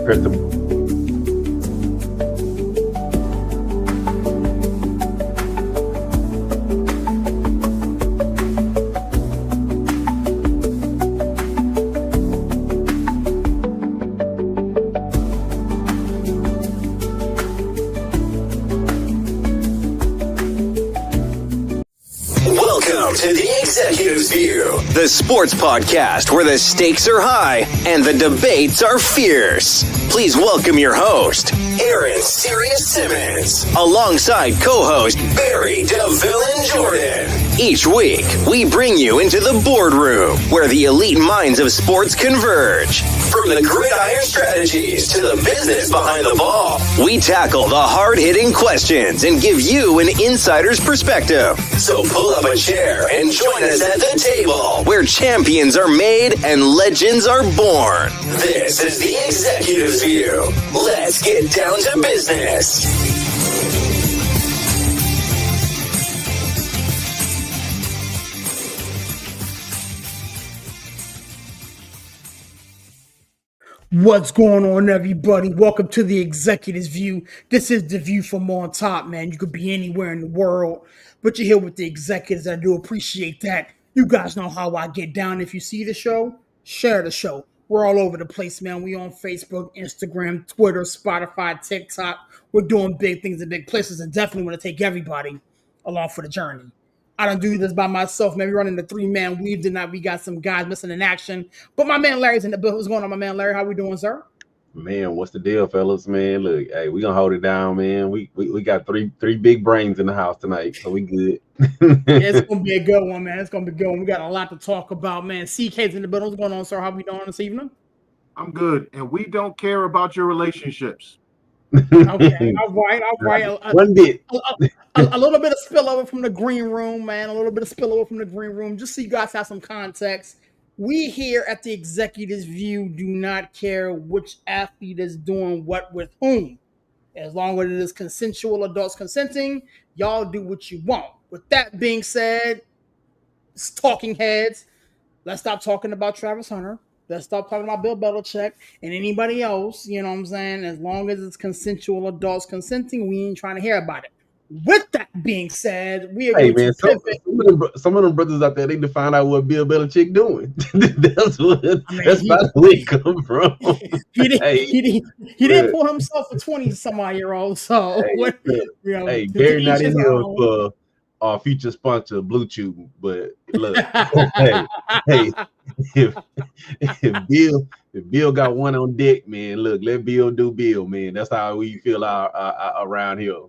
Press the Welcome to the Executive's View, the sports podcast where the stakes are high and the debates are fierce. Please welcome your host, Aaron Sirius Simmons, alongside co-host Barry DeVille Jordan. Each week, we bring you into the boardroom where the elite minds of sports converge. From the gridiron strategies to the business behind the ball, we tackle the hard-hitting questions and give you an insider's perspective. So pull up a chair and join us at the table where champions are made and legends are born. This is the Executive's View. Let's get down to business. What's going on, everybody? Welcome to the Executive's View. This is the view from on top, man. You could be anywhere in the world, but you're here with the executives. I do appreciate that. You guys know how I get down. If you see the show, share the show. We're all over the place, man. We on Facebook, Instagram, Twitter, Spotify, TikTok. We're doing big things in big places and definitely want to take everybody along for the journey. I don't do this by myself, man. We're running the three-man weave tonight. We got some guys missing in action. But my man Larry's in the building. What's going on, my man Larry? How we doing, sir? Man, what's the deal, fellas? Man, look, hey, we gonna hold it down, man. We got three big brains in the house tonight, so we good. It's gonna be a good one, man. It's gonna be a good one. We got a lot to talk about, man. CK's in the building. What's going on, sir? How we doing this evening? I'm good, and we don't care about your relationships. Okay, all right. One bit. A little bit of spillover from the green room, man. A little bit of spillover from the green room, just so you guys have some context. We here at the Executive's View do not care which athlete is doing what with whom. As long as it is consensual adults consenting, y'all do what you want. With that being said, it's talking heads. Let's stop talking about Travis Hunter. Let's stop talking about Bill Belichick and anybody else. You know what I'm saying? As long as it's consensual adults consenting, we ain't trying to hear about it. With that being said, we are Hey, going man, to pivot. some of them brothers out there need to find out what Bill Belichick doing. That's about where it come from. He didn't pull himself a 20-some-odd-year-old. So, Gary not in here for our future sponsor, Blue Chew. But look, if Bill got one on deck, man, look, let Bill do Bill, man. That's how we feel around here.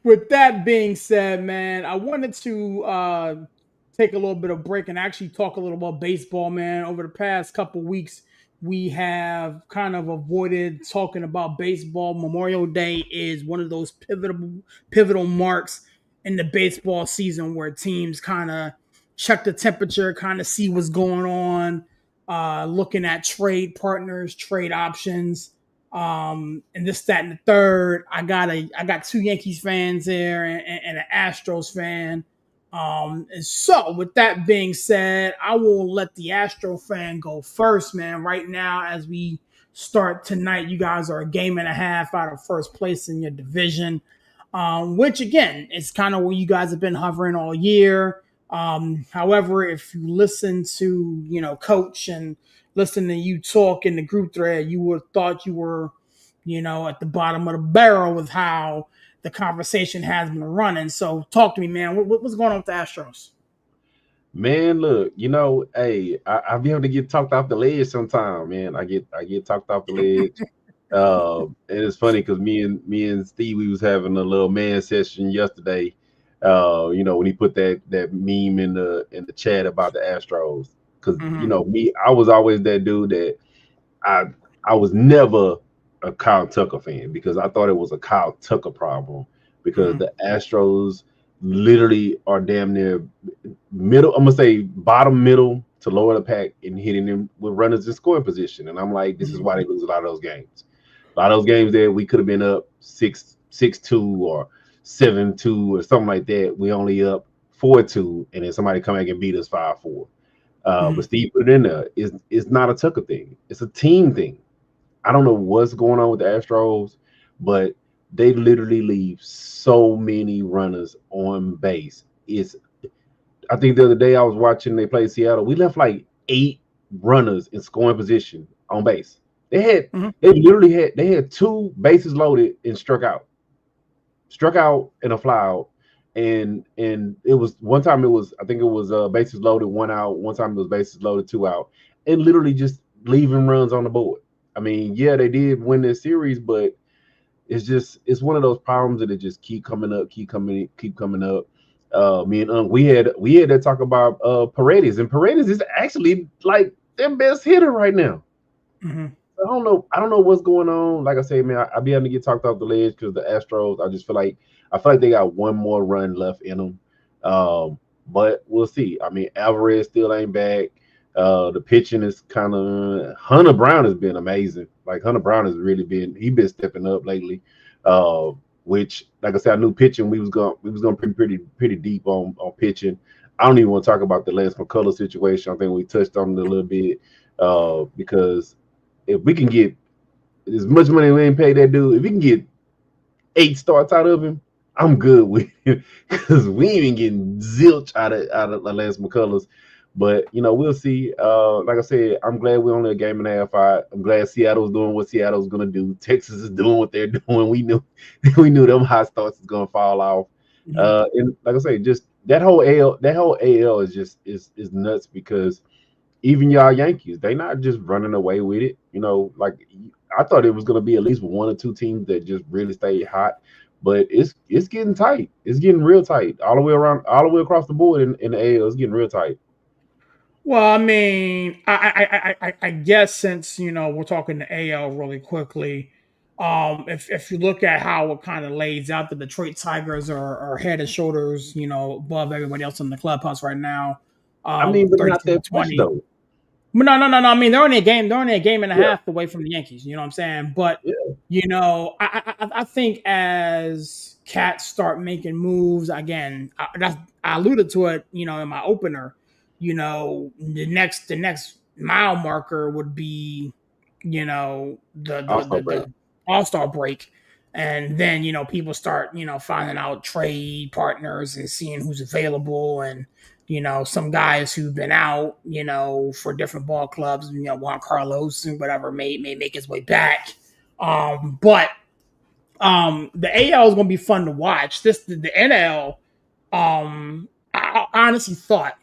With that being said, man, I wanted to take a little bit of break and actually talk a little about baseball, man. Over the past couple weeks, we have kind of avoided talking about baseball. Memorial Day is one of those pivotal marks in the baseball season where teams kind of check the temperature, kind of see what's going on, looking at trade partners, trade options. And this, that, and the third. I got two Yankees fans there and an Astros fan. And so with that being said, I will let the Astro fan go first, man. Right now, as we start tonight, you guys are a game and a half out of first place in your division, which again is kind of where you guys have been hovering all year. However, if you listen to, Coach and listen to you talk in the group thread, you would have thought you were, at the bottom of the barrel with how the conversation has been running. So talk to me, man. What's going on with the Astros? Man, look, hey, I be able to get talked off the ledge sometime, man. I get talked off the ledge. And it's funny because me and Steve, we was having a little man session yesterday. When he put that meme in the chat about the Astros. Because me, I was always that dude that I was never a Kyle Tucker fan because I thought it was a Kyle Tucker problem because the Astros literally are damn near middle. I'm gonna say bottom middle to lower the pack in hitting them with runners in scoring position, and I'm like, this is why they lose a lot of those games. A lot of those games that we could have been up 6-2 or 7-2 or something like that. We only up 4-2, and then somebody come back and beat us 5-4. But Steve put it in there. It's not a Tucker thing. It's a team thing. I don't know what's going on with the Astros, but they literally leave so many runners on base. It's I think the other day I was watching they play Seattle. We left like 8 runners in scoring position on base. They had Mhm. they had 2 bases loaded and struck out and a fly out. And it was one time it was I think it was bases loaded, 1 out. One time it was bases loaded, 2 out, and literally just leaving runs on the board. I mean, yeah, they did win this series, but it's one of those problems that it just keep coming up, keep coming up. Me and we had that talk about Paredes, and Paredes is actually like their best hitter right now. Mhm. I don't know what's going on. Like I say, man, I be having to get talked off the ledge because the Astros. I feel like they got one more run left in them. But we'll see. I mean, Alvarez still ain't back. The pitching is kind of Hunter Brown has been amazing. Like Hunter Brown has really been stepping up lately. Uh, which, like I said, I knew pitching we was going pretty deep on pitching. I don't even want to talk about the Lance McCullers situation. I think we touched on it a little bit because if we can get as much money we ain't pay that dude, if we can get 8 starts out of him, I'm good with him because we ain't even getting zilch out of Lance McCullers. But we'll see. Like I said, I'm glad we're only a game and a half out. I'm glad Seattle's doing what Seattle's gonna do. Texas is doing what they're doing. We knew them high starts is gonna fall off. Mhm. And like I say, just that whole AL is nuts because even y'all Yankees, they not just running away with it. Like I thought it was gonna be at least 1 or 2 teams that just really stayed hot, but it's getting tight. It's getting real tight all the way around, all the way across the board in the AL. It's getting real tight. Well, I mean, I guess since we're talking the AL really quickly, if you look at how it kind of lays out, the Detroit Tigers are head and shoulders, above everybody else in the clubhouse right now, I mean, but not 32 that and much 20. though. But no. I mean, they're only a game. They're only a game and a Yeah, half away from the Yankees. You know what I'm saying? But yeah, I think as cats start making moves again, I alluded to it. In my opener, the next mile marker would be, also break. the All Star break, and then people start finding out trade partners and seeing who's available and some guys who've been out, for different ball clubs, Juan Carlos and whatever may make his way back. But the AL is gonna be fun to watch. The NL, I honestly thought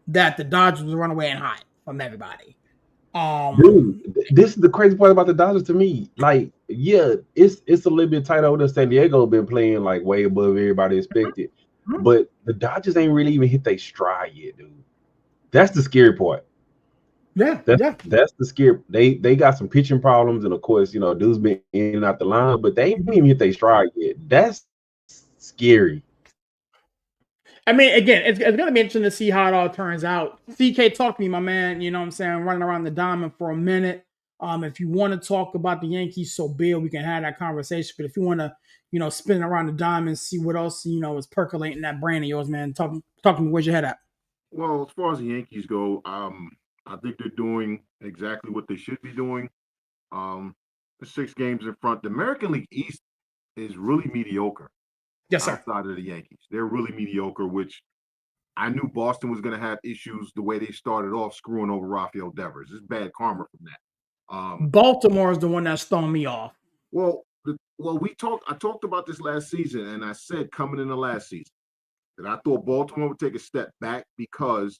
that the Dodgers would run away and hide from everybody. Dude, Um this is the crazy part about the Dodgers to me. Like, yeah, it's a little bit tight over there. San Diego been playing like way above everybody expected, but the Dodgers ain't really even hit their stride yet, dude. That's the scary part. yeah, That's yeah. that's the scary. They got some pitching problems, and of course, dude's been in and out the line, but they ain't even hit their stride yet. That's scary. I mean, again, it's gonna be interesting to see how it all turns out. CK, talk to me, my man. You know what I'm saying? Running around the diamond for a minute. If you want to talk about the Yankees, so be it. We can have that conversation. But if you want to, spin around the diamond, see what else is percolating that brain of yours, man. Talk to me. Where's your head at? Well, as far as the Yankees go, I think they're doing exactly what they should be doing. Um, the 6 games in front. The American League East is really mediocre Yes, sir. outside of the Yankees. They're really mediocre, which I knew Boston was going to have issues the way they started off screwing over Rafael Devers. It's bad karma from that. Baltimore is the one that's throwing me off. I talked about this last season, and I said coming in the last season that I thought Baltimore would take a step back because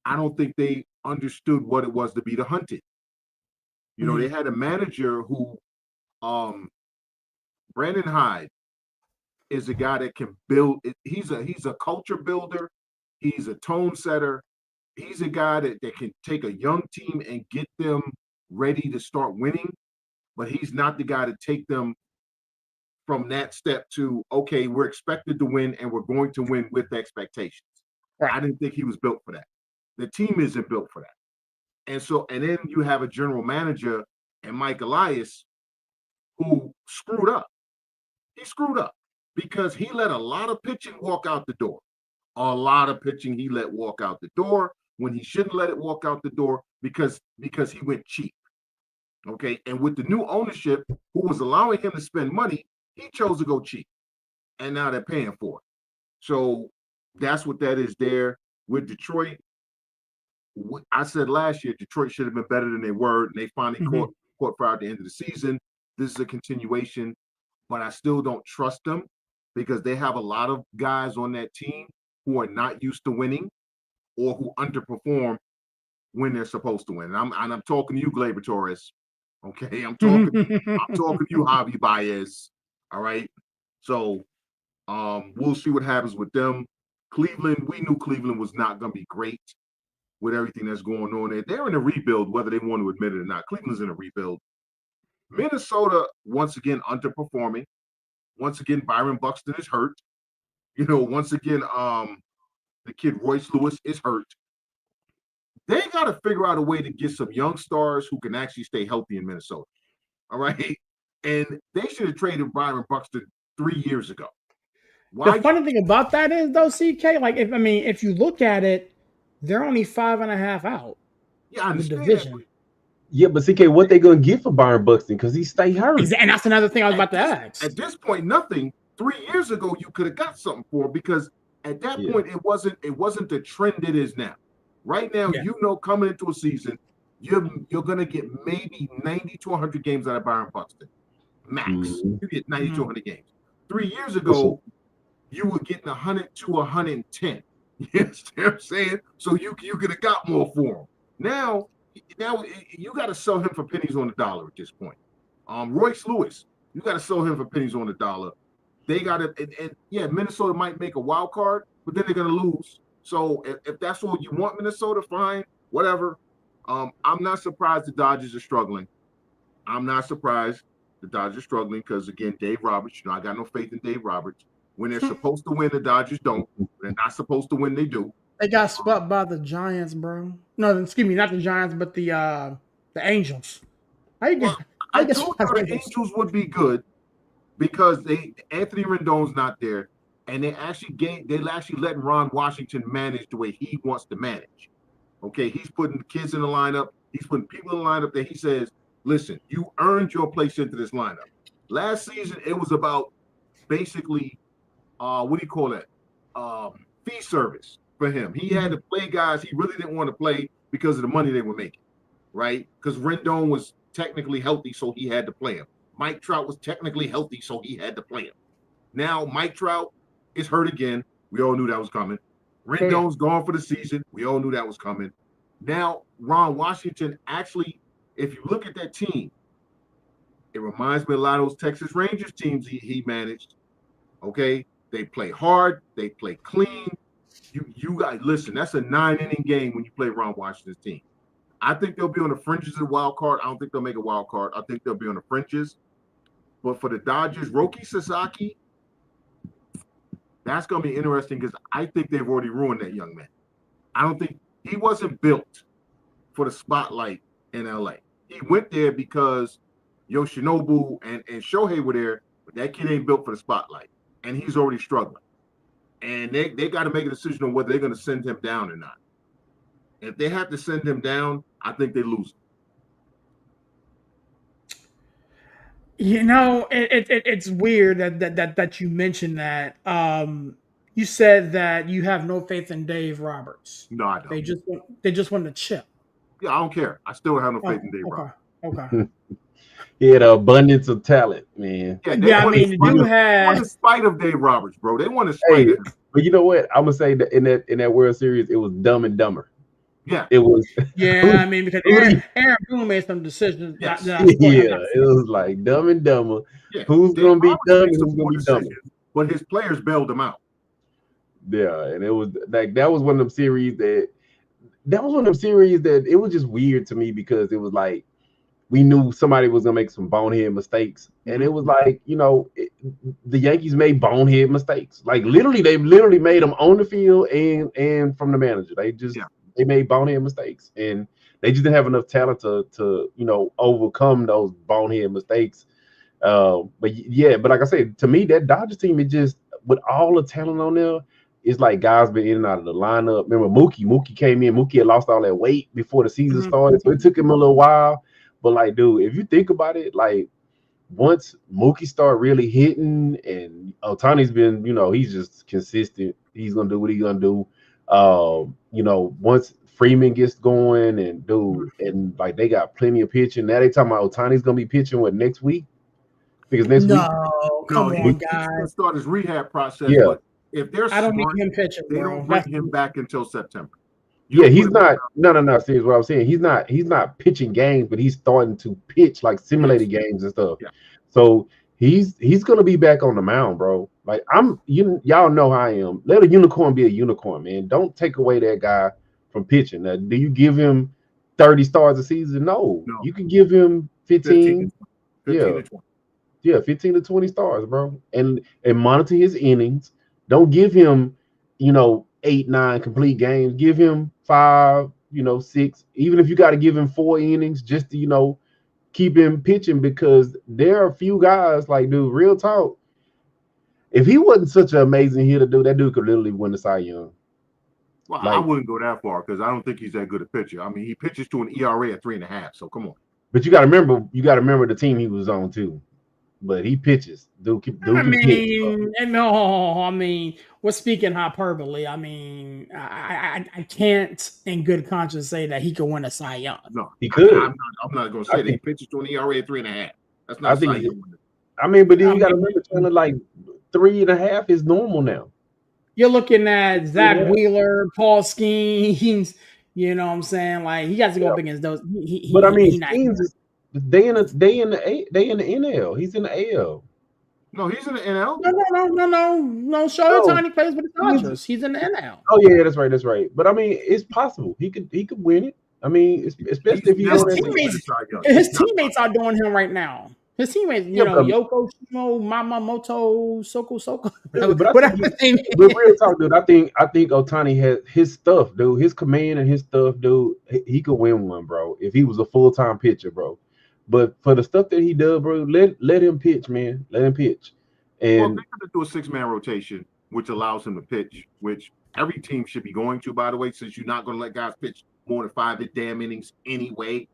I don't think they understood what it was to be the hunted. They Mhm. had a manager who, um, Brandon Hyde, is a guy that can build. He's a culture builder. He's a tone setter. He's a guy that can take a young team and get them ready to start winning. But he's not the guy to take them from that step to, okay, we're expected to win and we're going to win with expectations. Right. I didn't think he was built for that. The team isn't built for that. And then you have a general manager and Mike Elias who screwed up. He screwed up because he let a lot of pitching walk out the door. A lot of pitching he let walk out the door when he shouldn't let it walk out the door because he went cheap. Okay, and with the new ownership who was allowing him to spend money, he chose to go cheap, and now they're paying for it. So that's what that is there with Detroit. I said last year Detroit should have been better than they were, and they finally Mhm. caught fire at the end of the season. This is a continuation, but I still don't trust them because they have a lot of guys on that team who are not used to winning or who underperform when they're supposed to win. And I'm talking to you, Glaber Torres. Okay, I'm talking to you, Javi Baez. All right. So we'll see what happens with them. Cleveland, we knew Cleveland was not going to be great with everything that's going on there. They're in a rebuild, whether they want to admit it or not. Cleveland's in a rebuild. Minnesota, once again, underperforming. Once again, Byron Buxton is hurt. Once again, the kid Royce Lewis is hurt. They got to figure out a way to get some young stars who can actually stay healthy in Minnesota. All right. And they should have traded Byron Buxton 3 years ago. The Why? funny thing about that is though, CK, like if you look at it, they're only 5.5 out Yeah, I in the understand that. division. Yeah, but CK, what they gonna get for Byron Buxton? Because he stay hurt. And that's another thing I was At about to this, ask. at this point, nothing. 3 years ago, you could have got something for because at that Yeah. point, it wasn't the trend it is now. Right now, Yeah. coming into a season, you're gonna get maybe 90 to 100 games out of Byron Buxton, max. Mhm. You get 90 to Mhm. 100 games. 3 years For ago, sure. you were getting 100 to 110. You understand what I'm saying? So you could have got more for him. Now you got to sell him for pennies on the dollar at this point. Royce Lewis, you got to sell him for pennies on the dollar. They got to, and yeah, Minnesota might make a wild card, but then they're going to lose. So if that's what you want, Minnesota, fine, whatever. I'm not surprised the Dodgers are struggling. I'm not surprised the Dodgers are struggling because again, Dave Roberts. I got no faith in Dave Roberts. When they're supposed to win, the Dodgers don't. When they're not supposed to win, they do. They got swept by the Giants, bro. No, excuse me, not the Giants, but the Angels. How you Well, get how I you get told swept by you the the Angels? Angels would be good because Anthony Rendon's not there, and they actually letting Ron Washington manage the way he wants to manage. Okay, he's putting kids in the lineup. He's putting people in the lineup that he says, "Listen, you earned your place into this lineup." Last season, it was about basically, what do you call that? Fee service for him. He had to play guys he really didn't want to play because of the money they were making, right? Because Rendon was technically healthy, so he had to play him. Mike Trout was technically healthy, so he had to play him. Now Mike Trout is hurt again. We all knew that was coming. Rendon's gone for the season. We all knew that was coming. Now Ron Washington actually, if you look at that team, it reminds me a lot of those Texas Rangers teams he managed. Okay, they play hard, they play clean. You guys listen. That's a 9 inning game when you play Ron Washington's team. I think they'll be on the fringes of the wild card. I don't think they'll make a wild card. I think they'll be on the fringes. But for the Dodgers, Roki Sasaki, that's going to be interesting because I think they've already ruined that young man. I don't think he wasn't built for the spotlight in LA. He went there because Yoshinobu and Shohei were there, but that kid ain't built for the spotlight. And he's already struggling. And they got to make a decision on whether they're going to send him down or not. If they have to send him down, I think they lose. It's weird that you mentioned that. You said that you have no faith in Dave Roberts. No, I don't. They just want to chip. Yeah, I don't care. I still have no faith in Dave Okay. Roberts. Okay. He had an abundance of talent, man. Yeah, Yeah, I mean, the dude won had. in spite of Dave Roberts, bro. They won in spite of him. But you know what? I'm gonna say that in that World Series, it was Dumb and Dumber. Yeah, It was. Yeah, I mean, because Aaron Boone made some decisions. Yes. That I support him Yeah, not it was like Dumb and Dumber. yeah. Who's Dave gonna be Roberts dumb made and some who's gonna poor be dumber? decisions, but his players bailed him out. Yeah, and it was like that was one of them series that it was just weird to me because it was like we knew somebody was gonna make some bonehead mistakes, and it was like the Yankees made bonehead mistakes. Like they literally made them on the field and from the manager. They made bonehead mistakes, and they just didn't have enough talent to overcome those bonehead mistakes. But like I said, to me that Dodgers team is just with all the talent on there. It's like guys been in and out of the lineup. Remember Mookie came in. Mookie had lost all that weight before the season started, so it took him a little while. But like, dude, if you think about it, like once Mookie start really hitting and Otani's been, he's just consistent. He's gonna do what he's gonna do. Once Freeman gets going and dude, and like they got plenty of pitching. Now they talking about Otani's gonna be pitching what next week? Because next week, No, No, come on, he's guys. going to start his rehab process. yeah, But if they're I don't smart, need him pitching, they bro. don't bring him back until September. yeah, he's not. No. See, what I'm saying. He's not pitching games, but he's starting to pitch like simulated games and stuff. Yeah. So he's gonna be back on the mound, bro. Like y'all know how I am. Let a unicorn be a unicorn, man. Don't take away that guy from pitching. Now, do you give him 30 starts a season? No. You can give him 15 to 20. Yeah, 15 to 20 stars, bro. And monitor his innings. Don't give him, 8, 9 complete games. Give him 5, 6. Even if you got to give him 4 innings just to, keep him pitching, because there are a few guys like, dude, real talk. If he wasn't such an amazing hitter, dude, that dude could literally win the Cy Young. Well, I wouldn't go that far because I don't think he's that good a pitcher. I mean, he pitches to an ERA of 3.5. So come on. But you got to remember the team he was on too. But he pitches. I mean, we're speaking hyperbole. I mean, I can't in good conscience say that he could win a Cy Young. No, he could. I'm not going to say that he pitches to an ERA of 3.5. That's not Cy Young. I mean, but then you got to remember, Chandler, like 3.5 is normal now. You're looking at Zach Wheeler, Paul Skeens. You know what I'm saying? Like he has to go up against those. But I mean, Skeens is. They in the NL. He's in the AL. No, he's in the NL. No. Shohei Ohtani plays with the Dodgers. He's in the NL. Oh yeah, that's right. But I mean, it's possible he could win it. I mean, especially if his teammates are doing him right now. His teammates, Yoko, Shimo, Mamamoto, Soko. But real talk, dude. I think Ohtani has his stuff, dude. His command and his stuff, dude. He could win one, bro. If he was a full-time pitcher, bro. But for the stuff that he does, bro, let him pitch, man. Let him pitch. And they're going to do a 6-man rotation, which allows him to pitch, which every team should be going to, by the way, since you're not going to let guys pitch more than 5 damn innings anyway.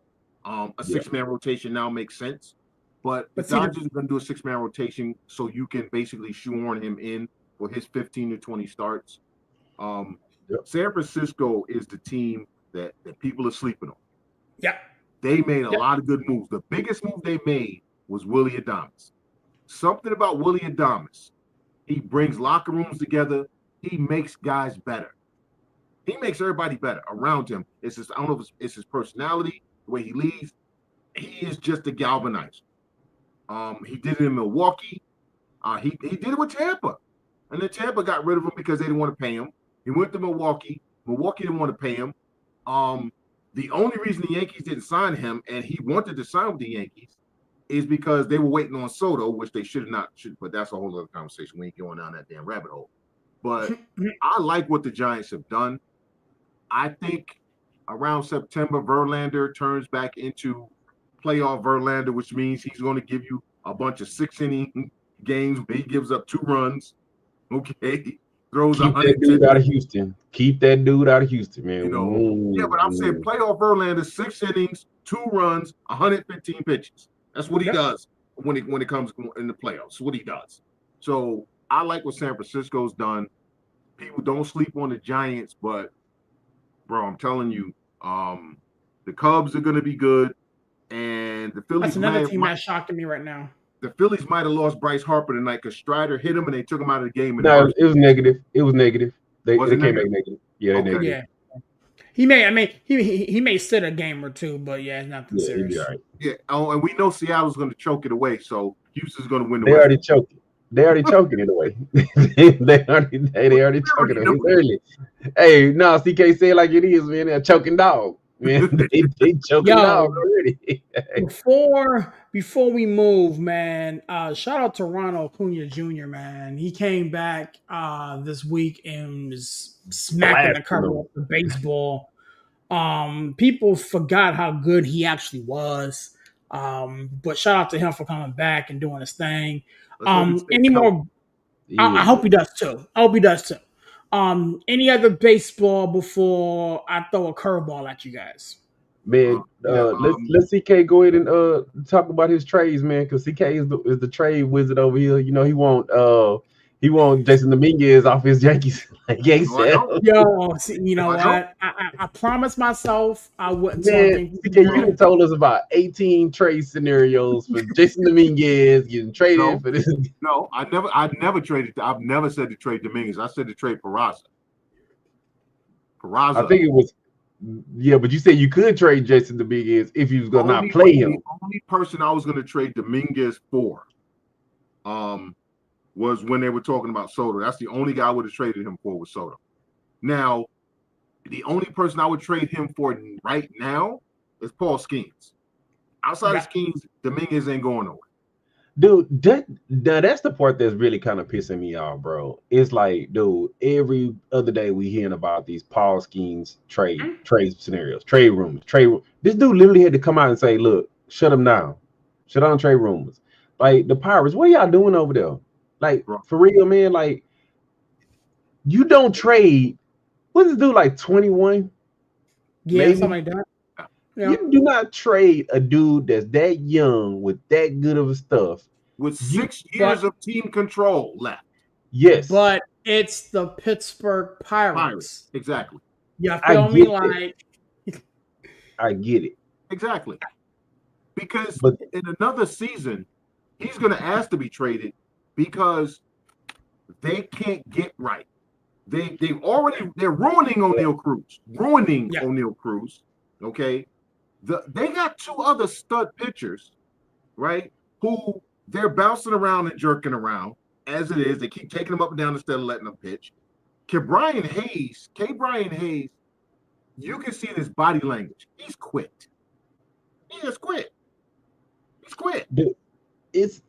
A 6-man rotation now makes sense. But the Dodgers are going to do a 6-man rotation so you can basically shoehorn him in for his 15 to 20 starts. San Francisco is the team that people are sleeping on. Yeah. They made a lot of good moves. The biggest move they made was Willy Adames. Something about Willy Adames. He brings locker rooms together. He makes guys better. He makes everybody better around him. I don't know if it's his personality, the way he leads. He is just a galvanizer. He did it in Milwaukee. He did it with Tampa. And then Tampa got rid of him because they didn't want to pay him. He went to Milwaukee. Milwaukee didn't want to pay him. The only reason the Yankees didn't sign him, and he wanted to sign with the Yankees, is because they were waiting on Soto, which they should, but that's a whole other conversation. We ain't going down that damn rabbit hole. But I like what the Giants have done. I think around September, Verlander turns back into playoff Verlander, which means he's going to give you a bunch of 6-inning games where he gives up 2 runs. Okay. Throws Keep that dude out of Houston. Keep that dude out of Houston, man. Yeah, but I'm saying playoff Verlander, 6 innings, 2 runs, 115 pitches. That's what he does when it comes in the playoffs. That's what he does. So I like what San Francisco's done. People don't sleep on the Giants, but bro, I'm telling you, the Cubs are going to be good, and the Phillies. That's another team that's shocking me right now. The Phillies might have lost Bryce Harper tonight because Strider hit him and they took him out of the game. No, it was negative. It was negative. They came back negative. Yeah, okay. negative. Yeah. He may sit a game or 2, but it's nothing serious. He'll be all right. Yeah. Oh, and we know Seattle's going to choke it away, so Houston's going to win the They already choked it. They already choking it away. they already choking it early. Hey, no, CK say it like it is, man. They're a choking dog. Man, they choking dog already. Before we move, man, shout out to Ronald Acuna Jr., man. He came back this week and was smacking the cover off the baseball. People forgot how good he actually was. But shout out to him for coming back and doing his thing. Any more? I hope he does too. Any other baseball before I throw a curveball at you guys? Man, let's CK go ahead and talk about his trades, man, because CK is the trade wizard over here. You know, he want Jason Dominguez off his Yankees like ASAP. Yo, see, you know what? I promised myself I wouldn't talk Man, CK, you done told us about 18 trade scenarios for Jason Dominguez getting traded for this. No, I never traded. I've never said to trade Dominguez. I said to trade Peraza. I think it was. Yeah, but you said you could trade Jason Dominguez if you was gonna not play him. The only person I was gonna trade Dominguez for, was when they were talking about Soto. That's the only guy I would have traded him for was Soto. Now, the only person I would trade him for right now is Paul Skeens. Outside of Skeens, Dominguez ain't going nowhere. Dude, that's the part that's really kind of pissing me off, bro. It's like, dude, every other day we hearing about these Paul Skeens trade scenarios, trade rumors, This dude literally had to come out and say, look, shut him down. Shut down trade rumors. Like, the Pirates, what y'all doing over there? Like, for real, man, like, you don't trade. What does this dude, like 21? Yeah, maybe? Something like that. Yeah. You do not trade a dude that's that young with that good of a stuff. With 6 years of team control left. Yes. But it's the Pittsburgh Pirates. Exactly. You feel me? Like, I get it. Exactly. Because in another season, he's going to ask to be traded because they can't get right. They're ruining O'Neal Cruz. O'Neal Cruz. Okay. They got 2 other stud pitchers, right? Who they're bouncing around and jerking around as it is. They keep taking them up and down instead of letting them pitch. K. Brian Hayes, you can see in his body language. He's quit. He just quit. He's quit. Dude, it's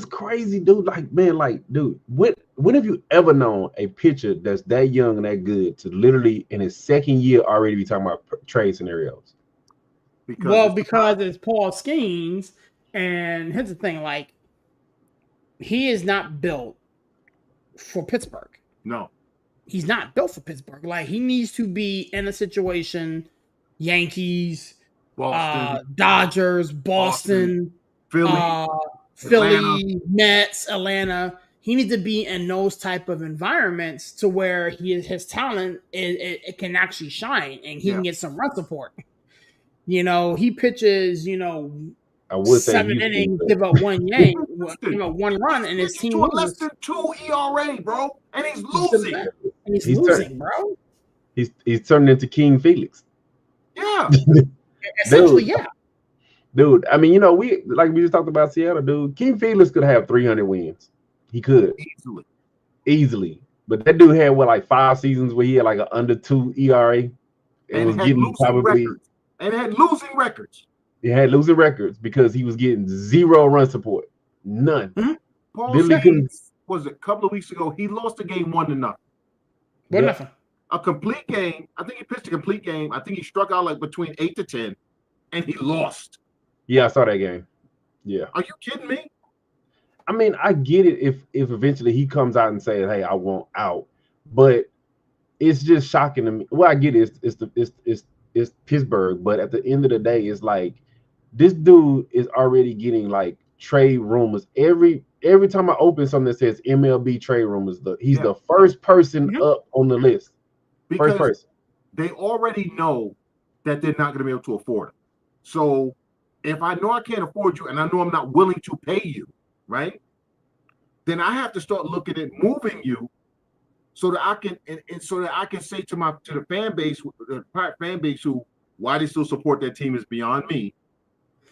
crazy, dude. Like, man, like, dude, when have you ever known a pitcher that's that young and that good to literally in his second year already be talking about trade scenarios? Because it's Paul Skeens, and here's the thing: like, he is not built for Pittsburgh. No, he's not built for Pittsburgh. Like, he needs to be in a situation, Yankees, Dodgers, Boston, Philly, Mets, Atlanta. He needs to be in those type of environments to where his talent it can actually shine and he can get some run support. You know, he pitches, I would 7 innings, give up 1 yank, give up 1 run, and his team loses. Less than 2 ERA, bro, and he's losing. He's losing, bro. He's turning into King Felix. Yeah, essentially, yeah. Dude, I mean, we just talked about Seattle, dude. King Felix could have 300 wins. He could easily, but that dude had 5 seasons where he had like an under 2 ERA and was getting probably. And had losing records. He had losing records because he was getting 0 run support. None. Mm-hmm. Paul Skeens was a couple of weeks ago. He lost a game 1-0. 1-0. A complete game. I think he pitched a complete game. I think he struck out like between 8 to 10, and he lost. Yeah, I saw that game. Yeah. Are you kidding me? I mean, I get it if eventually he comes out and says, "Hey, I want out," but it's just shocking to me. Well, I get it. It's Pittsburgh, but at the end of the day, it's like this dude is already getting like trade rumors every time I open something that says MLB trade rumors. He's the first person up on the list. Because first person. They already know that they're not going to be able to afford him. So if I know I can't afford you and I know I'm not willing to pay you, right? Then I have to start looking at moving you. So that I can, and so that I can say to the fan base, who why they still support that team is beyond me.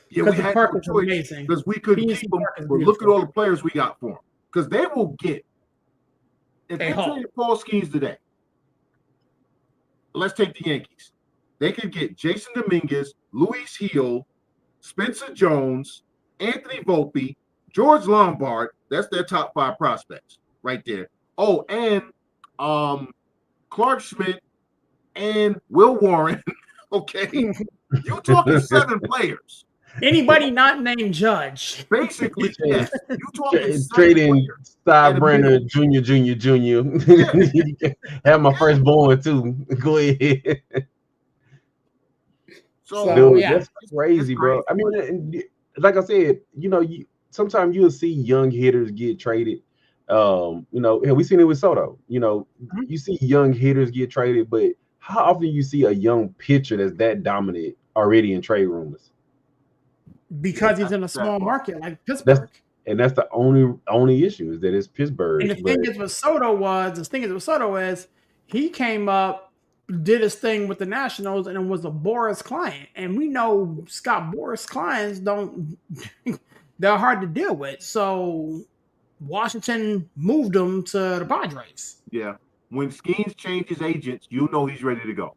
Yeah, we had no choice because we couldn't keep them. But look at all the players we got for them because they will get. If they traded Paul Skeens today, let's take the Yankees. They could get Jason Dominguez, Luis Gil, Spencer Jones, Anthony Volpe, George Lombard. That's their top 5 prospects right there. Oh, and Clark Schmidt and Will Warren. Okay, you talking 7 players. Anybody not named Judge. Basically, yes. You talking trading Steinbrenner Jr. Have my firstborn too. Go ahead. So Dude, yeah, that's crazy, bro. I mean, like I said, sometimes you'll see young hitters get traded. And we seen it with Soto. You see young hitters get traded, but how often you see a young pitcher that dominant already in trade rumors? because he's in a small market like That's Pittsburgh. that's the only issue is that it's Pittsburgh. And the But thing is with Soto is he came up, did his thing with the Nationals, and was a Boris client. And we know Scott Boris clients don't they're hard to deal with. So Washington moved him to the Padres. Yeah. When Skeens changes agents, you know he's ready to go.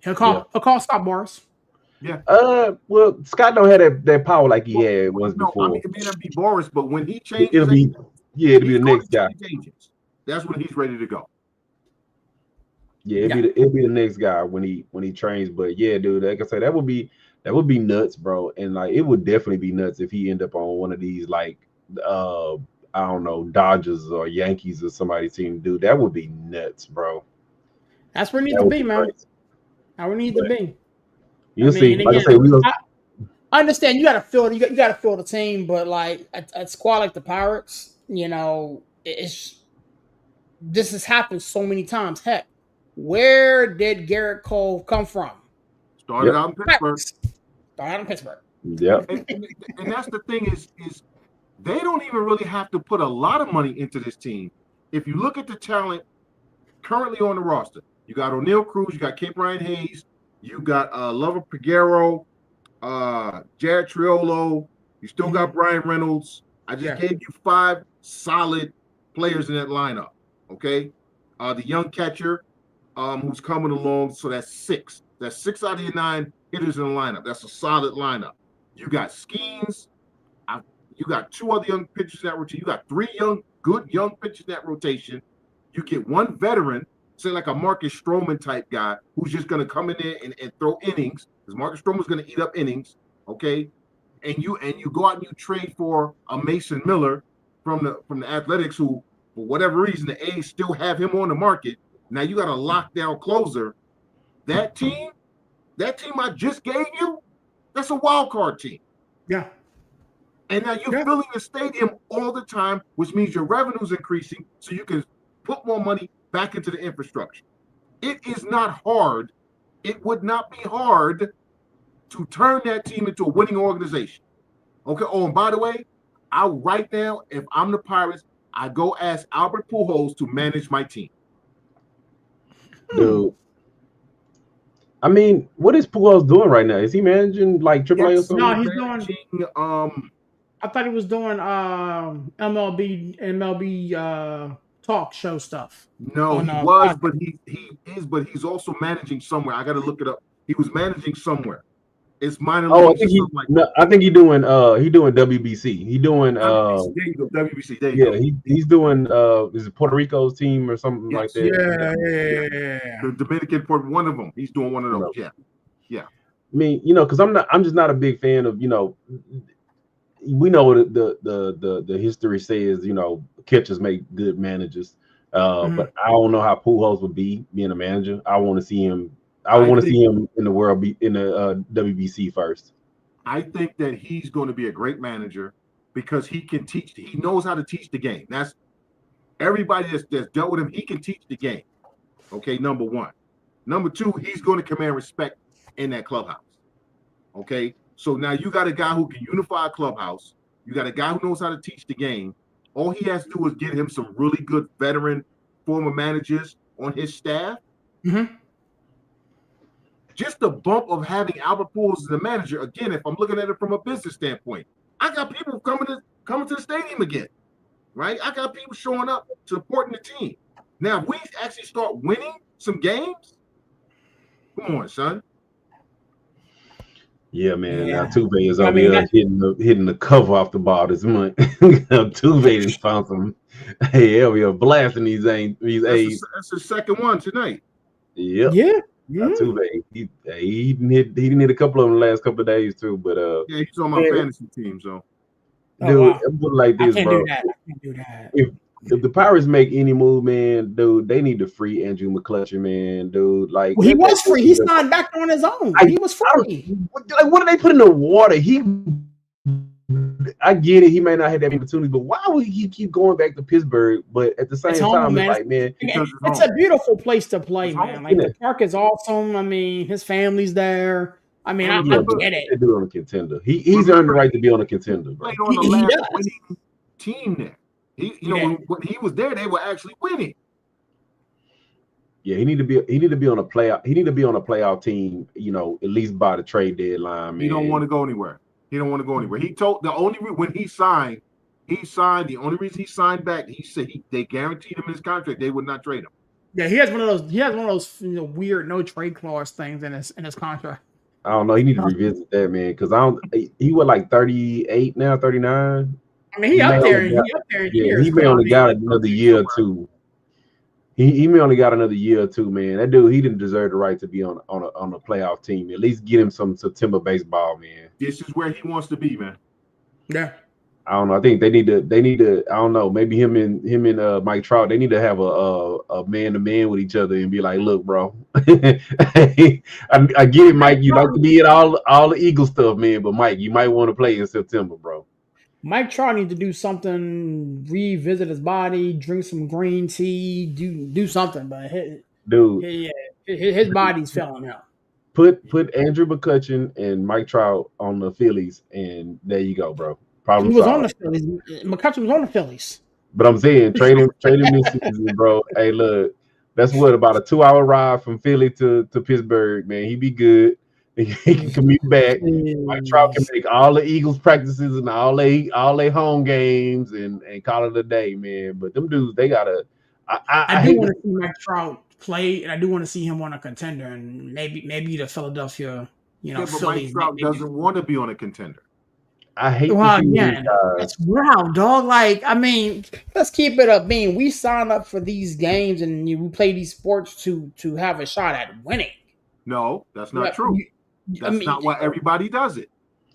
He'll call Scott Boris. Yeah. Well, Scott don't have that power like he had once before. I mean, it may not be Boris, but when he changes, it'll be the next guy. Agents. That's when he's ready to go. Yeah, it'll be the next guy when he trains. But yeah, dude, like I said, that would be nuts, bro. And like it would definitely be nuts if he end up on one of these like I don't know, Dodgers or Yankees or somebody's team, dude. That would be nuts, bro. That's where it needs to be, man. How we need to be. You'll see. Like I say, I understand you got to fill. You got to fill the team, but like a squad like the Pirates, this has happened so many times. Heck, where did Garrett Cole come from? Started out in Pittsburgh. Yeah. And that's the thing is they don't even really have to put a lot of money into this team. If you look at the talent currently on the roster, you got O'Neal Cruz, you got Kip Ryan Hayes, you got Lover Peguero, Jared Triolo, you still got Brian Reynolds. I just gave you 5 solid players in that lineup. Okay. The young catcher who's coming along, so that's 6. That's 6 out of your 9 hitters in the lineup. That's a solid lineup. You got Skeens. You got 2 other young pitchers in that rotation. You got 3 good young pitchers in that rotation. You get 1 veteran, say like a Marcus Stroman type guy, who's just going to come in there and throw innings, because Marcus Stroman's going to eat up innings, okay? And you go out and you trade for a Mason Miller from the Athletics, who for whatever reason the A's still have him on the market. Now you got a lockdown closer. That team I just gave you, that's a wild card team. Yeah. And now you're filling the stadium all the time, which means your revenue's increasing, so you can put more money back into the infrastructure. It is not hard. It would not be hard to turn that team into a winning organization. Okay. Oh, and by the way, right now, if I'm the Pirates, I go ask Albert Pujols to manage my team. Dude. I mean, what is Pujols doing right now? Is he managing like AAA or something? No, he's doing. I thought he was doing MLB talk show stuff. No, he was, but but he's also managing somewhere. I got to look it up. He was managing somewhere. It's minor leagues. I think he's doing WBC. He's doing there you go, WBC. There you go. He's doing is it Puerto Rico's team or something like that? Yeah. The Dominican one of them. He's doing one of those. Yeah. I mean, because I'm just not a big fan of, we know the history says, catchers make good managers. But I don't know how Pujols would be being a manager. I want to see him. I want to see him in the world, in the WBC first. I think that he's going to be a great manager because he can teach. He knows how to teach the game. That's everybody that's dealt with him. He can teach the game. Okay, number 1. Number 2, he's going to command respect in that clubhouse. Okay, so now you got a guy who can unify a clubhouse. You got a guy who knows how to teach the game. All he has to do is get him some really good veteran former managers on his staff. Mm-hmm. Just the bump of having Albert Pujols as the manager, again, if I'm looking at it from a business standpoint, I got people coming to the stadium again, right? I got people showing up, supporting the team. Now, if we actually start winning some games, come on, son. Yeah, man. Now Tuve is over here hitting the cover off the ball this month. Tuve has found some. Hey, we are blasting these A's. That's the second one tonight. Yep. Yeah. Tuve, he didn't hit a couple of them the last couple of days too, but he's on my fantasy team, so dude, I'm like this, bro. I can't do that. if the Pirates make any move, man, dude, they need to free Andrew McCutchen, man, dude. Like Well, he that was free. He signed back on his own. He was I free. like what do they put in the water? I get it. He may not have that opportunity, but why would he keep going back to Pittsburgh? But at the It's same home, time, it's man. like, man, Because It's a beautiful place to play, It's man. home. Like the park is awesome. I mean, his family's there. I mean, I get it. they do on a contender. He's earned the right to be on a contender, bro. Played on the He last does. winning team there. He When he was there, they were actually winning. Yeah, he need to be on a playoff. He need to be on a playoff team. You know, at least by the trade deadline, man. He don't want to go anywhere. He don't want to go anywhere. He told when he signed. The only reason he signed back, he said they guaranteed him his contract. They would not trade him. Yeah, he has one of those weird no trade clause things in his contract. I don't know. He need to revisit that, man, because he was like 38 now, 39. I mean, he up there in years. He may only got another year or two. He may only got another year or two, man. That dude, he didn't deserve the right to be on a playoff team. At least get him some September baseball, man. This is where he wants to be, man. Yeah. I don't know. I think they need to. I don't know. Maybe him and Mike Trout. They need to have a man to man with each other and be like, "Look, bro, I get it, Mike. You like to be at all the Eagle stuff, man. But Mike, you might want to play in September, bro." Mike Trout needs to do something, revisit his body, drink some green tea, do something. But his body's failing out. Put Andrew McCutchen and Mike Trout on the Phillies, and there you go, bro. He was on the Phillies. McCutchen was on the Phillies. But I'm saying trade him this season, bro. Hey, look, that's about a 2-hour ride from Philly to Pittsburgh, man. He be good. He can commute back. Mike Trout can make all the Eagles practices and all they home games and call it a day, man. But them dudes, they gotta. I do want to see Mike Trout play, and I do want to see him on a contender, and maybe the Philadelphia, but Phillies. Mike Trout doesn't want to be on a contender. I hate that's wild, dog. Like, I mean, let's keep it up. Being we sign up for these games and we play these sports to have a shot at winning. No, that's not true. That's not why everybody does it.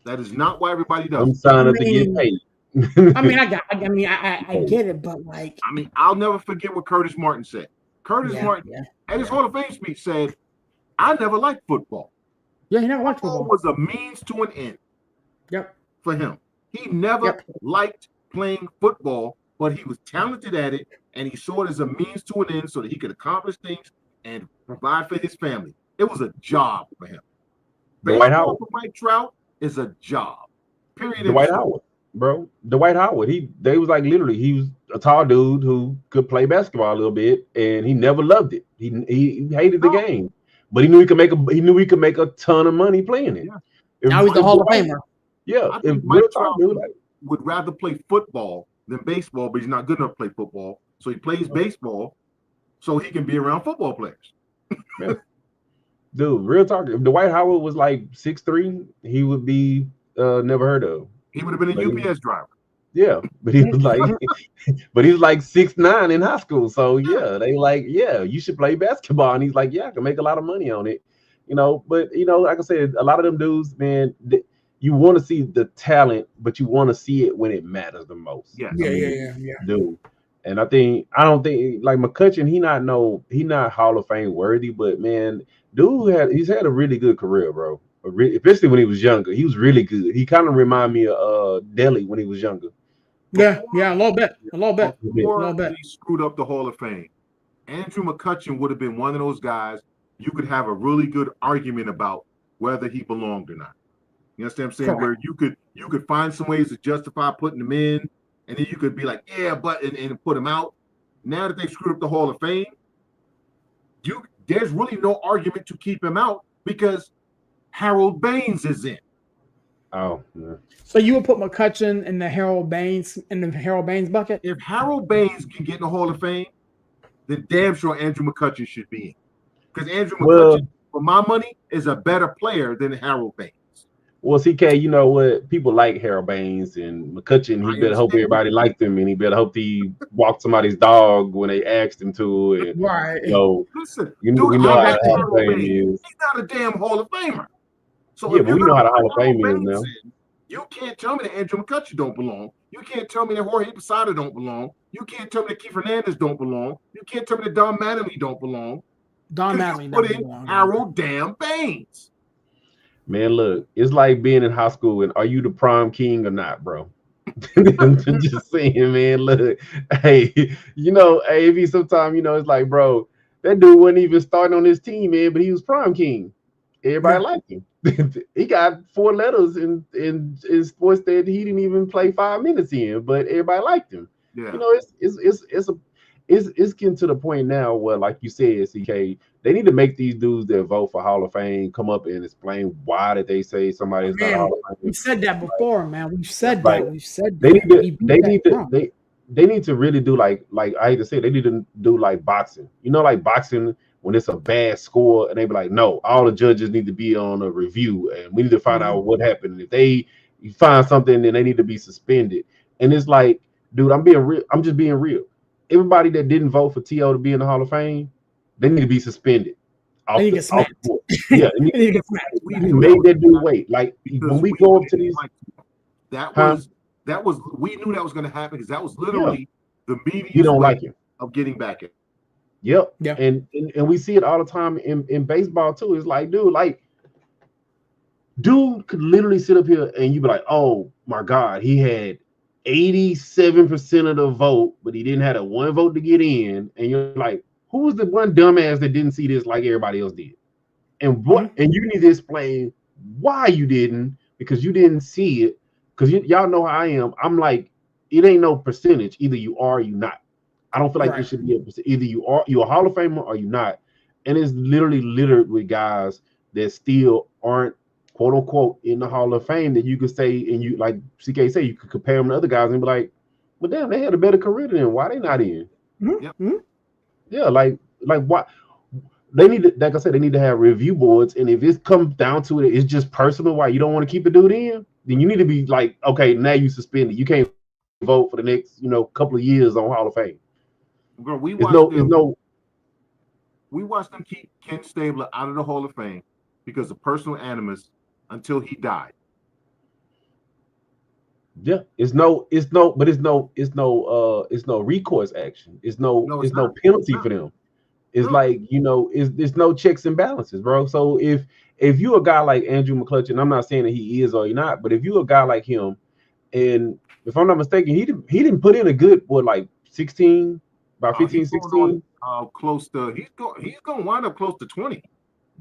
That is not why everybody does it. I'm signing up to get paid. I get it, but like, I'll never forget what Curtis Martin said. Curtis Martin at his Hall of Fame speech said, "I never liked football. Yeah, he never liked football. It was a means to an end." Yep. For him, he never liked playing football, but he was talented at it, and he saw it as a means to an end so that he could accomplish things and provide for his family. It was a job for him. Dwight Howard for Mike Trout is a job. Period. Dwight Howard, bro. Dwight Howard. They was like literally, he was a tall dude who could play basketball a little bit, and he never loved it. He hated the game, but he knew he could make a ton of money playing it. Yeah. Now he's the Hall of Famer. Yeah, I think Mike Trout would rather play football than baseball, but he's not good enough to play football. So he plays baseball so he can be around football players. Yeah. Dude, real talk. If Dwight Howard was like 6'3", he would be never heard of. He would have been a UPS driver. Yeah, but he was like 6'9" in high school. So yeah, they like, yeah, you should play basketball. And he's like, yeah, I can make a lot of money on it. But like I said, a lot of them dudes, man, you want to see the talent, but you want to see it when it matters the most. Yeah. Dude. And I don't think like McCutchen, he not Hall of Fame worthy, but man, dude he's had a really good career, bro. Especially when he was younger. He was really good. He kind of remind me of Deli when he was younger. Yeah, a little bit. Before he screwed up the Hall of Fame, Andrew McCutchen would have been one of those guys you could have a really good argument about whether he belonged or not. You understand what I'm saying? Correct. Where you could find some ways to justify putting him in, and then you could be like, yeah, but and put him out. Now that they've screwed up the Hall of Fame, there's really no argument to keep him out because Harold Baines is in. Oh, yeah. So you would put McCutchen in the Harold Baines bucket? If Harold Baines can get in the Hall of Fame, then damn sure Andrew McCutchen should be in. Because Andrew McCutchen, for my money, is a better player than Harold Baines. Well, CK, you know what? People like Harold Baines and McCutchen. He better hope everybody liked him, and he better hope he walked somebody's dog when they asked him to. And, right. Listen, we know how the Hall of Fame is. He's not a damn Hall of Famer. So yeah, but we know how the Hall of Fame is now. You can't tell me that Andrew McCutcheon don't belong. You can't tell me that Jorge Posada don't belong. You can't tell me that Keith Hernandez don't belong. You can't tell me that Don Mattingly don't belong. Don Because Mattingly you put doesn't in belong. Harold damn Baines. Man, look, it's like being in high school and are you the prom king or not, bro? I'm just saying, man. Look, hey, hey, if he sometimes, it's like, bro, that dude wasn't even starting on his team, man, but he was prom king. Everybody liked him. He got 4 letters in sports that he didn't even play 5 minutes in, but everybody liked him. Yeah. It's getting to the point now where, like you said, CK, they need to make these dudes that vote for Hall of Fame come up and explain why did they say somebody is not a Man, Hall of we've Fame. said that before, man. We've said Like that. We've said they that. need to We beat they that need to drum. they need to really do like I hate to say it, they need to do like boxing. Like boxing when it's a bad score and they be like, no, all the judges need to be on a review and we need to find out what happened. If they find something, then they need to be suspended. And it's like, dude, I'm being real. I'm just being real. Everybody that didn't vote for T.O. to be in the Hall of Fame, they need to be suspended They off need to the get smacked. court. Yeah, They need to get smacked. We you knew made that dude happen wait. Like because when we go up to didn't these, like that huh? was we knew that was going to happen because that was Yeah, literally the you media's don't way like him. of getting back at. Yep. Yeah. And we see it all the time in baseball too. It's like, dude could literally sit up here and you be like, oh my God, he had 87% of the vote, but he didn't have a 1 vote to get in. And you're like, who was the one dumbass that didn't see this like everybody else did? And and you need to explain why you didn't, because you didn't see it. Because y'all know how I am. I'm like, it ain't no percentage. Either you are or you not. I don't feel like it Right. should be either you're a Hall of Famer or you're not. And it's literally littered with guys that still aren't quote unquote in the Hall of Fame that you could say, and you like CK say, you could compare them to other guys and be like, but damn, they had a better career than them. Why they not in? Yep. Yeah, like what they need to, like I said, they need to have review boards. And if it comes down to it, it's just personal why you don't want to keep the dude in, then you need to be like, okay, now you suspended. You can't vote for the next, couple of years on Hall of Fame. Girl, we It's watched them keep Ken Stabler out of the Hall of Fame because of personal animus until he died. Yeah, it's no recourse action. It's no penalty for them. It's like, it's no checks and balances, bro. So if you a guy like Andrew McCutcheon, I'm not saying that he is or he not, but if you a guy like him, and if I'm not mistaken, he didn't put in a good like 16, about 15, 16. Close to he's going to wind up close to 20.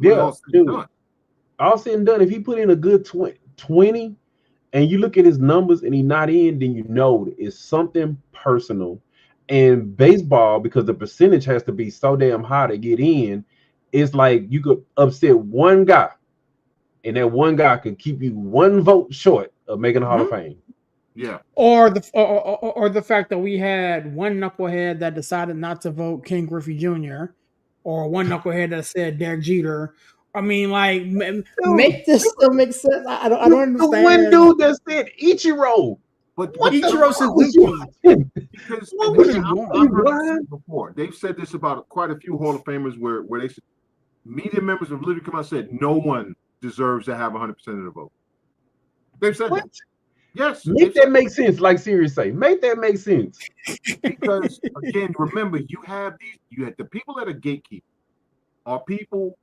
Yeah, dude. All said and done, if he put in a good 20 and you look at his numbers and he's not in, then you know it's something personal. And baseball, because the percentage has to be so damn high to get in, it's like you could upset one guy, and that one guy could keep you 1 vote short of making the Hall of Fame. Yeah. Or the fact that we had one knucklehead that decided not to vote Ken Griffey Jr. or one knucklehead that said Derek Jeter. I mean, like, make this still make sense. I don't The one understand. dude that said Ichiro. But What Ichiro the fuck was you Suzuki. because What was you I've doing? heard this before. They've said this about quite a few Hall of Famers where they said media members have literally come out and said no one deserves to have 100% of the vote. They've said that. Yes. Make that make sense, like Sirius say. Make that make sense. Because again, remember, you had the people that are gatekeepers are people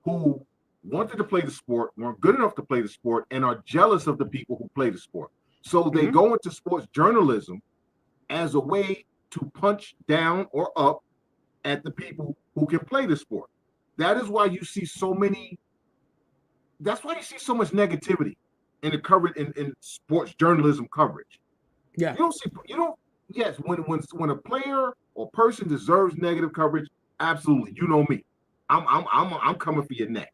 who wanted to play the sport, weren't good enough to play the sport, and are jealous of the people who play the sport. So they go into sports journalism as a way to punch down or up at the people who can play the sport. That is why you see so many. That's why you see so much negativity in the coverage in sports journalism coverage. Yeah. Yes, when a player or person deserves negative coverage, absolutely. You know me. I'm coming for your neck.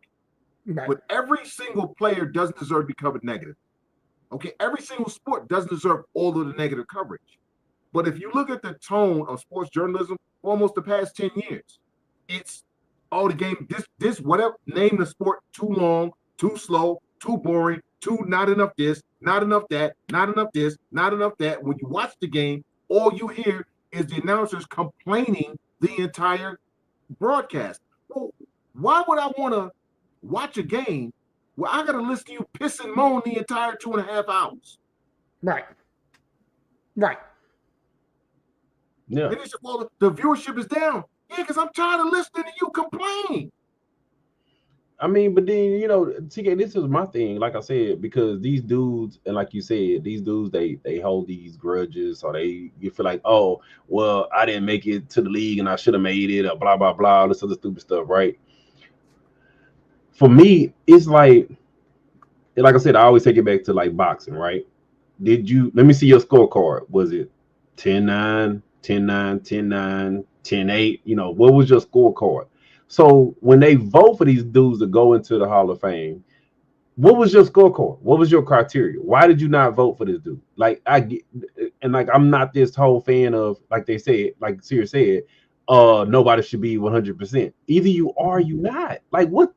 Right. But every single player doesn't deserve to be covered negative. Okay, every single sport doesn't deserve all of the negative coverage. But if you look at the tone of sports journalism for almost the past 10 years, it's the game, this, whatever, name the sport too long, too slow, too boring, too not enough this, not enough that, not enough this, not enough that. When you watch the game, all you hear is the announcers complaining the entire broadcast. Well, why would I want to watch a game Well, I got to listen to you piss and moan the entire 2.5 hours. Right. Right. Yeah. Then they said, well, the viewership is down. Yeah, because I'm tired of listening to you complain. I mean, but then TK, this is my thing. Like I said, because these dudes, and like you said, these dudes they hold these grudges, or you feel like, oh, well, I didn't make it to the league and I should have made it, or blah blah blah, all this other stupid stuff, right? For me, it's like I said, I always take it back to like boxing, right? Let me see your scorecard. Was it 10-9, 10-9, 10-9, 10-8? What was your scorecard? So when they vote for these dudes to go into the Hall of Fame, what was your scorecard? What was your criteria? Why did you not vote for this dude? Like I get, and like I'm not this whole fan of, like they said, like Siri said, nobody should be 100%. Either you are, you not. Like what?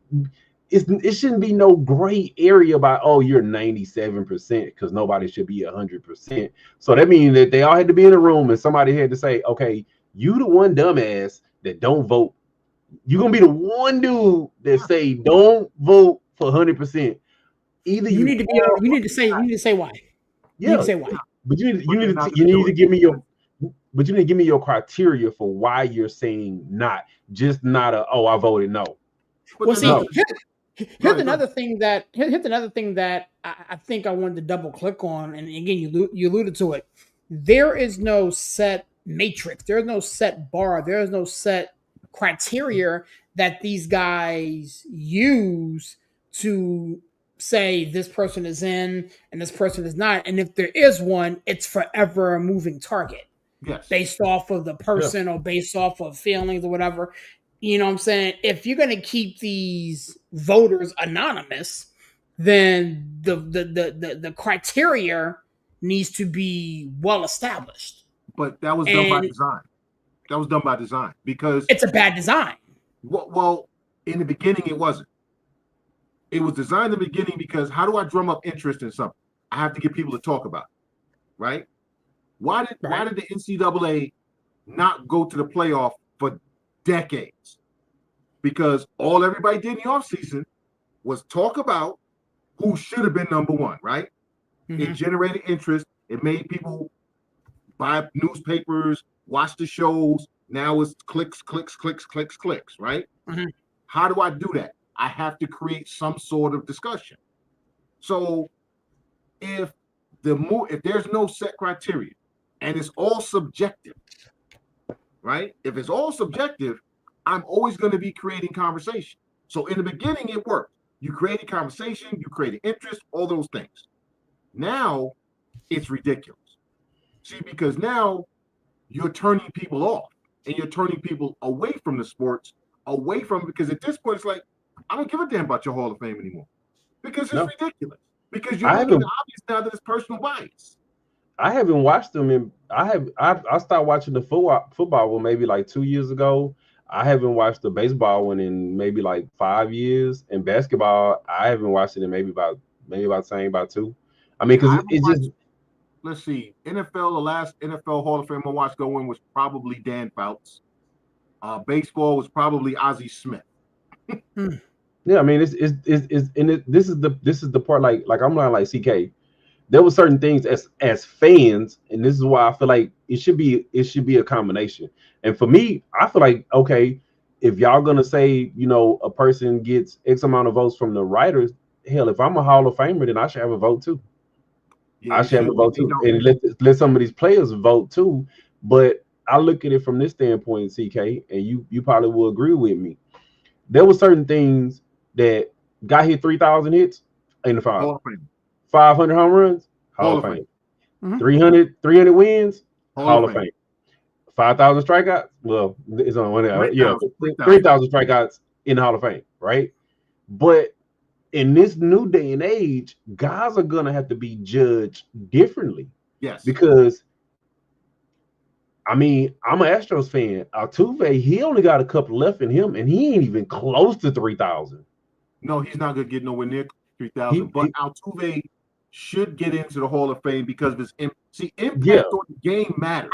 It shouldn't be no gray area about, oh, you're 97%, because nobody should be 100%. So that means that they all had to be in a room and somebody had to say, okay, you the one dumbass that don't vote. You're gonna be the one dude that say don't vote for 100%. Either You you need to be. are, You need to say. You need to say why. You need yeah, to say why. but you But they're need not to you going to need do to it. give me your but you need to give me your criteria for why you're saying not, just not oh, I voted no. But Well, they're see, not No. going to do it. Go here's ahead, go ahead. another thing that I think I wanted to double click on, and again, you alluded to it. There is no set matrix. There is no set bar. There is no set criteria that these guys use to say this person is in and this person is not. And if there is one, it's forever a moving target Yes. based off of the Yeah. person or based off of feelings or whatever. You know what I'm saying? If you're going to keep these voters anonymous, then the criteria needs to be well established. But that was done by And design. That was done by design because, it's a bad design. well, in the beginning, it wasn't. It was designed in the beginning because how do I drum up interest in something? I have to get people to talk about it, right? Why Right. did the NCAA not go to the playoff for decades? Because all everybody did in the offseason was talk about who should have been number one, right? It generated interest. It made people buy newspapers, watch the shows. Now it's clicks, clicks, clicks, clicks, clicks, right? Mhm. How do I do that? I have to create some sort of discussion. So if there's no set criteria and it's all subjective, right? If it's all subjective, I'm always going to be creating conversation. So in the beginning, it worked. You created conversation, you created interest, all those things. Now it's ridiculous. See, because now you're turning people off and you're turning people away from the sports, away from, because at this point, it's like, I don't give a damn about your Hall of Fame anymore because it's No. ridiculous. Because you're I making it haven't obvious now that it's personal bias. I haven't watched them in I started watching the football one maybe like 2 years ago. I haven't watched the baseball one in maybe like 5 years. And basketball, I haven't watched it in maybe about about two. I mean, Yeah, I because haven't it's just, watched, let's see, NFL, the last NFL Hall of Fame I watched go in was probably Dan Fouts. Baseball was probably Ozzie Smith. yeah. I mean, this is the part, like I'm not like CK. There were certain things as fans, and this is why I feel like it should be a combination. And for me, I feel like, okay, if y'all gonna say, a person gets X amount of votes from the writers, hell, if I'm a Hall of Famer, then I should have a vote too. Yeah, I they should have should. a vote They too, don't. and let some of these players vote too. But I look at it from this standpoint, CK, and you probably will agree with me. There were certain things that got hit 3,000 hits in the Hall final, of Fame. 500 home runs, Hall Hall of of Fame. Fame. Mhm. 300 wins, Hall of Hall of Fame. Fame. 5,000 strikeouts. Well, it's on one. Yeah, 3,000. 3,000 strikeouts in the Hall of Fame, right? But in this new day and age, guys are gonna have to be judged differently Yes. because, I mean, I'm an Astros fan. Altuve, he only got a couple left in him, and he ain't even close to 3,000. No, he's not going to get nowhere near He, 3,000. But he Altuve should get into the Hall of Fame because of his impact Yeah. on the game matters.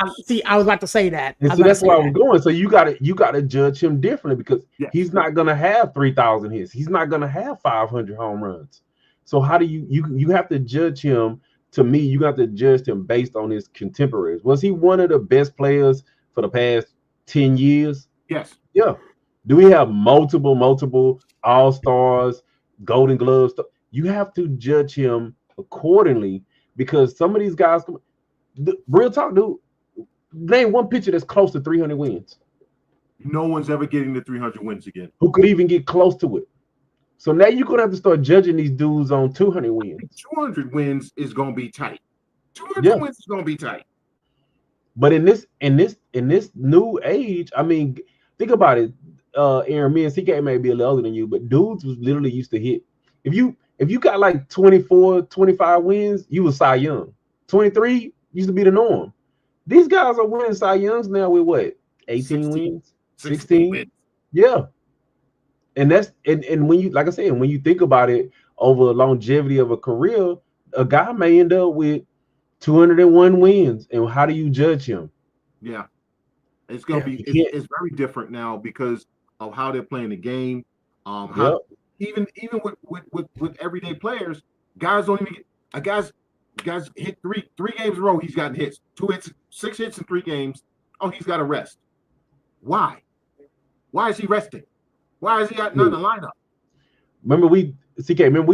I was about to say that. And so that's why I was going. So you gotta judge him differently because he's not gonna have 3,000 hits. He's not gonna have 500 home runs. So how do you have to judge him? To me, you got to judge him based on his contemporaries. Was he one of the best players for the past 10 years? Yes. Yeah. Do we have multiple all-stars, Golden Gloves? You have to judge him accordingly because some of these guys, real talk, dude, name one pitcher that's close to 300 wins. No one's ever getting to 300 wins again. Who could even get close to it? So now you're going to have to start judging these dudes on 200 wins. 200 wins is going to be tight. 200 wins is going to be tight. But in this new age, I mean, think about it. Aaron, me and CK may be a little older than you, but dudes was literally used to hit. If you got like 24, 25 wins, you was Cy Young. 23 used to be the norm. These guys are winning Cy Youngs now with what? 18 wins? 16 wins. Yeah. And that's and when you, like I said, when you think about it over longevity of a career, a guy may end up with 201 wins. And how do you judge him? Yeah. It's gonna be it's very different now because of how they're playing the game. How even with everyday players, guys don't even get guys hit three games in a row, he's gotten hits. 2 hits, 6 hits in 3 games. Oh, he's got to rest. Why? Why is he resting? Why is he not in the lineup? Remember we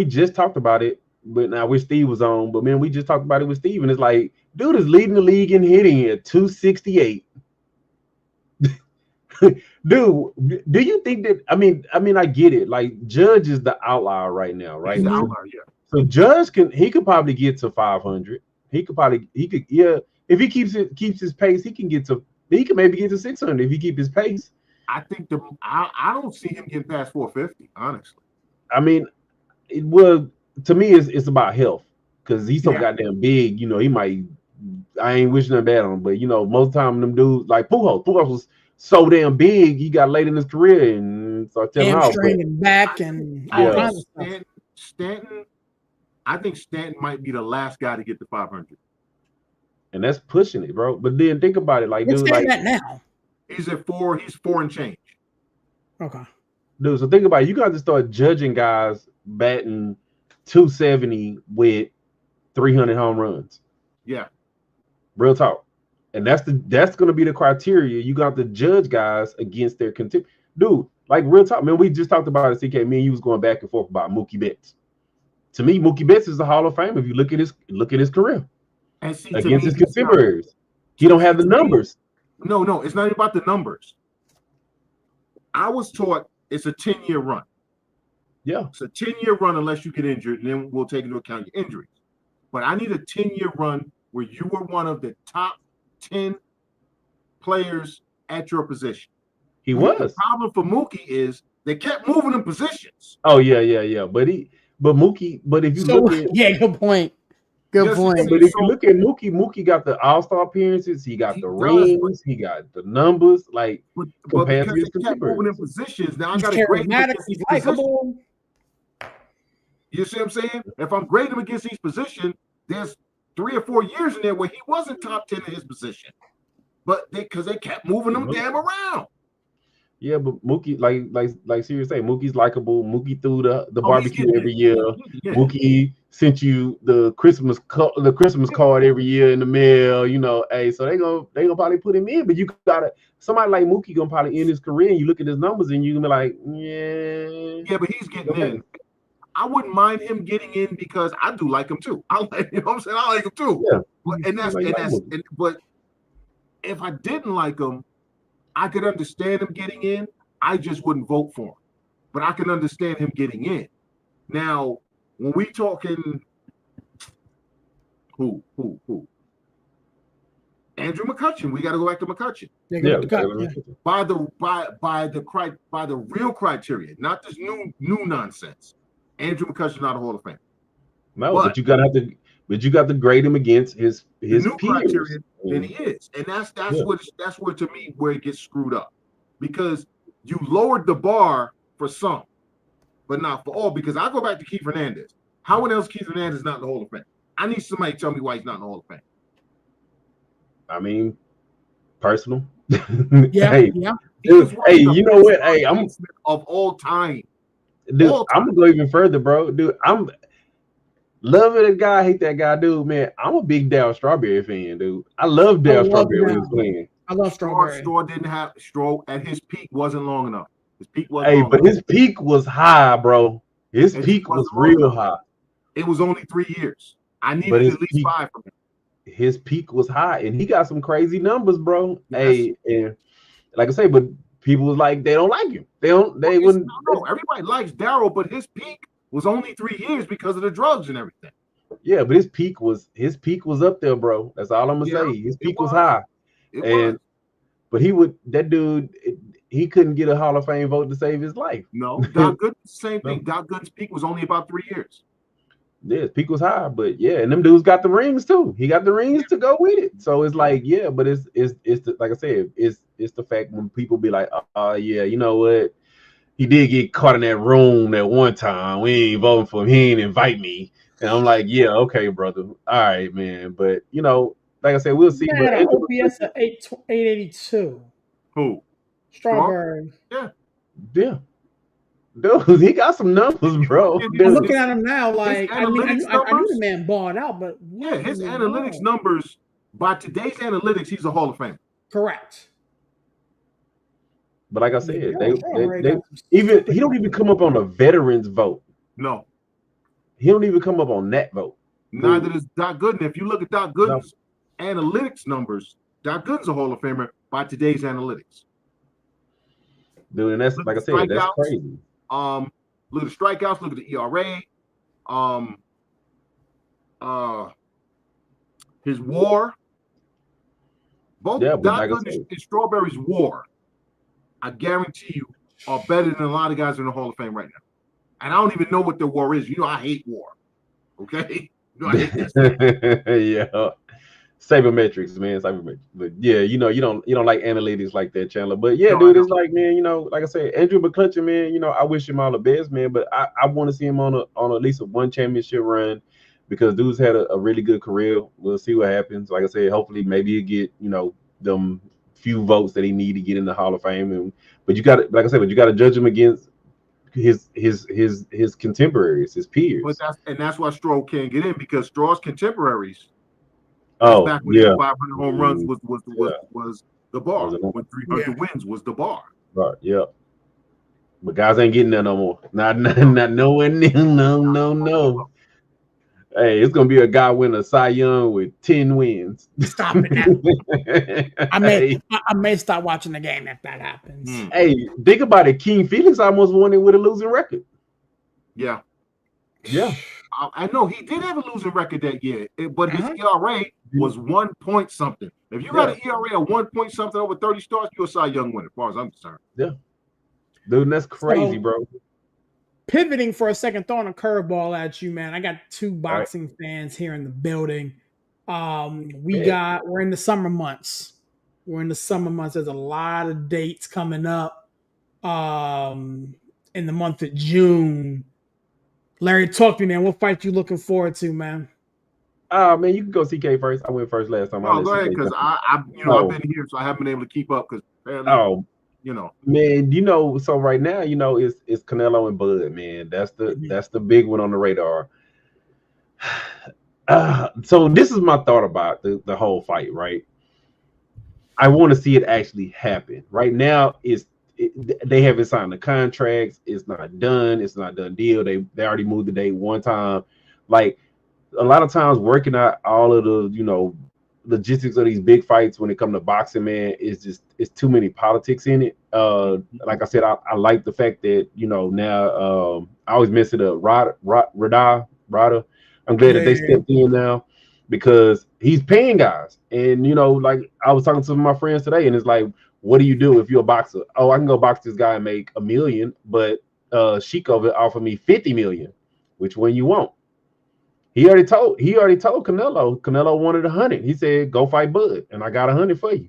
just talked about it, but now wish Steve was on. But man, we just talked about it with Steve, and it's like, dude is leading the league in hitting at 268. Dude, do you think that? I mean, I get it. Like Judge is the outlier right now, right? He's the outlier, yeah. So Judge could probably get to 500. He could if he keeps his pace, he can maybe get to 600 if he keep his pace. I think I don't see him getting past 450, honestly. I mean, to me it's about health because he's so goddamn big. You know, he might. I ain't wishing nothing bad on him, but you know, most of the time them dudes like Pujols was so damn big, he got late in his career and started telling off. And back and all kinds of stuff. Stanton, I think Stanton might be the last guy to get to 500. And that's pushing it, bro. But then think about it, like, What's dude, like that now? He's at 4. He's 4 and change. Okay. Dude, so think about it. You got to start judging guys batting 270 with 300 home runs. Yeah. Real talk. And that's going to be the criteria. You got to judge guys against their contempt. Dude, like real talk, man, we just talked about it, CK. Me and you was going back and forth about Mookie Betts. To me, Mookie Betts is the Hall of Fame if you look at his career. And see, against his contemporaries. He don't have the numbers. No, it's not about the numbers. I was taught it's a 10-year run. Yeah. It's a 10-year run unless you get injured, and then we'll take into account your injuries. But I need a 10-year run where you were one of the top 10 players at your position. He was. The problem for Mookie is they kept moving him positions. Oh, yeah. But Mookie, but if you look at good point. Good point. But if you look at Mookie got the All-Star appearances, he got the rings, he got the numbers, like compared to his contemporaries. Moving in positions, now he's I got to grade him against he's these likable. You see what I'm saying? If I'm grading him against each position, there's 3 or 4 years in there where he wasn't top 10 in his position, but because they kept moving him damn around. Yeah, but Mookie, like Sirius say, Mookie's likable. Mookie threw the barbecue every year. Mookie sent you the Christmas card every year in the mail. You know, hey, so they gonna probably put him in, but you gotta somebody like Mookie gonna probably end his career, and you look at his numbers, and you gonna be like, yeah, but he's getting in. I wouldn't mind him getting in because I do like him too. You know what I'm saying? I like him too. Yeah, but if I didn't like him, I could understand him getting in. I just wouldn't vote for him. But I can understand him getting in. Now, when we talking who? Andrew McCutchen. We got to go back to McCutchen. By the real criteria, not this new nonsense. Andrew McCutchen not a Hall of Fame. No, but you got to grade him against his new peers. criteria than he is, and that's where to me where it gets screwed up, because you lowered the bar for some, but not for all. Because I go back to Keith Hernandez. How else Keith Hernandez not in the Hall of Fame? I need somebody to tell me why he's not in the Hall of Fame. I mean, personal. Yeah, Hey, yeah. He is one hey, of the you know best what? Hey, first basemen of all time. dude, All I'm time. gonna go even further, bro. Dude, I'm loving the guy, hate that guy, dude. Man, I'm a big Darryl Strawberry fan, dude. I love I Darryl love Strawberry when he was them. playing. I love Strawberry. Straw didn't have Straw at his peak wasn't long enough. His peak wasn't Hey, long but enough. his peak was high, bro. His His peak peak was wasn't long real enough. high. It was only 3 years. I But needed at least 5 from him. his peak was high, and he got some crazy numbers, bro. Yes. Hey, and like I say, but people was like, they don't like him. They wouldn't. No, everybody likes Darryl, but his peak was only 3 years because of the drugs and everything. Yeah, but his peak was up there, bro. That's all I'm gonna Yeah, say. His peak was was. high, It and was. but that dude, he couldn't get a Hall of Fame vote to save his life. No, Doc Gooden, same thing. No. Doc Gooden's peak was only about 3 years. Yeah, his peak was high, but yeah, and them dudes got the rings too. He got the rings to go with it. So it's like, yeah, but it's the, like I said, it's the fact when people be like, yeah, you know what? He did get caught in that room that one time. We ain't voting for him. He ain't invite me. And I'm like, yeah, okay, brother. All right, man. But like I said, we'll see. Man But had an OPS of 882. Who? Strawberry. Yeah. Yeah. Dude, he got some numbers, bro. I'm Dude. looking at him now. Like, I mean, I knew numbers, the man balled out, but yeah, his analytics numbers, by today's analytics, he's a Hall of Famer. Correct. But like I said, Yeah, they even he don't even come up on a veterans vote. No. He don't even come up on that vote. Neither does Doc Gooden. If you look at Doc Gooden's analytics numbers, Doc Gooden's a Hall of Famer by today's analytics. Dude, and that's like I said, that's crazy. Look at the strikeouts, look at the ERA, his WAR. Both Doc Gooden and Strawberry's WAR, I guarantee you, are better than a lot of guys in the Hall of Fame right now. And I don't even know what their WAR is. You know, I hate WAR. Okay, you know, I hate that. Yeah, sabermetrics, man, sabermetrics. But yeah, you don't like analytics like that, Chandler. But yeah, dude, it's like, man, like I said, Andrew McCutcheon, man, I wish him all the best, man. But I want to see him on at least a 1 championship run, because dude's had a really good career. We'll see what happens. Like I said, hopefully maybe he'll get them few votes that he need to get in the Hall of Fame. But you got to, like I said, you got to judge him against his contemporaries, his peers. But that's why Straw can't get in, because Straw's contemporaries. Back when 500 home runs was the bar. When 300 wins was the bar. Right. Yeah. But guys ain't getting there no more. Not nowhere near. No. Hey, it's gonna be a guy win a Cy Young with 10 wins. Stop it. I may start watching the game if that happens. Hey, think about it. King Felix almost won it with a losing record. Yeah. Yeah. I know he did have a losing record that year, but his ERA was 1 point something. If you got an ERA of 1 point something over 30 starts, you're a Cy Young winner, as far as I'm concerned. Yeah. Dude, that's crazy, bro. Pivoting for a second, throwing a curveball at you, man. I got 2 boxing fans here in the building. We're in the summer months. There's a lot of dates coming up in the month of June. Larry, talk to me, man. What fight you looking forward to, man? Man, you can go CK first. I went first last time. No, go ahead, because I've been here, so I haven't been able to keep up. Because man, so right now, it's Canelo and Bud, man. That's the big one on the radar. So this is my thought about the whole fight, right? I want to see it actually happen. Right now, they haven't signed the contracts. It's not done. It's not done deal. They already moved the date one time. Like, a lot of times working out all of the logistics of these big fights when it comes to boxing, man, it's too many politics in it. Like I said, I like the fact that now I always mess it up. Rada. I'm glad that they stepped in now, because he's paying guys. And like I was talking to some of my friends today, and it's like, what do you do if you're a boxer? Oh, I can go box this guy and make $1 million, but Sheik of it offered me $50 million. Which one you want? He already told Canelo. Canelo wanted 100. He said, "Go fight Bud, and I got 100 for you."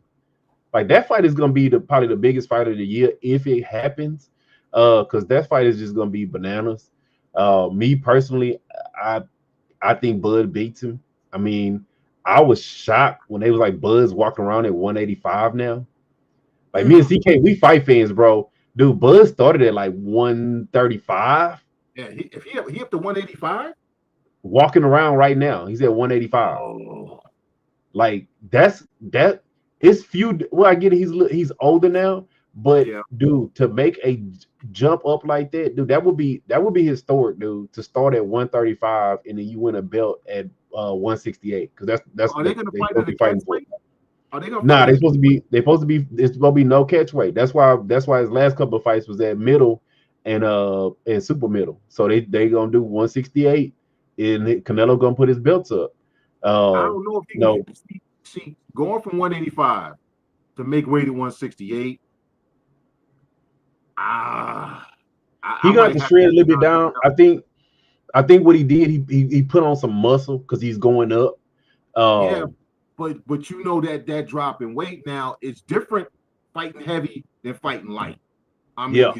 Like, that fight is gonna be probably the biggest fight of the year if it happens, because that fight is just gonna be bananas. Me personally, I think Bud beats him. I mean, I was shocked when they was like Bud's walking around at 185 now. Like me and CK, we fight fans, bro. Dude, Bud started at like 135. Yeah, he up to 185. Walking around right now, he's at 185. Oh, Like that. It's few. Well, I get it. He's older now, but yeah. dude, to make a jump up like that, dude, that would be historic, dude. To start at 135 and then you win a belt at 168, because that's Are they what gonna they're fight in supposed to the be fighting catch for. weight? Are they gonna Nah, fight in they're the? supposed to be. It's supposed to be no catch weight. That's why his last couple of fights was at middle and super middle. So they gonna do 168, and Canelo gonna put his belts up. I Um, don't know if he no, can see going from 185 to make weight at 168. Ah, he I gonna have might to have to shred a get little bit down. down. I think what he did, he put on some muscle because he's going up. Yeah, Um, but you know that drop in weight now is different fighting heavy than fighting light. I mean, yeah.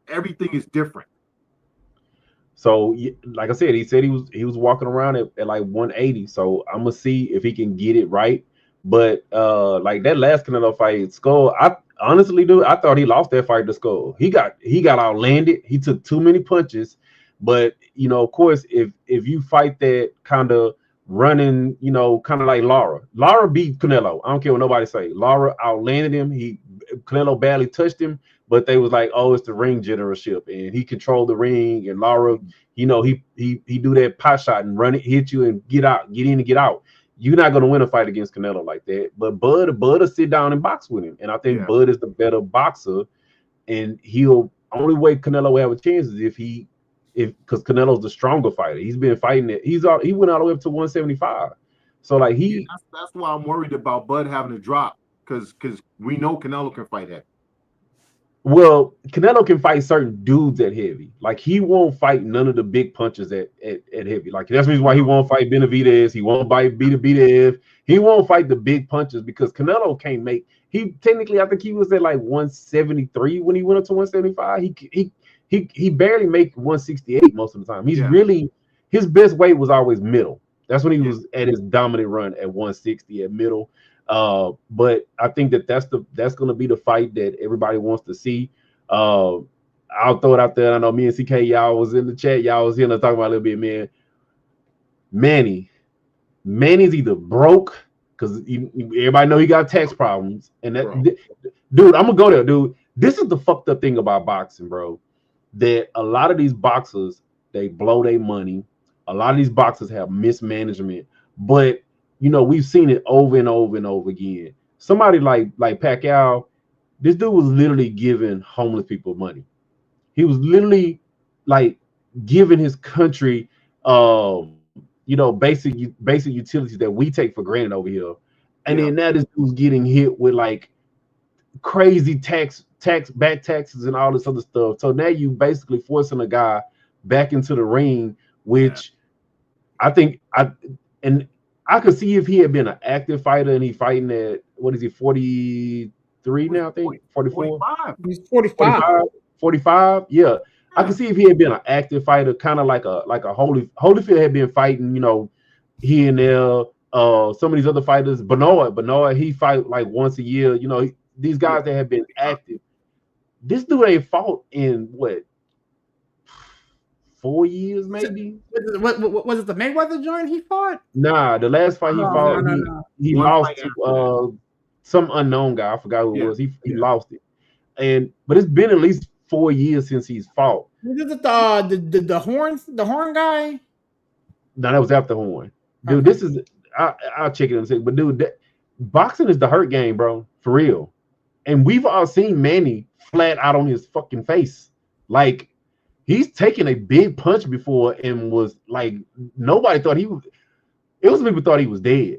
everything is different. So like I said, he said he was walking around at like 180. So I'm gonna see if he can get it right. But like that last Canelo fight, Skull, I honestly, dude, I thought he lost that fight to Skull. He got outlanded. He took too many punches. But of course, if you fight that kind of running, kind of like Lara beat Canelo. I don't care what nobody say. Lara outlanded him. Canelo barely touched him, but they was like, oh, it's the ring generalship, and he controlled the ring. And Lara, he do that pot shot and run it, hit you and get out, get in and get out. You're not gonna win a fight against Canelo like that. But Bud will sit down and box with him, and I think Yeah, Bud is the better boxer, and he'll only way Canelo will have a chance is if because Canelo's the stronger fighter. He's been fighting it. He went all the way up to 175. So like yeah. That's why I'm worried about Bud having to drop because we know Canelo can fight heavy. well, Canelo can fight certain dudes at heavy. Like he won't fight none of the big punches at heavy. Like that's the reason why he won't fight Benavidez. He won't fight Benavidez. He won't fight the big punches because Canelo can't make. He technically, I think he was at like 173 when he went up to 175. He barely make 168 most of the time. Yeah, His best weight was always middle. That's when he yeah, was at his dominant run at 160 at middle. But I think that's going to be the fight that everybody wants to see. Uh, I'll throw it out there. I know me and CK, y'all was in the chat. Y'all was here to talk about a little bit, man. Manny's either broke because everybody know he got tax problems, and dude, I'm gonna go there, dude. This is the fucked up thing about boxing, bro. That a lot of these boxers, they blow their money. A lot of these boxers have mismanagement, but we've seen it over and over and over again. Somebody like Pacquiao, this dude was literally giving homeless people money. He was literally like giving his country, basic utilities that we take for granted over here. And yeah, then now this dude's getting hit with like crazy back taxes and all this other stuff. So now you basically forcing a guy back into the ring, yeah. which I think and I could see if he had been an active fighter and he fighting at what is he 43 now, I think 44, 45. He's 45. 45, 45. Yeah. I Yeah, could see if he had been an active fighter, kind of like a Holyfield had been fighting, here and there. Some of these other fighters, Benoit, he fight like once a year. These yeah. guys that have been active. This dude ain't fought in what 4 years, maybe. What was it? The Mayweather joint he fought? Nah, the last fight he fought, No. he One lost fight to after that. some unknown guy. I forgot who it Yeah, was. He yeah. lost it, but it's been at least 4 years since he's fought. Was it the horn guy? Now that was after Horn, dude. Okay. This is I'll check it in a second, but dude, boxing is the hurt game, bro, for real. And we've all seen Manny flat out on his fucking face, like he's taken a big punch before and was like nobody thought he was. It was people thought he was dead.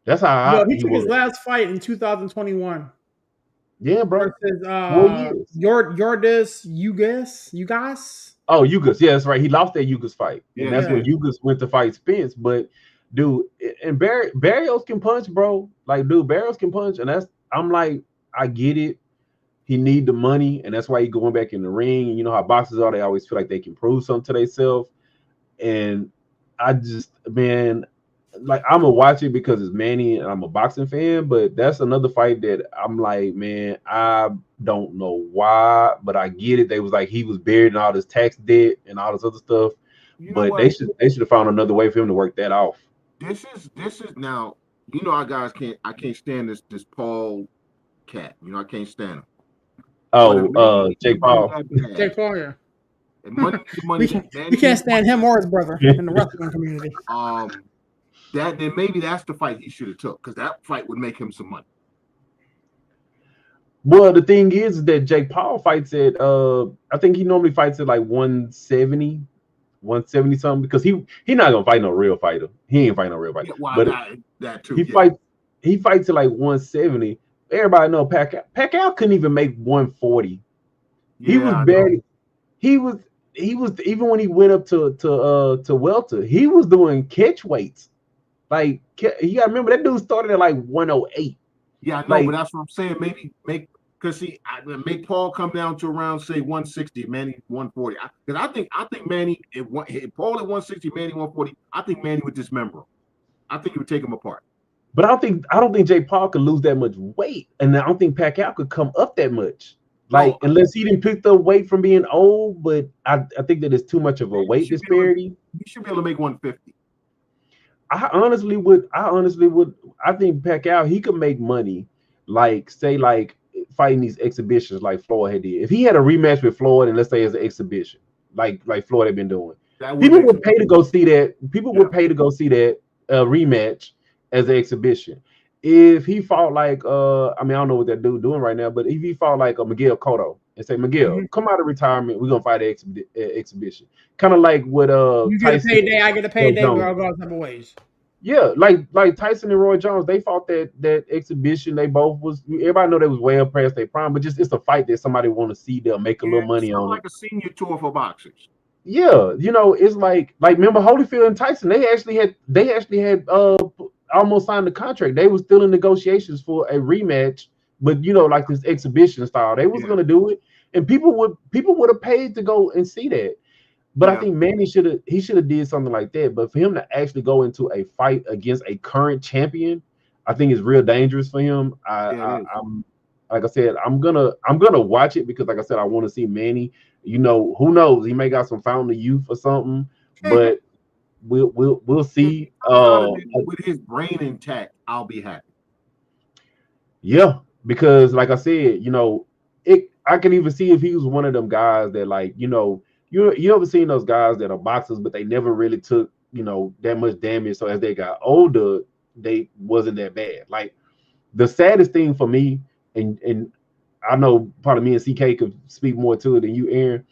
That's how No, hot he he took his was. last fight in 2021 Yeah, bro. versus 4 years. Yordis Ugas. Oh, Ugas. Yeah, that's right. He lost that Ugas fight, and that's Yeah, when Ugas went to fight Spence. But dude, and Barrios can punch, bro. Like, dude, Barrios can punch, and I'm like, I get it. He need the money, and that's why he going back in the ring. And you know how boxers are; they always feel like they can prove something to themselves. And I just, man, like I'm gonna watch it because it's Manny and I'm a boxing fan, but that's another fight that I'm like, man, I don't know why, but I get it. They was like he was buried in all this tax debt and all this other stuff, You know but what? they should have found another way for him to work that off. This is now. You know, our guys can't. I can't stand this Paul cat. You know, I can't stand him. But if Oh, Manny needs the Jake money Paul. that bad, Jake Paul, yeah. and money needs the money We that can we Manny can't needs the money stand him that or his brother in the wrestling community. that then maybe that's the fight he should have took, because that fight would make him some money. Well, the thing is that Jake Paul fights at I think he normally fights at like 170, 170 something because he not gonna fight no real fighter. He ain't fighting no real fighter. Yeah, well, But that too. he Yeah, fights he fights at like 170. Everybody know Pacquiao couldn't even make 140. He yeah, was I know. barely he was even when he went up to welter, he was doing catch weights. Like you gotta remember that dude started at like 108. Yeah, I know, but Like that's what I'm saying. Maybe make because see, make Paul come down to around say 160, Manny 140. Because I think Manny if Paul at 160, Manny 140. I think Manny would dismember him. I think he would take him apart. But I don't think Jake Paul could lose that much weight, and I don't think Pacquiao could come up that much. No, Like unless he didn't pick up weight from being old, but I think that it's too much of a Manny weight should be able to. disparity. He should be able to make 150. I honestly would. I think Pacquiao he could make money, like say like fighting these exhibitions like Floyd had did. If he had a rematch with Floyd, and let's say as an exhibition, like Floyd had been doing, That would people make would some. pay to go see that. People Yeah, would pay to go see that rematch as an exhibition. If he fought like I mean I don't know what that dude doing right now, but if he fought like a Miguel Cotto and say Miguel, Mhm. come out of retirement, we're gonna fight an exhibition, kind of like what You get a Tyson payday, I get a Roy payday. Jones. We're all going separate ways. Yeah, like Tyson and Roy Jones, they fought that exhibition. They both was everybody know they was well past their prime, but just it's a fight that somebody want to see. They'll make a yeah. little It's money sort of on it. like a senior tour for boxers. Yeah, it's like remember Holyfield and Tyson, they actually had almost signed the contract. They were still in negotiations for a rematch, but like this exhibition style. They was Yeah, gonna do it, and people would have paid to go and see that. But I yeah, think Manny should have did something like that. But for him to actually go into a fight against a current champion, I think is real dangerous for him. yeah. It is. I'm like I said, I'm gonna watch it because like I said, I want to see Manny. Who knows? He may got some fountain of youth or something, but we'll If see. he comes out of it with his brain intact, I'll be happy. Yeah, because like I said, I can even see if he was one of them guys that like, you ever seen those guys that are boxers, but they never really took, that much damage. So as they got older, they wasn't that bad. Like the saddest thing for me, and I know part of me and CK could speak more to it than you, Aaron.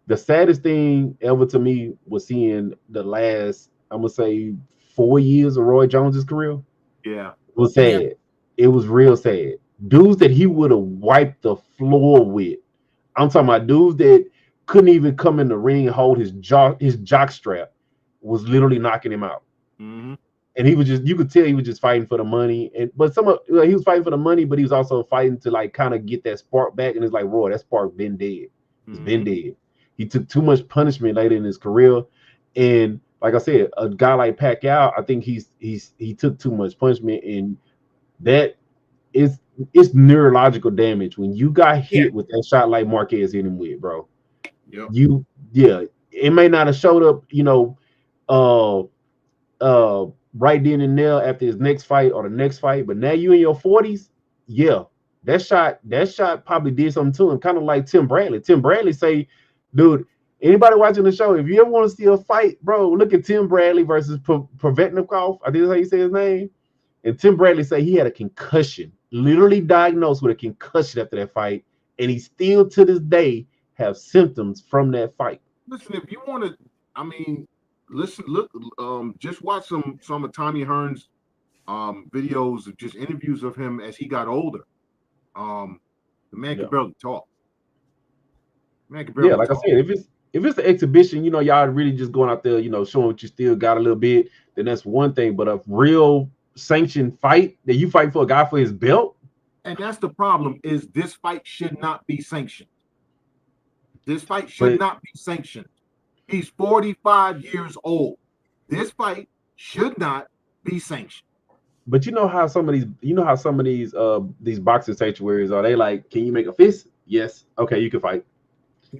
The saddest thing ever to me was seeing the last, I'm gonna say 4 years of Roy Jones's career Yeah, was Yeah. sad. It was real sad. Dudes that he would have wiped the floor with. I'm talking about dudes that couldn't even come in the ring and hold his jock strap was literally knocking him out. hmm, And he was just you could tell he was just fighting for the money. But he was fighting for the money, but he was also fighting to like kind of get that spark back. And it's like, Roy, that spark been dead. It's been hmm. dead. He took too much punishment later in his career. And like I said, a guy like Pacquiao, I think he took too much punishment, and that is it's neurological damage when you got Yeah. hit with that shot like Marquez hit him with, bro. Yep. Yeah, it may not have showed up, uh uh right then and there after his next fight or the next fight, but now you in your 40s, yeah, that shot probably did something to him, kind of like Tim Bradley. Tim Bradley say, dude, anybody watching the show, if you ever want to see a fight, bro, look at Tim Bradley versus Provetnikov. I think that's how you say his name. And Tim Bradley say he had a concussion, literally diagnosed with a concussion after that fight, and he still to this day have symptoms from that fight. Listen, if you want to, I mean, listen, look, just watch some of Tommy Hearn's videos of just interviews of him as he got older. The man Yeah. could barely talk. Man could Yeah, barely like I talk. said, if it's an exhibition, y'all really just going out there, showing what you still got a little bit, then that's one thing. But a real sanctioned fight that you fight for a guy for his belt, And that's the problem: is this fight should not be sanctioned. This fight should but not be sanctioned. He's 45 years old. this fight should not be sanctioned. But some of these boxing sanctuaries are. They like, can you make a fist? Yes. Okay, you can fight.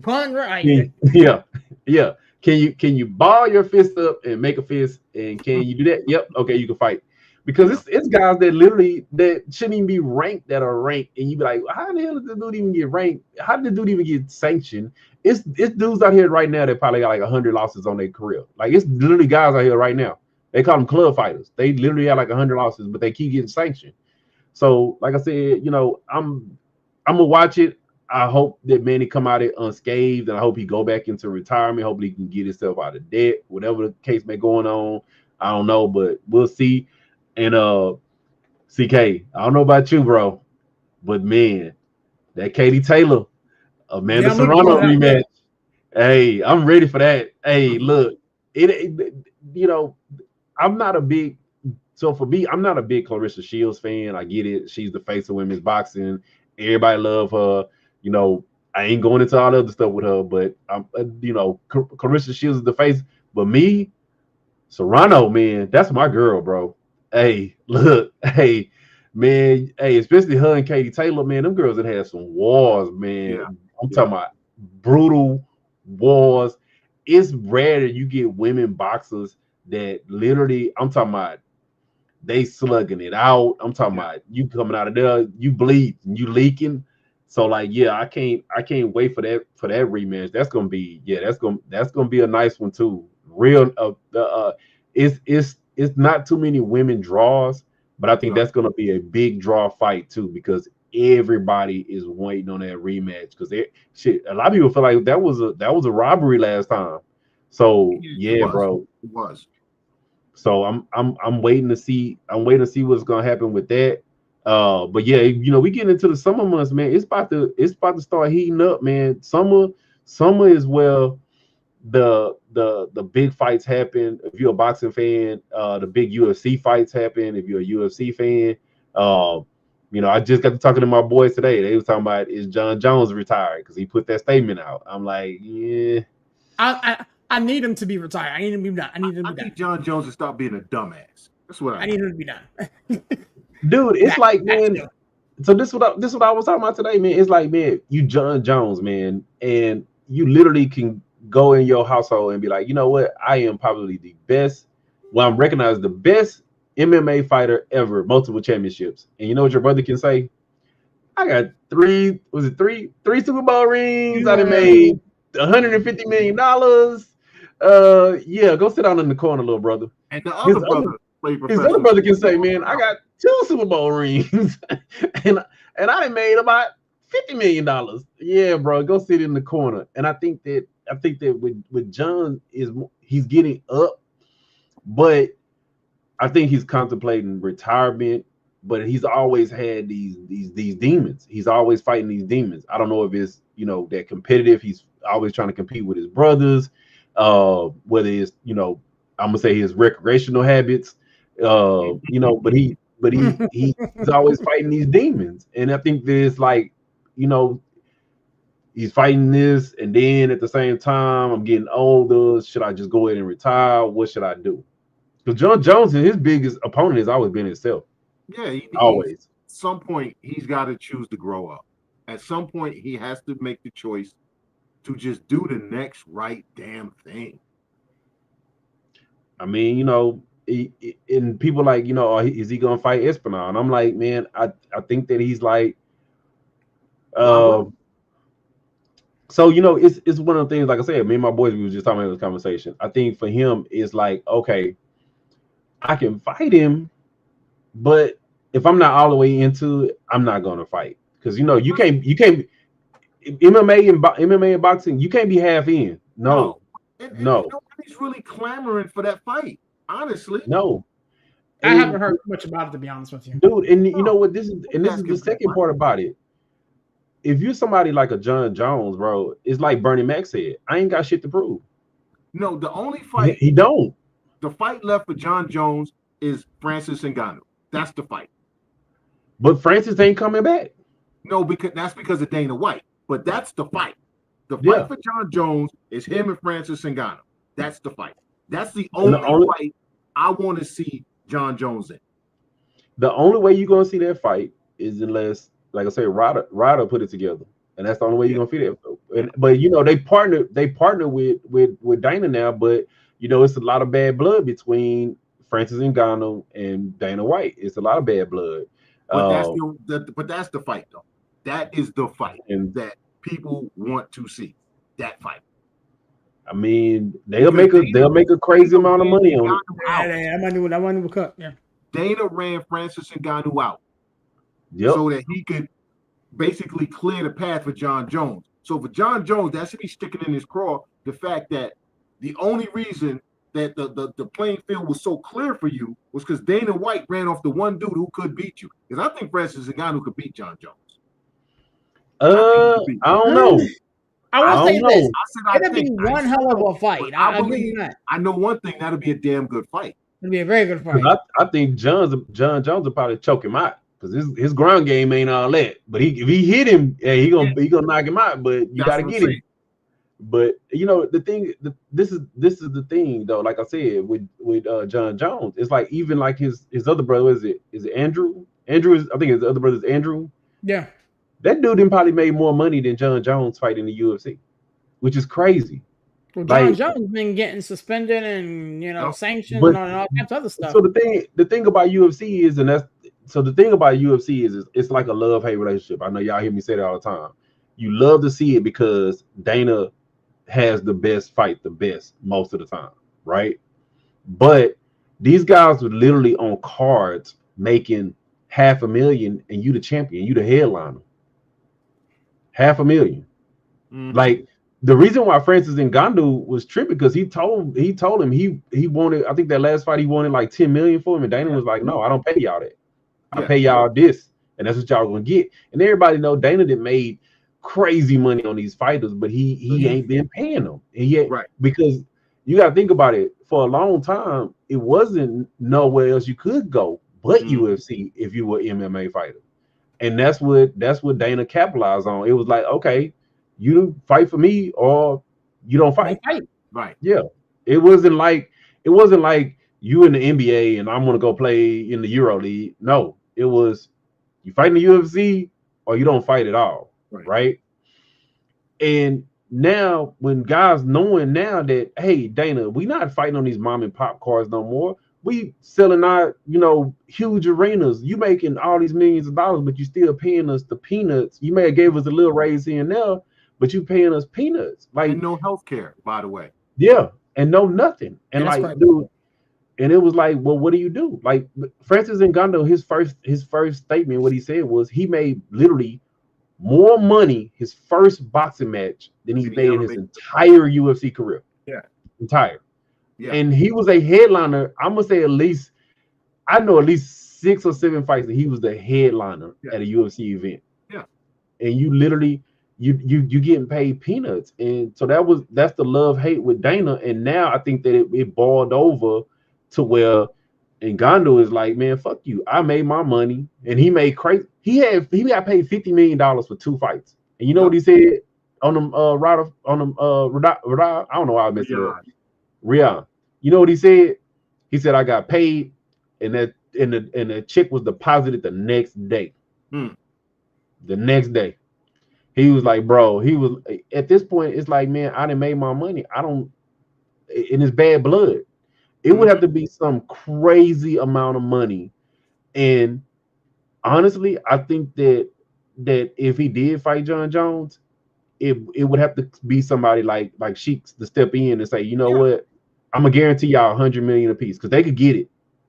Right. Yeah, yeah. Can you ball your fist up and make a fist? And can you do that? Yep. Okay, you can fight. Because Yeah. it's guys that literally that shouldn't even be ranked that are ranked, and you be like, how the hell did the dude even get ranked? How did the dude even get sanctioned? It's dudes out here right now that probably got like 100 losses on their career. Like it's literally guys out here right now. They call them club fighters. They literally have like 100 losses, but they keep getting sanctioned. So, like I said, I'm gonna watch it. I hope that Manny come out of it unscathed, and I hope he go back into retirement. Hopefully, he can get himself out of debt, whatever the case may going on. I don't know, but we'll see. And CK, I don't know about you, bro, but man, that Katie Taylor Amanda Yeah, I'm looking forward Serrano to that too. rematch. Hey, I'm ready for that. Hey, look, it you know, I'm not a big so for me, I'm not a big Clarissa Shields fan. I get it. She's the face of women's boxing. Everybody love her. You know, I ain't going into all the other stuff with her, but Clarissa Shields is the face. But me, Serrano, man, that's my girl, bro. Hey, look, hey, man, hey, especially her and Katie Taylor, man, them girls that had some wars, Yeah. man. I'm Yeah. talking about brutal wars. It's rare that you get women boxers that literally, I'm talking about they slugging it out. I'm talking Yeah. about you coming out of there, you bleed, you leaking. So like, yeah, I can't wait for that rematch. That's gonna be that's gonna be a nice one too. Real it's not too many women draws, but I think No. that's gonna be a big draw fight too because everybody is waiting on that rematch because shit. A lot of people feel like that was a robbery last time. So It yeah, was. bro. It was. So I'm waiting to see what's gonna happen with that. But yeah, we get into the summer months, man. It's about to start heating up, man. Summer is where the big fights happen. If you're a boxing fan, the big UFC fights happen. If you're a UFC fan, uh, I just got to talking to my boys today. They was talking about is John Jones retired because he put that statement out. I'm like, yeah. I need him to be retired. I need him to be done. I need him I to be done. need John Jones to stop being a dumbass. That's what I I need need. him to be done. Dude, it's like, That's man. still. So this what I was talking about today, man. It's like, man, you John Jones, man, and you literally can go in your household and be like, you know what? I am probably the best. Well, I'm recognized the best MMA fighter ever, multiple championships. And you know what your brother can say? I got three Super Bowl rings. I done Yeah. made $150 million. Yeah, go sit down in the corner, little brother. And the His other other brother played his other professional brother can say, football. man, I got 2 Super Bowl rings, and I done made about $50 million. Yeah, bro, go sit in the corner. And I think that with John he's getting up, but I think he's contemplating retirement. But he's always had these demons. He's always fighting these demons. I don't know if it's that competitive. He's always trying to compete with his brothers. Whether it's I'm gonna say his recreational habits. But he's always fighting these demons, and I think there's like you know he's fighting this, and then at the same time I'm getting older. Should I just go ahead and retire? What should I do? Because John Jones, his biggest opponent has always been himself. Yeah, he's Always. some point he's got to choose to grow up. At some point, he has to make the choice to just do the next right damn thing. I mean, and people like, oh, is he gonna fight Espinal? And I'm like, man, I think that he's like, Why would uh, so it's one of the things. Like I said, me and my boys, we was just talking about this conversation. I think for him, it's like, okay, I can fight him, but if I'm not all the way into it, I'm not gonna fight because you can't MMA and boxing, you can't be half in. no? No, And no, nobody's really clamoring for that fight, honestly. no. I haven't And heard much about it, to be honest with you. dude, and you know No, what? This is the asking for that second fight. part about it. If you're somebody like a John Jones, bro, it's like Bernie Mac said, I ain't got shit to prove. No, the only He, fight, he don't. the fight left for John Jones is Francis Ngannou. That's the fight. But Francis ain't coming back. No, because of Dana White. But that's the fight. The fight Yeah. for John Jones is him and Francis Ngannou. That's the fight. That's the And only fight I want to see John Jones in. the only way you're gonna see that fight is unless, like I said, Ryder put it together, and that's the only way you're gonna see that. But you know, they partner with Dana now, but you know, it's a lot of bad blood between Francis Ngannou and Dana White. It's a lot of bad blood. But that's the fight though. That is the fight And that people want to see. That fight. I mean, they'll make a crazy amount of money on it. Yeah, I might do a cut. Yeah. Dana ran Francis Ngannou out, Yep. so that he could basically clear the path for John Jones. So for John Jones, that should be sticking in his craw. The fact that the only reason that the playing field was so clear for you was because Dana White ran off the one dude who could beat you. Because I think Francis Ngannou could beat John Jones. I don't know. I will say this. It'll be one hell of a fight. I believe that. I know one thing, that'll be a damn good fight. It'll be a very good fight. I think John Jones will probably choke him out because his ground game ain't all that. But if he hit him, he gonna knock him out. But you got to get him. But you know this is the thing though. Like I said with John Jones, it's like even like his other brother. Is it Andrew? Andrew is, I think his other brother is Andrew. Yeah. That dude didn't probably made more money than John Jones fighting the UFC, which is crazy. Well, John Jones been getting suspended and sanctioned and all kinds of other stuff. So the thing about UFC is, it's like a love-hate relationship. I know y'all hear me say that all the time. You love to see it because Dana has the best fight the best most of the time, right? But these guys were literally on cards making $500,000 and you the champion, you the headliner. $500,000. Mm-hmm. Like the reason why Francis Ngannou was tripping because he told him he wanted, I think that last fight he wanted like 10 million for him, and Dana was like, no, I don't pay y'all that. I pay y'all this, and that's what y'all gonna get. And everybody know Dana did made crazy money on these fighters, but he ain't been paying them. And yet, because you gotta think about it, for a long time, it wasn't nowhere else you could go but UFC if you were an MMA fighter. And that's what Dana capitalized on. It was like, okay, you fight for me or you don't fight. Right. Yeah. It wasn't like you in the NBA and I'm gonna go play in the Euro League. No, it was you fight in the UFC or you don't fight at all. Right. And now when guys knowing now that, hey, Dana, we not fighting on these mom and pop cars no more. We selling our, huge arenas. You making all these millions of dollars, but you still paying us the peanuts. You may have gave us a little raise here and there, but you paying us peanuts. Like, and no health care, by the way. Yeah, and no nothing. And dude, and it was like, well, what do you do? Like Francis Ngannou, his first statement, what he said was he made literally more money his first boxing match than he made in his entire UFC career. Yeah. Entire. Yeah. And he was a headliner. I'm gonna say I know at least 6 or 7 fights that he was the headliner at a UFC event. Yeah. And you literally you getting paid peanuts. And so that's the love-hate with Dana. And now I think that it boiled over to where Ngannou is like, man, fuck you. I made my money, and he made crazy. He got paid $50 million for 2 fights. And you know what he said on them Rada, I don't know why I messed it up. Rian, you know what he said? He said, I got paid, and the check was deposited the next day. The next day. He was like, bro, he was at this point, it's like, man, I done made my money. And it's bad blood. It would have to be some crazy amount of money. And honestly, I think that if he did fight John Jones, it would have to be somebody like Sheik's to step in and say, you know what? I'm gonna guarantee y'all $100 million a piece because they could get it.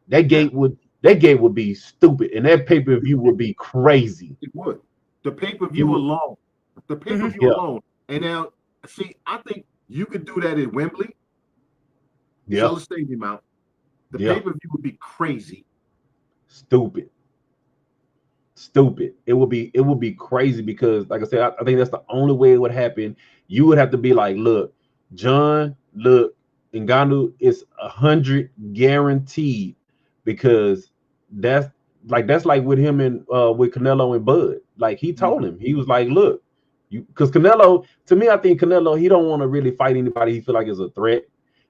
That gate would be stupid, and that pay-per-view would be crazy. It would. The pay-per-view alone. The pay-per-view alone. And now, see, I think you could do that at Wembley. Sell the stadium out. The pay-per-view would be crazy. Stupid. It would be crazy because, like I said, I think that's the only way it would happen. You would have to be like, look, John, Ngannou is 100 guaranteed because that's like with him and with Canelo and Bud. Like he told him, he was like, look, because Canelo, to me, I think Canelo, he don't want to really fight anybody he feel like is a threat.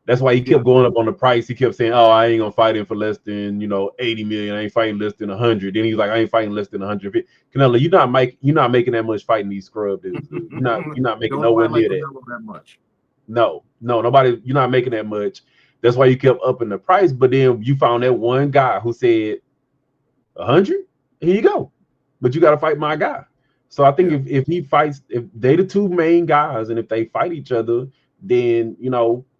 That's why he kept going up on the price. He kept saying, "Oh, I ain't gonna fight him for less than 80 million. I ain't fighting less than 100." Then he's like, "I ain't fighting less than 150." Canelo, you're not making that much fighting these scrub dudes, dude. You're not making Don't nowhere fight like near that. Canelo that much. No, nobody. You're not making that much. That's why you kept upping the price. But then you found that one guy who said 100. Here you go. But you got to fight my guy. So I think if he fights, if they the two main guys, and if they fight each other, then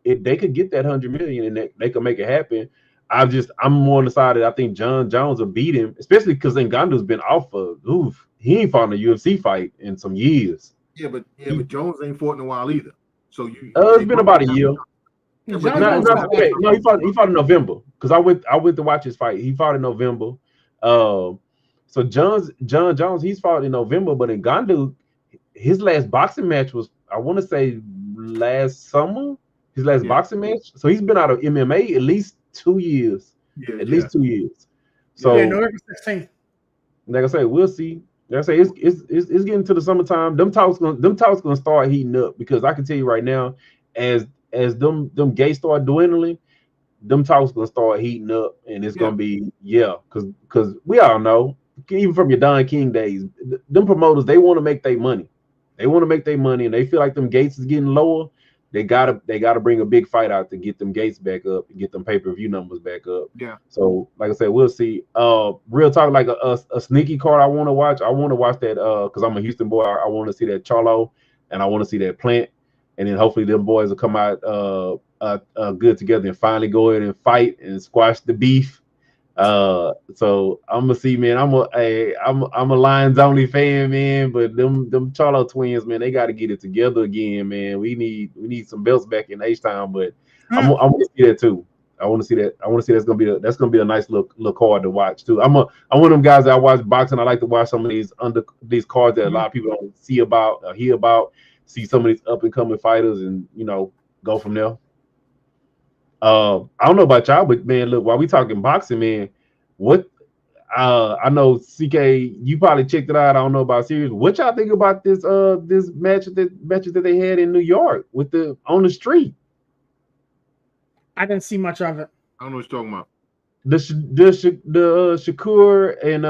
if they could get that 100 million and they could make it happen. I'm more on the side that I think John Jones will beat him, especially because Ngannou's been off of he ain't fought in a UFC fight in some years. But Jones ain't fought in a while either. So it's been about a year. Yeah, no, he fought in November because I went to watch his fight. He fought in November. So John Jones, he's fought in November, but Ngannou, his last boxing match was, I want to say, last summer. His last boxing match. So he's been out of MMA at least 2 years. At least 2 years. So November 16th. Like I say, we'll see. Like I say, it's getting to the summertime. Them talks gonna start heating up, because I can tell you right now, as them gates start dwindling, them talks gonna start heating up, and it's gonna be because we all know, even from your Don King days, them promoters, they want to make their money. They want to make their money, and they feel like them gates is getting lower. They gotta bring a big fight out to get them gates back up and get them pay-per-view numbers back up. Yeah. So like I said, we'll see. Real talk, like a sneaky card I want to watch. I want to watch that because I'm a Houston boy. I want to see that Charlo, and I want to see that Plant, and then hopefully them boys will come out good together and finally go in and fight and squash the beef. So I'm gonna see, man. I'm a Lions only fan, man. But them Charlo twins, man, they got to get it together again, man. We need some belts back in H-Town, but I want to see that too. I want to see that. I want to see that's gonna be a nice little card to watch too. I'm one of them guys that I watch boxing. I like to watch some of these cards that a lot of people don't see about or hear about. See some of these up and coming fighters, and go from there. I don't know about y'all, but man, look, while we talking boxing, man, what I know, CK, you probably checked it out. I don't know about series. What y'all think about this matches that they had in New York with on the street? I didn't see much of it. I don't know what you're talking about. The Shakur and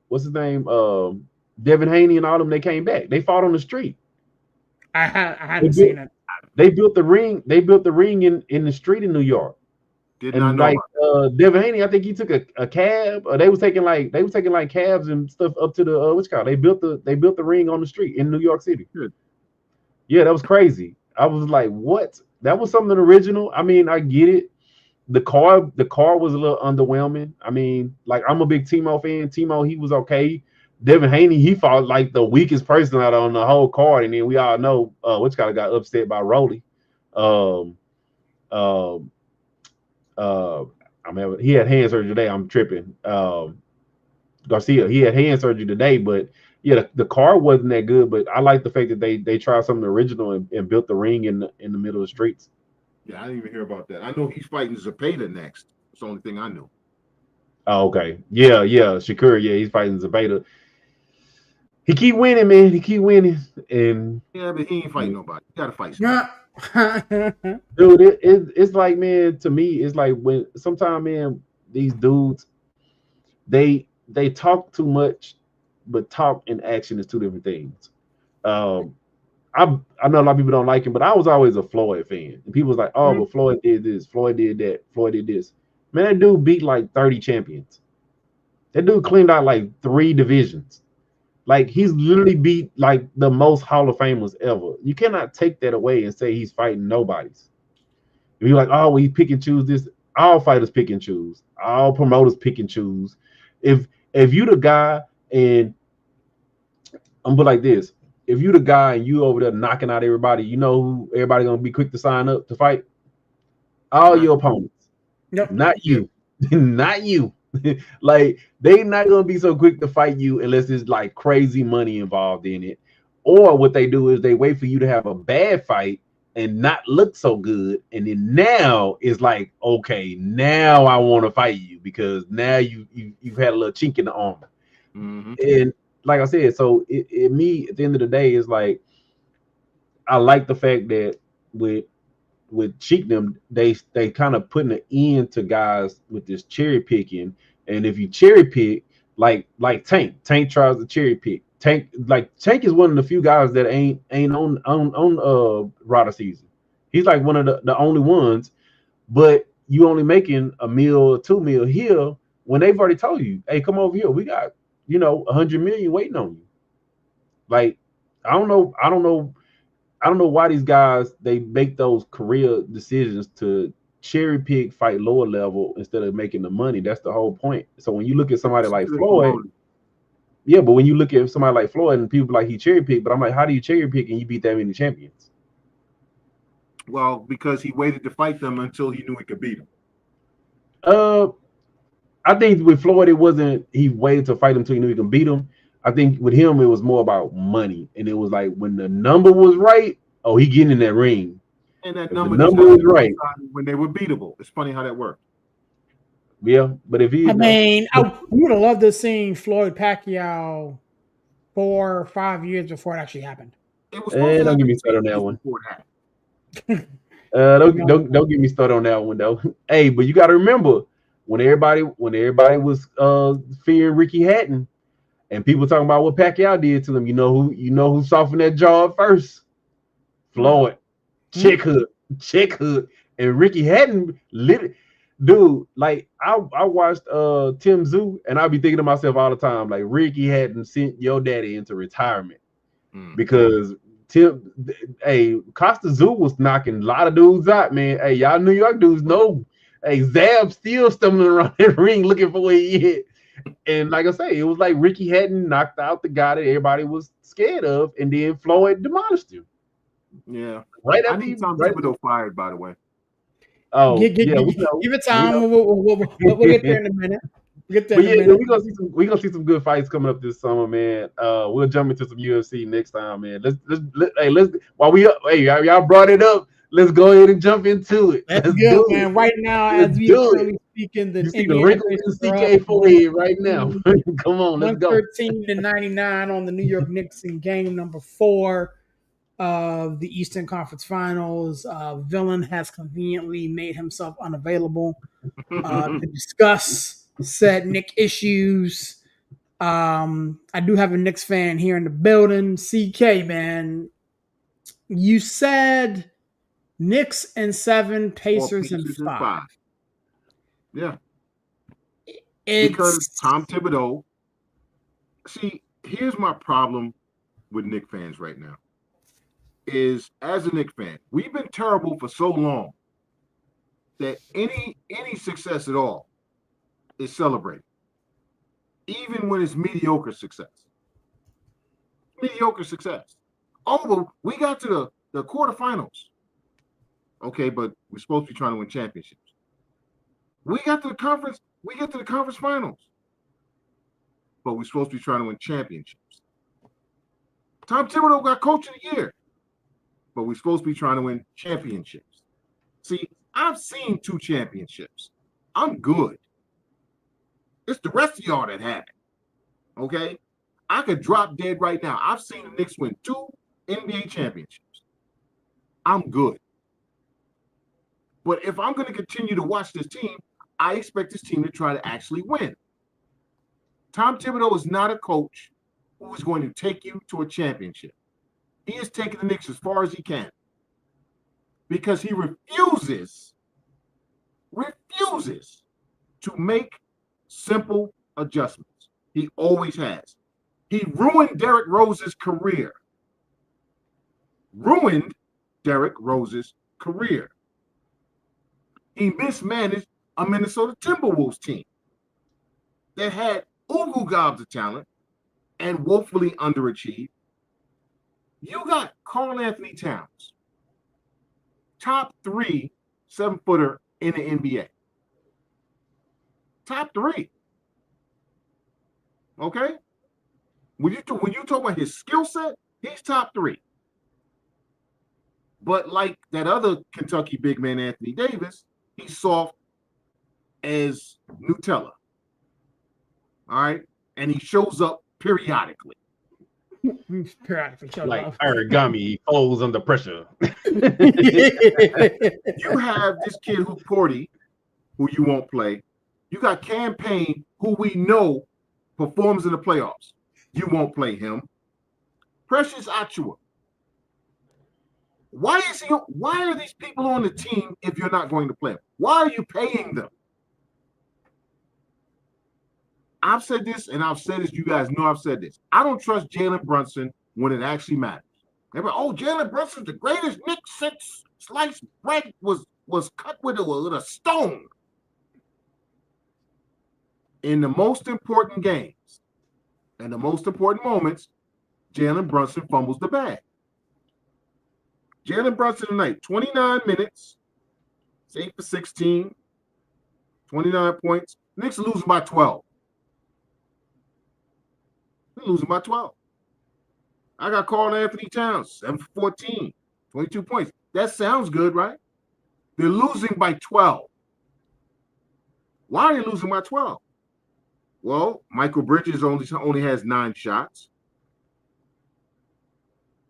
what's his name? Devin Haney and all them, they came back. They fought on the street. I hadn't seen it. They built the ring. They built the ring in the street in New York. Did not know. Devin Haney, I think he took a cab. They was taking like cabs and stuff up to the what's called. They built the ring on the street in New York City. Good. Yeah, that was crazy. I was like, what? That was something original. I mean, I get it. The car was a little underwhelming. I mean, like, I'm a big Timo fan. Timo, he was okay. Devin Haney, he fought like the weakest person out on the whole card, and then we all know which guy got upset by Rolly. He had hand surgery today. I'm tripping. Garcia, he had hand surgery today, but yeah, the car wasn't that good. But I like the fact that they tried something original and built the ring in the middle of the streets. Yeah, I didn't even hear about that. I know he's fighting Zepeda next. That's the only thing I knew. Oh, okay. Yeah. Shakur, yeah, he's fighting Zepeda. He keep winning, man. He keep winning. And yeah, but he ain't fighting nobody. You gotta fight somebody. Dude, it's like, man, to me, it's like when sometimes, man, these dudes, they talk too much, but talk and action is two different things. I know a lot of people don't like him, but I was always a Floyd fan. And people was like, oh, but Floyd did this, Floyd did that, Floyd did this. Man, that dude beat like 30 champions. That dude cleaned out like 3 divisions. Like, he's literally beat like the most Hall of Famers ever. You cannot take that away and say he's fighting nobodies. If you're like, oh, well, he pick and choose this. All fighters pick and choose. All promoters pick and choose. If you the guy, and I'm put like this, if you the guy and you over there knocking out everybody, you know who everybody gonna be quick to sign up to fight? All your opponents. Yep. Not you. Not you. Like, they not gonna be so quick to fight you unless there's like crazy money involved in it. Or what they do is they wait for you to have a bad fight and not look so good, and then now it's like, okay, now I want to fight you because now you've had a little chink in the armor. And like I said, so me at the end of the day is like, I like the fact that with Cheek them, they kind of putting an end to guys with this cherry picking. And if you cherry pick, like Tank tries to cherry pick. Tank is one of the few guys that ain't on Rider season. He's like one of the only ones, but you only making a meal or 2 meal here when they've already told you, hey, come over here. We got 100 million waiting on you. Like, I don't know why these guys they make those career decisions to cherry pick, fight lower level instead of making the money. That's the whole point. So when you look at somebody like Floyd, yeah, but when you look at somebody like Floyd and people like he cherry pick, but I'm like, how do you cherry pick and you beat that many champions? Well, because he waited to fight them until he knew he could beat them. I think with Floyd, it wasn't he waited to fight him until he knew he could beat him. I think with him, it was more about money, and it was like when the number was right, oh, he getting in that ring. And that If number was right when they were beatable. It's funny how that worked. Yeah, but if he, I mean, we would have loved to see Floyd Pacquiao 4 or 5 years before it actually happened. It was supposed to don't happen get me started on that one. before it happened. Don't get me started on that one though. Hey, but you got to remember when everybody was fearing Ricky Hatton, and people talking about what Pacquiao did to them. You know who softened that jaw at first? Floyd. Check hook, and Ricky Hatton lit. Dude, like I watched Tim Zoo, and I be thinking to myself all the time, like Ricky Hatton sent your daddy into retirement because Costa Zoo was knocking a lot of dudes out, man. Hey, y'all New York dudes know. Hey, Zab still stumbling around that ring looking for where he hit. And like I say, it was like Ricky Hatton knocked out the guy that everybody was scared of, and then Floyd demolished him. Yeah. Right after Tom Thibodeau fired, by the way. Oh, give it time. We'll get there in a minute. We're gonna see some good fights coming up this summer, man. We'll jump into some UFC next time, man. Let's while y'all brought it up, let's go ahead and jump into it. Let's go, man. Right now, as we are currently speaking, you see the wrinkles in CK forehead right now. Come on, let's go. 113-99 on the New York Knicks in game number 4 of the Eastern Conference Finals. Villain has conveniently made himself unavailable to discuss said Knick issues. I do have a Knicks fan here in the building. CK, man, you said Knicks in 7, Pacers in 5. Yeah. Because Tom Thibodeau. See, here's my problem with Knicks fans right now. Is as a Knicks fan, we've been terrible for so long that any success at all is celebrated, even when it's mediocre success. Mediocre success. Oh, well, we got to the quarterfinals. Okay, but we're supposed to be trying to win championships. We get to the conference finals, but we're supposed to be trying to win championships. Tom Thibodeau got Coach of the Year, but we're supposed to be trying to win championships. See, I've seen 2 championships. I'm good. It's the rest of y'all that haven't. Okay? I could drop dead right now. I've seen the Knicks win 2 NBA championships. I'm good. But if I'm going to continue to watch this team, I expect this team to try to actually win. Tom Thibodeau is not a coach who is going to take you to a championship. He is taking the Knicks as far as he can because he refuses to make simple adjustments. He always has. He ruined Derrick Rose's career. He mismanaged a Minnesota Timberwolves team that had Ugu gobs of talent and woefully underachieved. You got Karl Anthony Towns, top 3 7-footer in the NBA. Top 3. Okay? When you talk about his skill set, he's top 3. But like that other Kentucky big man, Anthony Davis, he's soft as Nutella. All right? And he shows up periodically. Periodically show Like love. origami folds under pressure. You have this kid who Porty, who you won't play. You got Campaign, who we know performs in the playoffs. You won't play him. Precious Achua. Why are these people on the team if you're not going to play them? Why are you paying them? I've said this, and I've said this. You guys know I've said this. I don't trust Jalen Brunson when it actually matters. Everybody, oh, Jalen Brunson's the greatest Nick since sliced bread was cut with a stone. In the most important games and the most important moments, Jalen Brunson fumbles the bag. Jalen Brunson tonight, 29 minutes, 8 for 16, 29 points. Knicks are losing by 12. They're losing by 12. I got Karl Anthony Towns, 7 for 14, 22 points. That sounds good, right? They're losing by 12. Why are they losing by 12? Well, Michael Bridges only has 9 shots.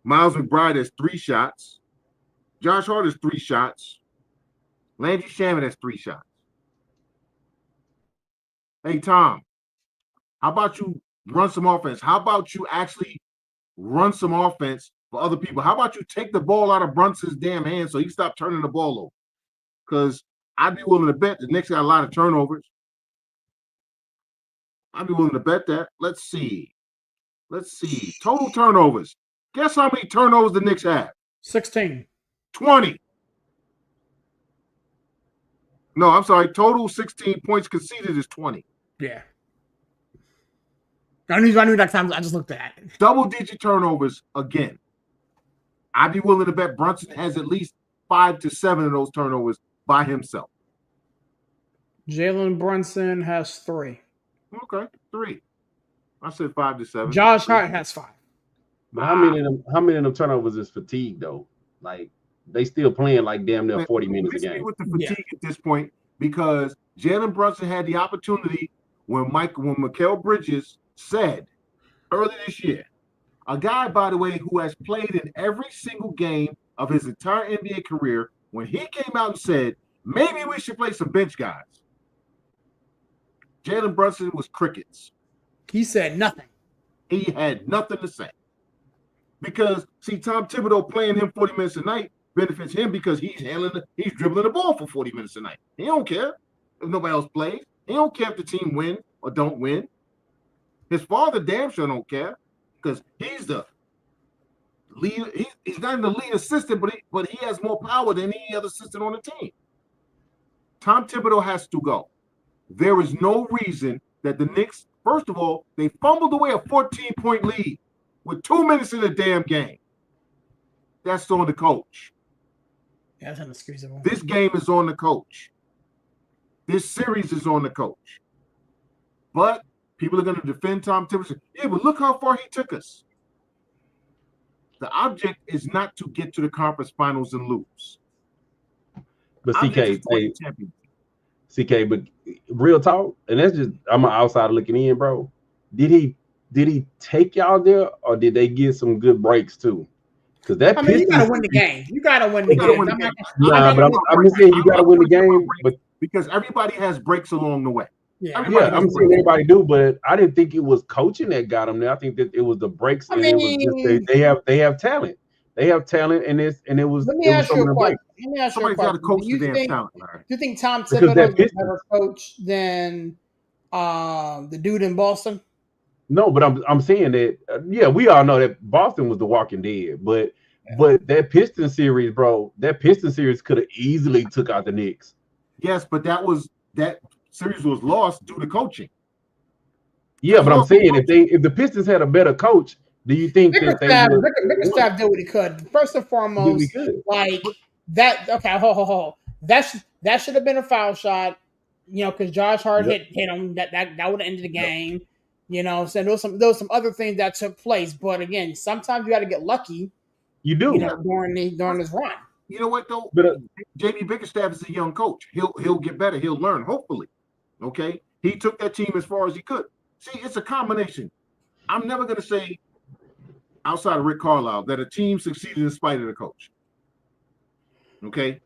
Miles McBride has 3 shots. Josh Hart has 3 shots. Landry Shamet has 3 shots. Hey, Tom, how about you run some offense? How about you actually run some offense for other people? How about you take the ball out of Brunson's damn hands so he stop turning the ball over? Because I'd be willing to bet the Knicks got a lot of turnovers. I'd be willing to bet that. Let's see. Total turnovers. Guess how many turnovers the Knicks have? 16. 20. No, I'm sorry. Total 16 points conceded is 20. Yeah. I knew that time. I just looked at it. Double-digit turnovers again. I'd be willing to bet Brunson has at least 5 to 7 of those turnovers by himself. Jalen Brunson has 3. Okay, 3. I said 5 to 7. Josh Hart has 5. But how many of them turnovers is fatigue though? Like they still playing like damn near 40 minutes a game. With the fatigue at this point, because Jalen Brunson had the opportunity when Mikal Bridges said earlier this year, a guy, by the way, who has played in every single game of his entire NBA career, when he came out and said, maybe we should play some bench guys. Jalen Brunson was crickets. He said nothing. He had nothing to say. Because, see, Tom Thibodeau playing him 40 minutes a night benefits him because he's dribbling the ball for 40 minutes a night. He don't care if nobody else plays. He don't care if the team win or don't win. His father damn sure don't care because he's the lead. He's not the lead assistant, but he has more power than any other assistant on the team. Tom Thibodeau has to go. There is no reason that the Knicks, first of all, they fumbled away a 14-point lead with 2 minutes in the damn game. That's on the coach. Yeah, that's inexcusable. This game is on the coach. This series is on the coach. But people are going to defend Tom Thibodeau. Yeah, but look how far he took us. The object is not to get to the conference finals and lose. But CK, but real talk, and that's just I'm an outsider looking in, bro. Did he take y'all there, or did they get some good breaks too? Because that you gotta win the game. You gotta win the game. I'm just saying you gotta win the game, but because everybody has breaks along the way. Yeah, I'm saying everybody do, but I didn't think it was coaching that got them there. I think that it was the breaks, and it was just they have talent. They have talent, and it was. Let me ask you a question. Somebody's got to coach the damn talent. Do you think Tom Thibodeau is a better coach than the dude in Boston? No, but I'm saying that we all know that Boston was the Walking Dead, but that Piston series, bro, could have easily took out the Knicks. Yes, but that series was lost due to coaching. Yeah, but I'm saying if the Pistons had a better coach, do you think Bickerstaff did what he could? First and foremost, like that. Okay, ho. That should have been a foul shot, because Josh Hart hit him. That would have ended the game. So there was some other things that took place. But again, sometimes you got to get lucky. You do during this run. You know what though? But JB Bickerstaff is a young coach. He'll get better. He'll learn. Hopefully, okay. He took that team as far as he could. See, it's a combination. I'm never going to say outside of Rick Carlisle, that a team succeeded in spite of the coach. Okay?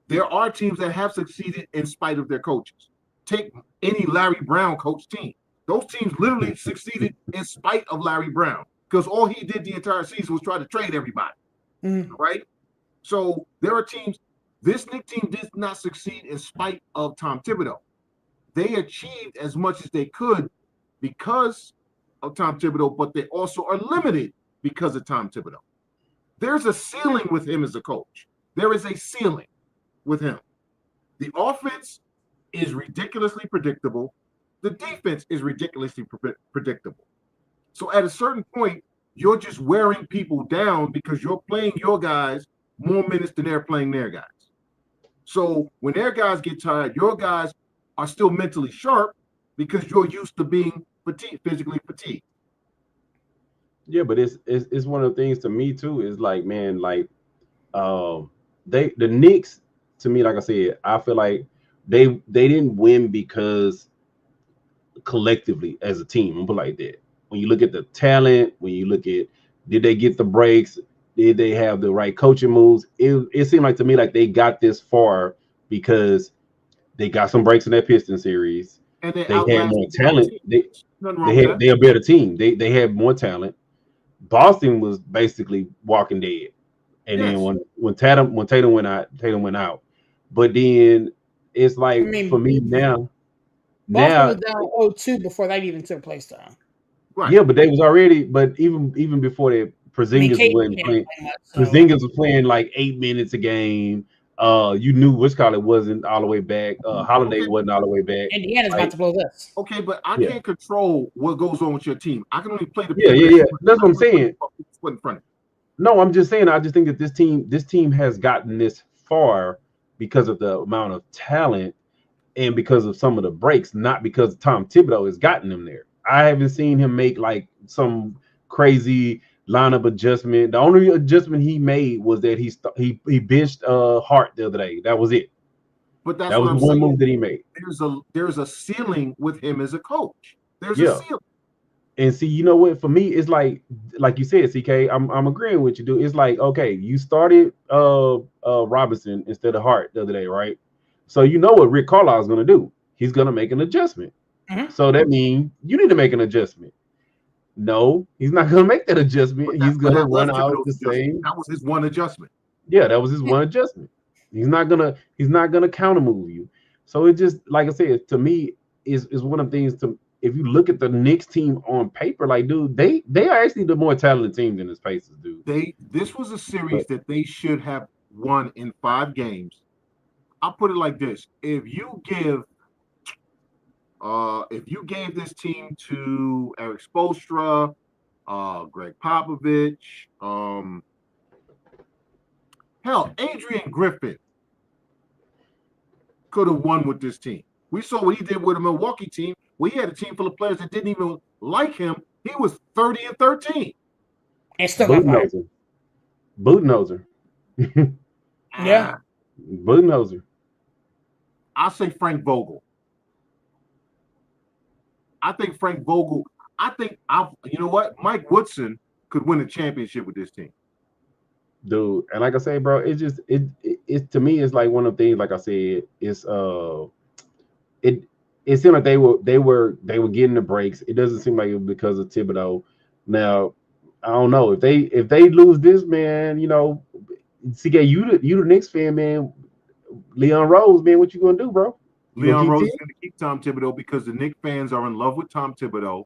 There are teams that have succeeded in spite of their coaches. Take any Larry Brown coach team. Those teams literally succeeded in spite of Larry Brown because all he did the entire season was try to trade everybody. Right? So there are teams. This Knicks team did not succeed in spite of Tom Thibodeau. They achieved as much as they could because of Tom Thibodeau, but they also are limited because of Tom Thibodeau. There's a ceiling with him as a coach. There is a ceiling with him. The offense is ridiculously predictable. The defense is ridiculously predictable. So at a certain point, you're just wearing people down because you're playing your guys more minutes than they're playing their guys. So when their guys get tired, your guys are still mentally sharp because you're used to being physically fatigued. Yeah, but it's one of the things to me too. Is like, man, like the Knicks, to me, like I said, I feel like they didn't win because collectively as a team, I'm put like that. When you look at the talent, when you look at did they get the breaks, did they have the right coaching moves? It seemed like to me like they got this far because they got some breaks in that Piston series. And they had more outlasted talent. They a better team. They had more talent. Boston was basically walking dead. And Yes. then when Tatum went out. But then it's like for me now. Boston was down 0-2 before that even took place, though. Right. Yeah, but they was already. But even before that, Porzingis wasn't playing. Porzingis was playing like 8 minutes a game. You knew Wisconsin wasn't all the way back. Holiday wasn't all the way back. Indiana's about to blow this. Okay, but I can't control what goes on with your team. I can only play the yeah. That's what I'm saying. Put in front of No, I'm just saying. I just think that this team has gotten this far because of the amount of talent and because of some of the breaks, not because Tom Thibodeau has gotten them there. I haven't seen him make like some crazy lineup adjustment. The only adjustment he made was that he benched Hart the other day. That was it. But that was one move that he made. There's a ceiling with him as a coach. There's a ceiling. And see, you know what? For me, it's like you said, CK. I'm agreeing with you, dude. It's like, okay, you started Robinson instead of Hart the other day, right? So you know what Rick Carlisle is going to do. He's going to make an adjustment. Mm-hmm. So that means you need to make an adjustment. No, he's not going to make that adjustment. He's going to run out the same. That was his one adjustment. Yeah, that was his one adjustment. He's not gonna counter move you. So it just, like I said, to me is one of the things to. If you look at the Knicks team on paper, like, dude, they are actually the more talented team than the Pacers, dude. This was a series that they should have won in 5 games. I'll put it like this: if you gave this team to Eric Spoelstra, Greg Popovich, hell, Adrian Griffin could have won with this team. We saw what he did with a Milwaukee team. We had a team full of players that didn't even like him. He was 30-13. And still Budenholzer. Yeah. Budenholzer. I'll say Frank Vogel. I think you know what? Mike Woodson could win a championship with this team. Dude, and like I say, bro, it to me it's like one of the things, like I said, it's it seemed like they were getting the breaks. It doesn't seem like it was because of Thibodeau. Now, I don't know if they lose this, man. You know, CK, you the Knicks fan, man. Leon Rose, man, what you gonna do, bro? Leon Rose is gonna keep Tom Thibodeau because the Knicks fans are in love with Tom Thibodeau.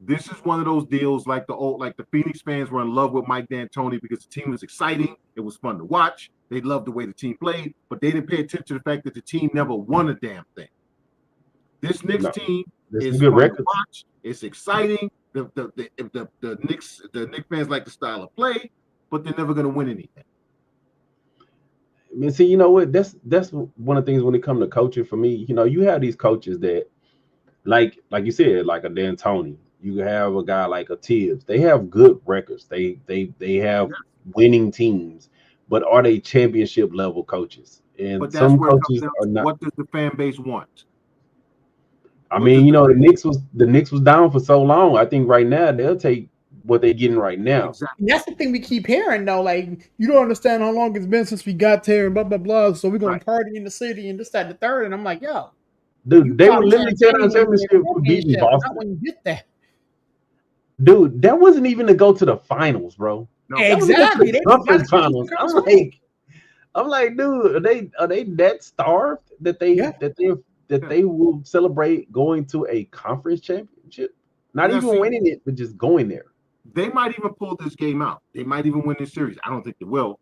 This is one of those deals like the Phoenix fans were in love with Mike D'Antoni because the team was exciting. It was fun to watch. They loved the way the team played, but they didn't pay attention to the fact that the team never won a damn thing. This Knicks team is good fun to watch. It's exciting. The Knicks fans like the style of play, but they're never going to win anything. I mean, see, you know what? That's one of the things when it comes to coaching for me. You know, you have these coaches that, like you said, like a D'Antoni. You have a guy like a Tibbs. They have good records. They have winning teams, but are they championship level coaches? And but some coaches are not. What does the fan base want? I mean, you know, the Knicks was down for so long. I think right now they'll take what they're getting right now. Exactly. And that's the thing we keep hearing though. Like, you don't understand how long it's been since we got there and blah blah blah. So we're gonna party in the city and this, that, and the third. And I'm like, yo, Dude, they were literally telling telling championship for beating Boston. not when you get there. Dude, that wasn't even to go to the finals, bro. No. Exactly. The conference finals. I'm like, dude, are they that starved that they will celebrate going to a conference championship? Not even winning it, but just going there. They might even pull this game out. They might even win this series. I don't think they will.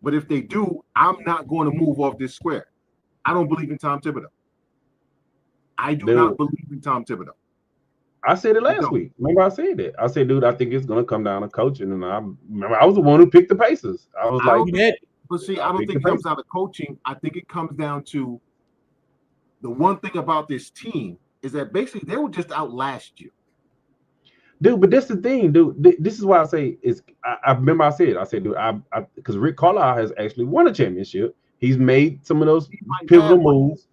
But if they do, I'm not going to move off this square. I don't believe in Tom Thibodeau. I do not believe in Tom Thibodeau. I said it last week. Remember, I said it. I said, dude, I think it's going to come down to coaching. And I was the one who picked the Pacers. I was but see, I don't think it comes down to coaching. I think it comes down to the one thing about this team is that basically they will just outlast you. Dude, but that's the thing, dude. This is why I say I remember I said, dude, because Rick Carlisle has actually won a championship. He's made some of those pivotal moves.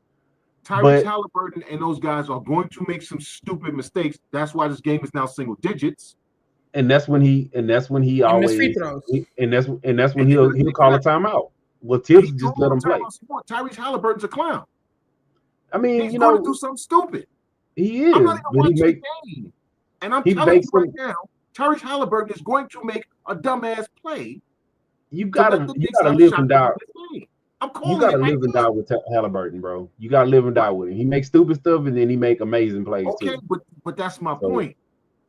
Tyrese Halliburton and those guys are going to make some stupid mistakes. That's why this game is now single digits. And that's when he always free throws. And that's when he'll call a timeout. Well, Tibbs just let him play. Tyrese Halliburton's a clown. I mean, he's going to do something stupid. He is. I'm not even watching the game. And I'm telling you right now, Tyrese Halliburton is going to make a dumbass play. You gotta live and die. You gotta live and die with Halliburton, bro. You gotta live and die with him. He makes stupid stuff and then he make amazing plays too. But that's my point.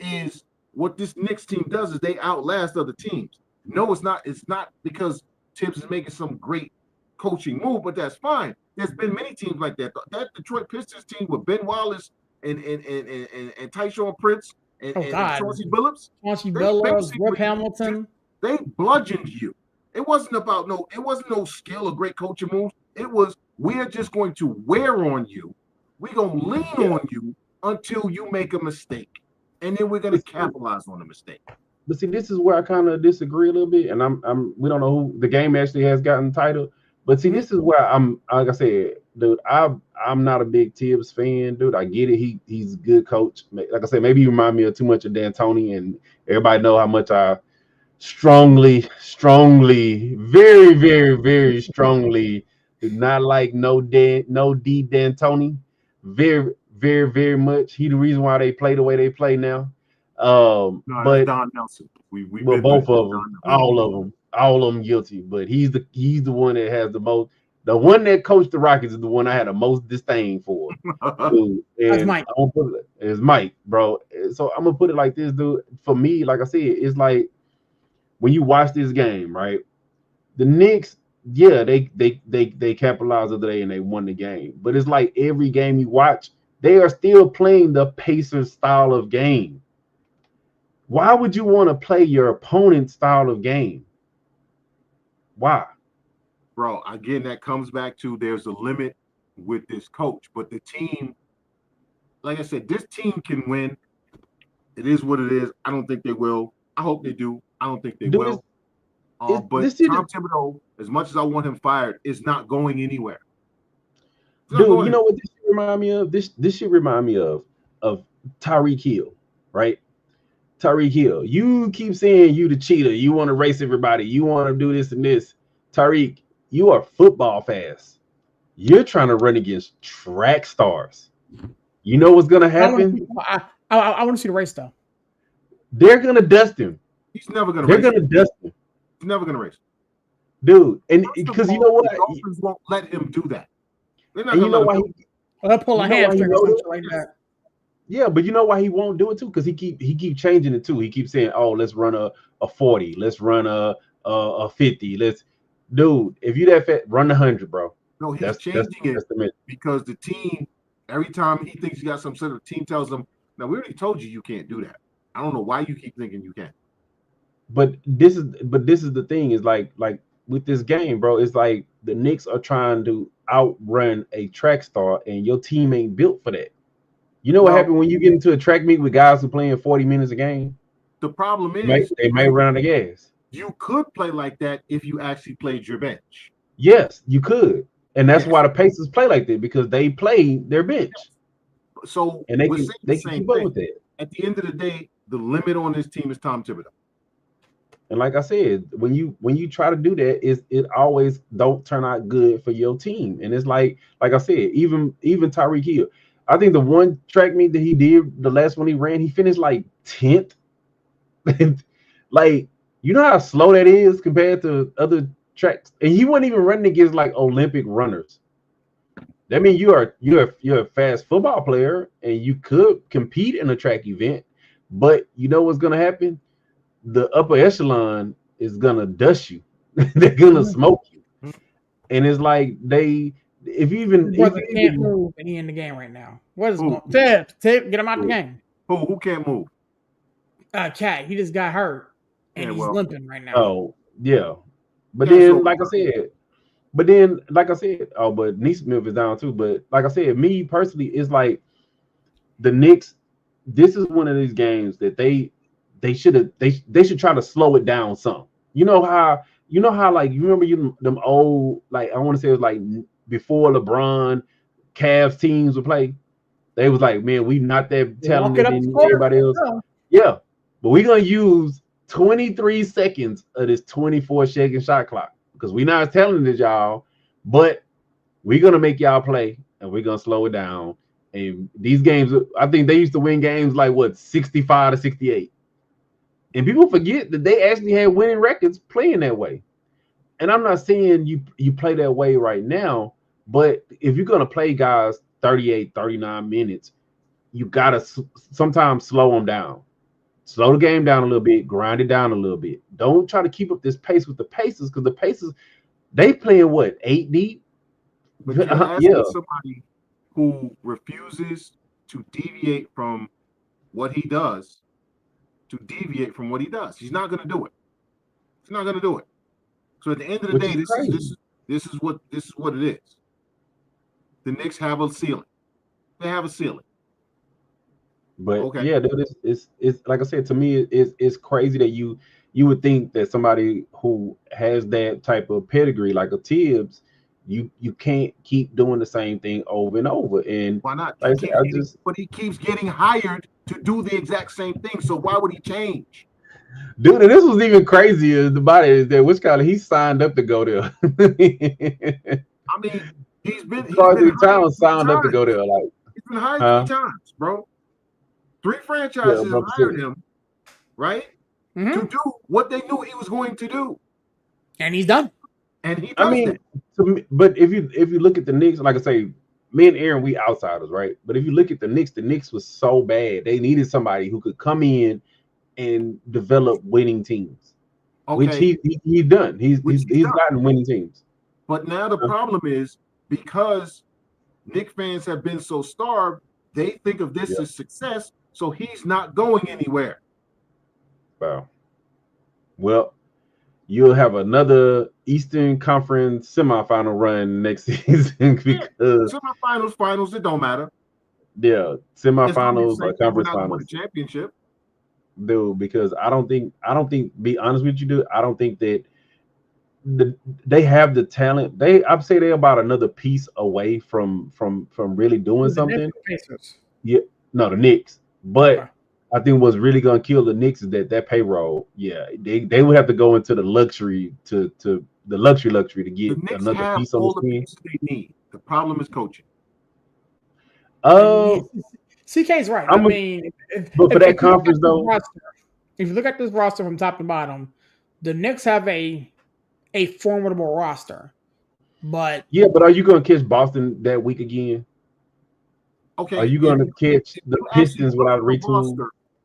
Is what this Knicks team does is they outlast other teams. No, it's not. It's not because Tibbs is making some great coaching move, but that's fine. There's been many teams like that. That Detroit Pistons team with Ben Wallace and Tyshawn Prince and Chauncey Billups. Rip Hamilton. They bludgeoned you. It wasn't no skill or great coaching moves. It was, we're just going to wear on you. We're going to lean on you until you make a mistake. And then we're going to capitalize on the mistake. But see, this is where I kind of disagree a little bit. And we don't know who the game actually has gotten title. But see, this is where I'm, like I said, dude, I'm not a big Tibbs fan, dude. I get it. He's a good coach. Like I said, maybe he remind me of too much of D'Antoni, and everybody know how much I strongly, very, very, very strongly do not like no D D'Antoni. Very, very, very much. He the reason why they play the way they play now. But Don Nelson. We both of them, all of them guilty. But he's the one that has the most. The one that coached the Rockets is the one I had the most disdain for. Dude. That's Mike. It's Mike, bro. So I'm gonna put it like this, dude. For me, like I said, it's like when you watch this game, right? The Knicks, yeah, they capitalized the other day and they won the game. But it's like every game you watch, they are still playing the Pacers style of game. Why would you want to play your opponent's style of game? Why? Bro, again, that comes back to there's a limit with this coach. But the team, like I said, this team can win. It is what it is. I don't think they will. I hope they do. I don't think they will. But Tom Thibodeau, as much as I want him fired, is not going anywhere. Dude, you know what this should remind me of? This should remind me of Tyreek Hill, right? Tyreek Hill. You keep saying you the cheater. You want to race everybody. You want to do this and this. Tyreek, you are football fast. You're trying to run against track stars. You know what's going to happen? I want to see the race, though. They're going to dust him. He's never going to race. They're going to dust him. He's never going to race. Dude, and because you know what? The Dolphins won't let him do that. They're not and you know why? They'll pull a hamstring or something like that. Yeah, but you know why he won't do it too? Because he keep changing it too. He keeps saying, "Oh, let's run a 40. Let's run a 50. Let's." Dude, if you that fat, run the 100, bro. No, he's changing it because the team, every time he thinks he got some sort of team tells him, "Now we already told you can't do that." I don't know why you keep thinking you can. But this is the thing is like with this game, bro. It's like the Knicks are trying to outrun a track star, and your team ain't built for that. You know what happened when you get into a track meet with guys who playing 40 minutes a game? The problem is they may run out of gas. You could play like that if you actually played your bench. Yes, you could. And that's why the Pacers play like that, because they play their bench. So and they can keep up with that. At the end of the day, the limit on this team is Tom Thibodeau. And like I said, when you try to do that, it always don't turn out good for your team. And it's like I said, even Tyreek Hill, I think the one track meet that he did, the last one he ran, he finished like 10th. Like, you know how slow that is compared to other tracks, and he wasn't even running against like Olympic runners. That means you're a fast football player and you could compete in a track event, but you know what's gonna happen? The upper echelon is gonna dust you. They're gonna smoke you. And it's like if you can't move and he in the game right now. What is going? Tip, get him out the game. Who can't move? Cat. He just got hurt and he's limping right now. Oh yeah, but then like I said, but Neesmith is down too. But like I said, me personally, it's like the Knicks. This is one of these games that they should try to slow it down some. You know how like you remember them old, like I want to say it was like before LeBron Cavs teams would play. They was like, man, we not that talented than everybody else. Yeah, but we're gonna use 23 seconds of this 24-second shot clock because we're not as talented as y'all, but we're gonna make y'all play and we're gonna slow it down. And these games, I think they used to win games like 65-68. And people forget that they actually had winning records playing that way. And I'm not saying you play that way right now, but if you're going to play guys 38, 39 minutes, you got to sometimes slow them down. Slow the game down a little bit, grind it down a little bit. Don't try to keep up this pace with the Pacers because the Pacers, they playing 8 deep? But you're asking somebody who refuses to deviate from what he does to deviate from what he does. He's not going to do it. He's not going to do it. So at the end of the day, this is what it is. The Knicks have a ceiling. They have a ceiling. But yeah, dude, it's like I said, to me, it's crazy that you would think that somebody who has that type of pedigree, like a Tibbs, you can't keep doing the same thing over and over. And why not? Like but he keeps getting hired to do the exact same thing. So why would he change? Dude, and this was even crazier. The body is there. He signed up to go there. I mean, he's been signed up to go there. Like he's been hired 3 times, bro. 3 franchises hired him, right? To do what they knew he was going to do, and he's done. And he does it. But if you look at the Knicks, like I say, me and Aaron, we outsiders, right? But if you look at the Knicks was so bad. They needed somebody who could come in and develop winning teams, which he's done. He's gotten winning teams. But now the problem is because Knicks fans have been so starved, they think of this as success, so he's not going anywhere. Wow. Well, you'll have another Eastern Conference semifinal run next season because semifinals, finals, it don't matter. Yeah, semifinals or conference finals. Championship. Dude, because I don't think, be honest with you, dude, I don't think that they have the talent. I'd say they're about another piece away from really doing something. Yeah, no, the Knicks. But I think what's really gonna kill the Knicks is that payroll. Yeah, they would have to go into the luxury to the luxury to get another piece on the team. They need. The problem is coaching. CK's right. But for that conference though, if you look at this roster from top to bottom, the Knicks have a formidable roster. But are you going to catch Boston that week again? Okay. Are you going to catch the Pistons without retool?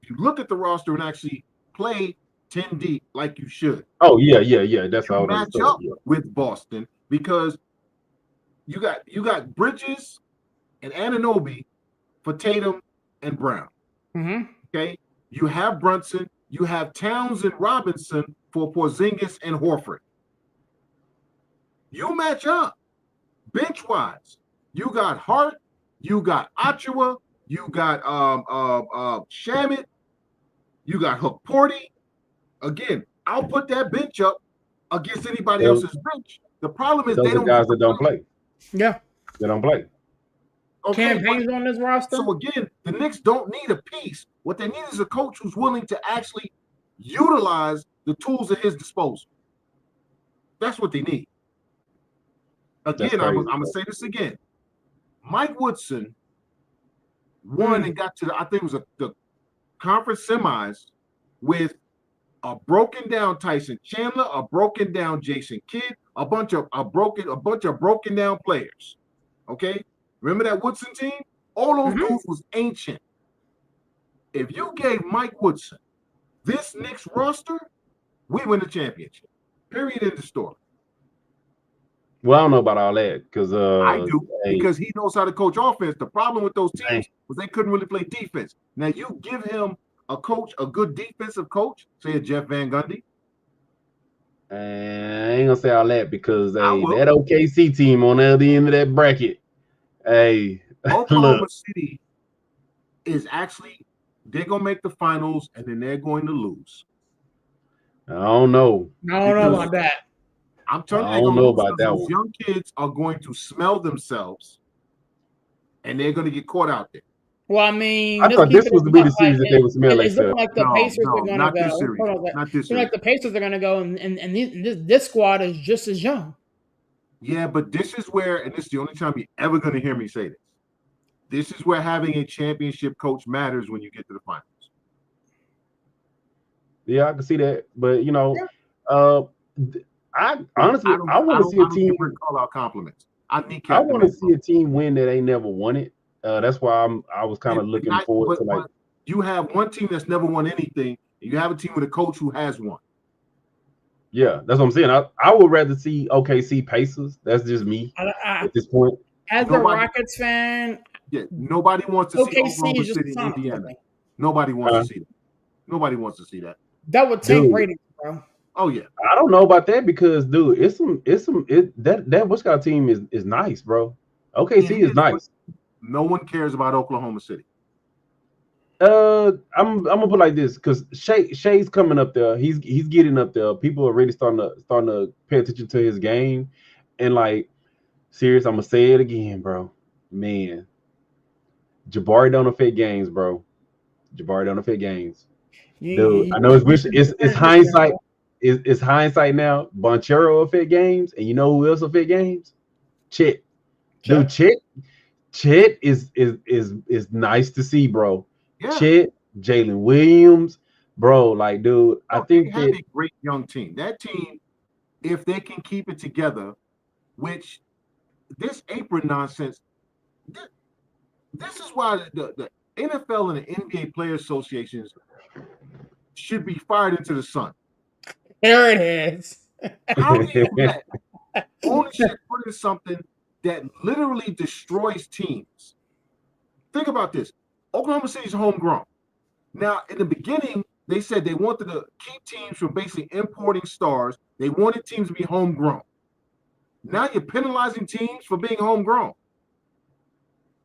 If you look at the roster and actually play 10 deep like you should. Oh yeah. That's all. Match up with Boston because you got Bridges and Anunoby for Tatum and Brown. Okay, you have Brunson, you have Towns and Robinson for Porzingis and Horford. You match up bench wise. You got Hart, you got Ochoa, you got Shamit, you got Porty. Again, I'll put that bench up against anybody else's bench. The problem is they don't guys that don't play. Yeah, they don't play. Okay, Campaign's on this roster. So again, the Knicks don't need a piece. What they need is a coach who's willing to actually utilize the tools at his disposal. That's what they need. That's Again, I'm crazy. going to say this again. Mike Woodson won and got to I think it was the conference semis with a broken down Tyson Chandler, a broken down Jason Kidd, a bunch of broken down players. Okay, remember that Woodson team? All those dudes was ancient. If you gave Mike Woodson this Knicks roster, we win the championship. Period. In the story. Well, I don't know about all that because I do, because he knows how to coach offense. The problem with those teams was they couldn't really play defense. Now you give him a coach, a good defensive coach, say a Jeff Van Gundy. I ain't gonna say all that because that OKC team on the other end of that bracket, Oklahoma City is actually they're gonna make the finals and then they're going to lose. I don't know. I don't know about that. I'm telling you, I don't know about that those one. young kids are going to smell themselves and they're going to get caught out there. Well, I mean, I thought this was to be the series that they would smell like. It's looking like the Pacers are going to go. This series. Not this series. Like the Pacers are going to go, and this squad is just as young. Yeah, but this is where, and this is the only time you're ever going to hear me say this. This is where having a championship coach matters when you get to the finals. Yeah, I can see that, but I honestly I want to see a team call out compliments. I want to see a team win that ain't never won it. That's why I was kind of looking forward to like. You have one team that's never won anything. And you have a team with a coach who has won. Yeah, that's what I'm saying. I would rather see OKC Pacers. That's just me at this point. As a Rockets fan, nobody wants to see Oklahoma City, Indiana. Nobody wants to see that. Nobody wants to see that. That would tank ratings, bro. Oh yeah. I don't know about that because, dude, that Wisconsin team is nice, bro. OKC is nice. No one cares about Oklahoma City. I'm gonna put it like this because Shay's coming up there. He's getting up there. People are really starting to pay attention to his game, and like, serious, I'm gonna say it again, bro. Man, Jabari don't affect games, bro. Jabari don't affect games. Dude, I know it's hindsight. It's hindsight now. Bonchero affect games, and you know who else affect games? Chet. Dude, Chet is nice to see, bro. Yeah. Chet, Jalen Williams, bro. Like, dude, I think they have a great young team. That team, if they can keep it together, which this apron nonsense, this is why the NFL and the NBA Players Associations should be fired into the sun. There it is. How do you let ownership put in something that literally destroys teams? Think about this. Oklahoma City's homegrown. Now, in the beginning, they said they wanted to keep teams from basically importing stars. They wanted teams to be homegrown. Now you're penalizing teams for being homegrown.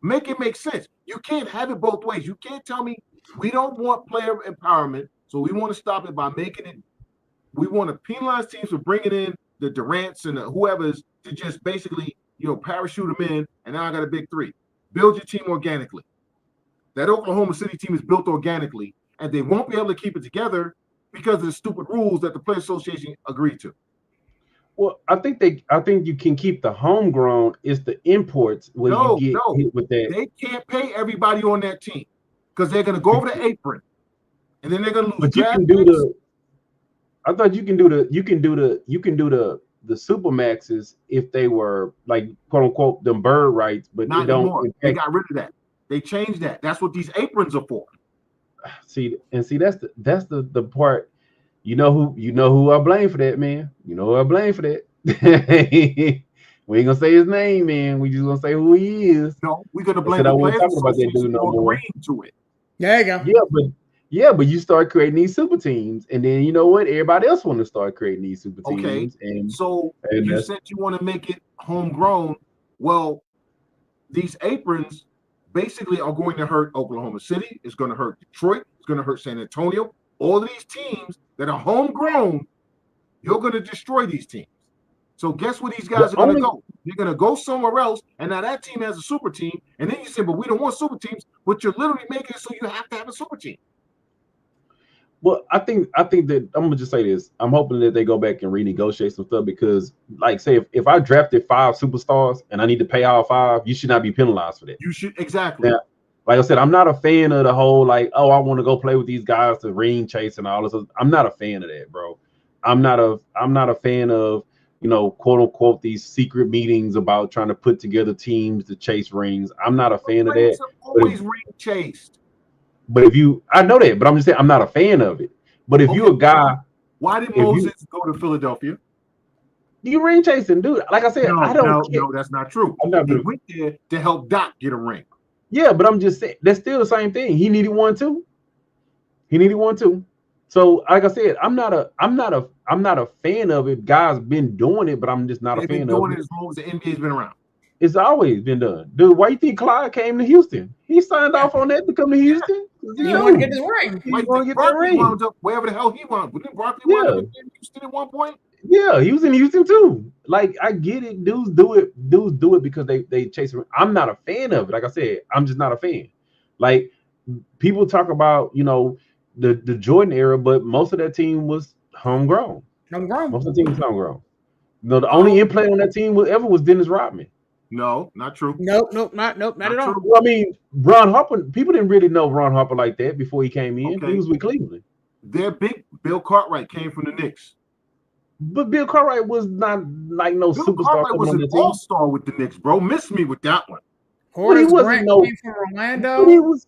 Make it make sense. You can't have it both ways. You can't tell me we don't want player empowerment, so we want to stop it by making it. We want to penalize teams for bringing in the Durants and the whoever's to just basically, parachute them in, and now I got a big three. Build your team organically. That Oklahoma City team is built organically, and they won't be able to keep it together because of the stupid rules that the Players Association agreed to. Well, I think you can keep the homegrown. It's the imports where you get hit with that. They can't pay everybody on that team because they're going to go over the apron, and then they're going to lose. But you can do the. I thought you can do the super maxes if they were like quote unquote them bird rights, but not anymore. They got rid of that. They changed that. That's what these aprons are for. See, that's the part. You know who I blame for that, man. You know who I blame for that. We ain't gonna say his name, man. We just gonna say who he is. No, we're gonna blame the players about that dude no more. To it. There you go. But you start creating these super teams, and then you know what? Everybody else want to start creating these super teams. Okay, and you said you want to make it homegrown. Well, these aprons basically are going to hurt Oklahoma City. It's going to hurt Detroit. It's going to hurt San Antonio. All of these teams that are homegrown, you're going to destroy these teams. So guess where these guys are going to go? They're going to go somewhere else, and now that team has a super team. And then you say, but we don't want super teams, but you're literally making it so you have to have a super team. Well, I think that I'm gonna just say this. I'm hoping that they go back and renegotiate some stuff because, like, say if I drafted 5 superstars and I need to pay all 5, you should not be penalized for that. You should exactly. Now, like I said, I'm not a fan of the whole like, oh, I want to go play with these guys to ring chase and all this. I'm not a fan of that, bro. I'm not a fan of, you know, quote unquote these secret meetings about trying to put together teams to chase rings. I'm not a fan of that. Always ring chased. But if you, I know that, but I'm just saying I'm not a fan of it. But if you're a guy, why did Moses go to Philadelphia? You ring chasing, dude. Like I said, I don't care. No, that's not true. He went there to help Doc get a ring. Yeah, but I'm just saying that's still the same thing. He needed one too. So, like I said, I'm not a fan of it. Guys been doing it, but I'm just not a fan of it. They've been doing it as long as the NBA's been around. It's always been done, dude. Why you think Clyde came to Houston? He signed off on that to come to Houston. He wanted to get his ring. He wanted to get that ring. Wound up wherever the hell he wanted. Didn't Barkley wind up in Houston at one point? Yeah, he was in Houston too. Like, I get it. Dudes do it because they chase. I'm not a fan of it. Like I said, I'm just not a fan. Like, people talk about, you know, the Jordan era, but most of that team was homegrown. Most of the team was homegrown. No, the only implant on that team was Dennis Rodman. No, not true. Nope, not at all. Well, I mean, Ron Harper, people didn't really know Ron Harper like that before he came in. Okay. He was with Cleveland. Their big Bill Cartwright came from the Knicks. But Bill Cartwright was not like no Bill superstar. Cartwright was an all-star with the Knicks, bro. Miss me with that one. Horace Grant came from Orlando. He was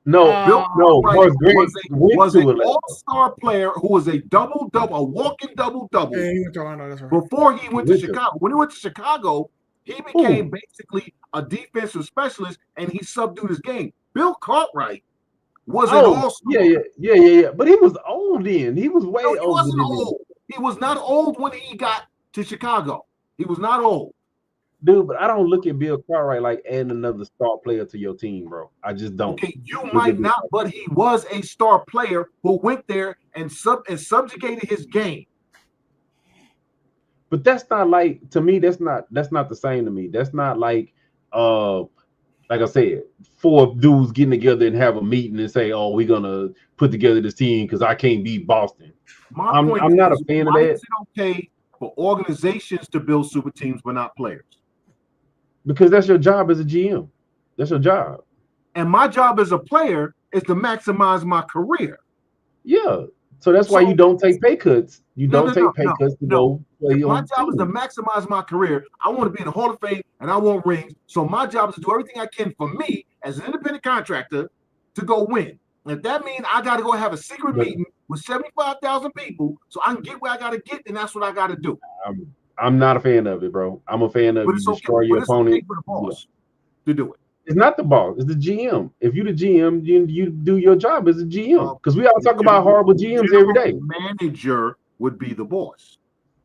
Horace Grant was an all-star player who was a double-double, a walking double-double. Yeah, he went to Orlando, that's right. Before he went to Chicago. When he went to Chicago, he became basically a defensive specialist, and he subdued his game. Bill Cartwright was an all-star. Yeah. But he was old then. He was way older. He wasn't old. He was not old when he got to Chicago. He was not old. Dude, but I don't look at Bill Cartwright like adding another star player to your team, bro. I just don't. Okay, you might not, but he was a star player who went there and subjugated his game. But that's not like, to me, that's not the same to me. That's not like I said, 4 dudes getting together and have a meeting and say, "Oh, we're gonna put together this team because I can't beat Boston." I'm not a fan of that. Why is it okay for organizations to build super teams but not players? Because that's your job as a GM. That's your job. And my job as a player is to maximize my career. Yeah. So that's why you don't take pay cuts. You don't take pay cuts to go play on. My job is to maximize my career. I want to be in the Hall of Fame and I want rings. So my job is to do everything I can for me as an independent contractor to go win. And if that means I got to go have a secret meeting with 75,000 people so I can get where I got to get, then that's what I got to do. I'm not a fan of it, bro. I'm a fan of you destroy your opponent. For the boss to do it. It's not the boss. It's the GM. If you're the GM, you do your job as a GM. Because we all talk about horrible GMs every day. Manager would be the boss.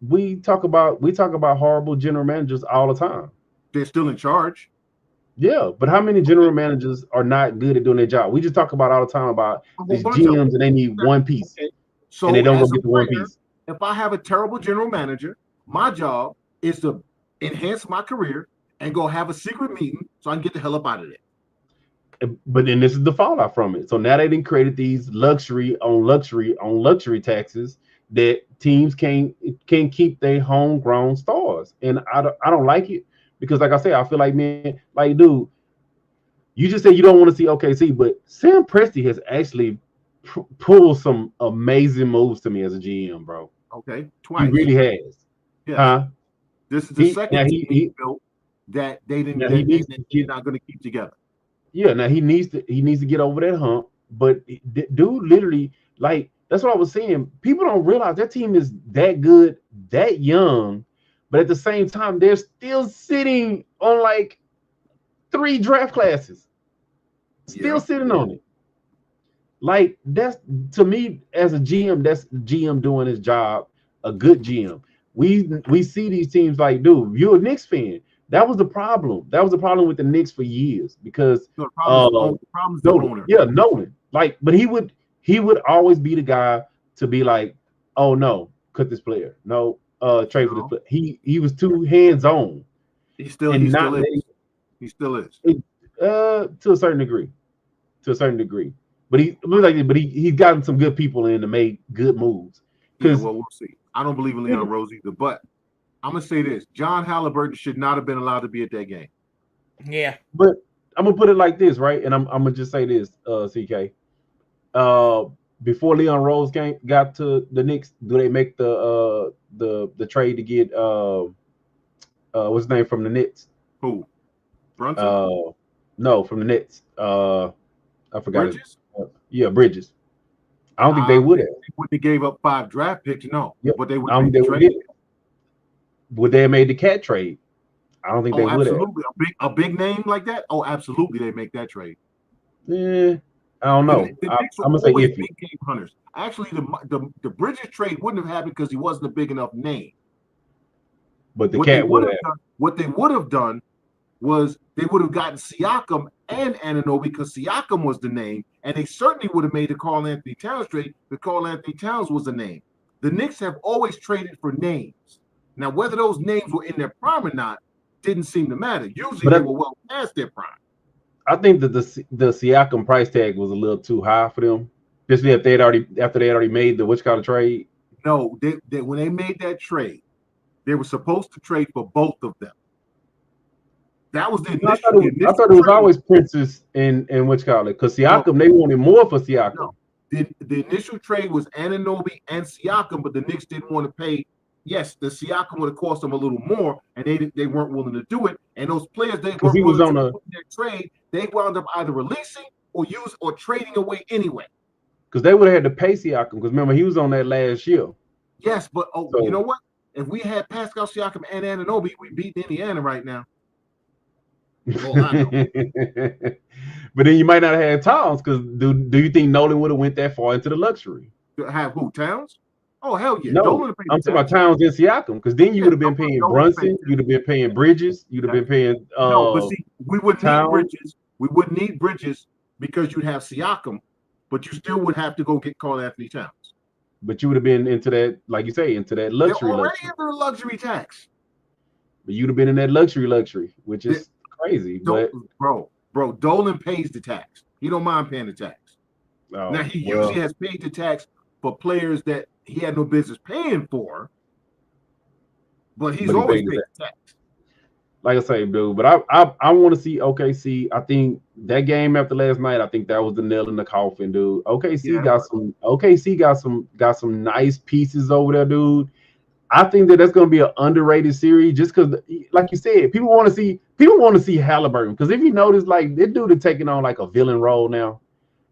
We talk about horrible general managers all the time. They're still in charge. Yeah, but how many general managers are not good at doing their job? We just talk about all the time about these GMs and they need one piece. Okay. So and they don't go get the one piece. If I have a terrible general manager, my job is to enhance my career and go have a secret meeting so I can get the hell up out of there. But then this is the fallout from it. So now they done created these luxury taxes that teams can keep their homegrown stars. And I don't like it because, like I said, I feel like, man, like, dude, you just said you don't want to see OKC, but Sam Presti has actually pulled some amazing moves to me as a GM, bro. Okay, twice. He really has. Yeah. Huh? This is the second team he built that they're not going to keep together. Yeah, now he needs to get over that hump. But dude, literally, like, that's what I was saying. People don't realize that team is that good, that young, but at the same time, they're still sitting on like 3 draft classes. Still sitting on it. Like, that's, to me, as a GM, that's GM doing his job, a good GM. We see these teams like, dude, you're a Knicks fan. That was the problem. That was the problem with the Knicks for years because Nolan. Like, but he would always be the guy to be like, oh no, cut this player. No, trade for No. this. He was too hands on He still and is. not letting He still is. it, to a certain degree. To a certain degree. But he's gotten some good people in to make good moves. Yeah, well, we'll see. I don't believe in Leon Rose either, but I'm gonna say this: John Halliburton should not have been allowed to be at that game. Yeah. But I'm gonna put it like this, right? And I'm gonna just say this, CK. Before Leon Rose got to the Knicks, do they make the trade to get what's his name from the Knicks? Who? Brunson? No, from the Nets. I forgot. Bridges? Yeah, Bridges. I don't think they would have. They wouldn't have gave up 5 draft picks, no. Yep. But they would I don't have think made they the trade. would they have made the cat trade? I don't think they would have. Absolutely. A big name like that? Oh, absolutely, they make that trade. Yeah, I don't know. I'm gonna say iffy. Big game hunters. Actually, the Bridges trade wouldn't have happened because he wasn't a big enough name. But the cat would have. What they would have done was they would have gotten Siakam and Anunoby because Siakam was the name, and they certainly would have made the Karl Anthony Towns trade because Karl Anthony Towns was the name. The Knicks have always traded for names. Now, whether those names were in their prime or not didn't seem to matter. Usually, they were well past their prime. I think that the Siakam price tag was a little too high for them, especially if they had already made the trade. No, they when they made that trade, they were supposed to trade for both of them. That was the initial. I thought it was always Princess and because Siakam, they wanted more for Siakam. No. The initial trade was Anunoby and Siakam, but the Knicks didn't want to pay. Yes, the Siakam would have cost them a little more, and they weren't willing to do it. And those players they weren't willing to put in their trade, they wound up either releasing or trading away anyway. Because they would have had to pay Siakam. Because remember, he was on that last year. Yes, but you know what? If we had Pascal Siakam and Anunoby, we'd beat Indiana right now. But then you might not have had Towns because do you think Nolan would have went that far into the luxury? Have who? Towns? Oh hell yeah! No, I'm talking about Towns and Siakam because then you would have been paying Brunson, you'd have been paying Bridges, you'd have been paying. No, but see, we wouldn't need Bridges. We wouldn't need Bridges because you'd have Siakam, but you still would have to go get Karl Anthony Towns. But you would have been into that, like you say, into that luxury. They're already into the luxury tax. But you'd have been in that luxury, which is crazy. But bro, Dolan pays the tax. He don't mind paying the tax. Now he usually has paid the tax for players that he had no business paying for, but he's always paid the tax. Like I say, dude, but I want to see OKC. I think that game after last night, I think that was the nail in the coffin, dude. OKC got some nice pieces over there, dude. I think that's going to be an underrated series just because, like you said, people want to see Halliburton because if you notice, like this dude is taking on like a villain role now.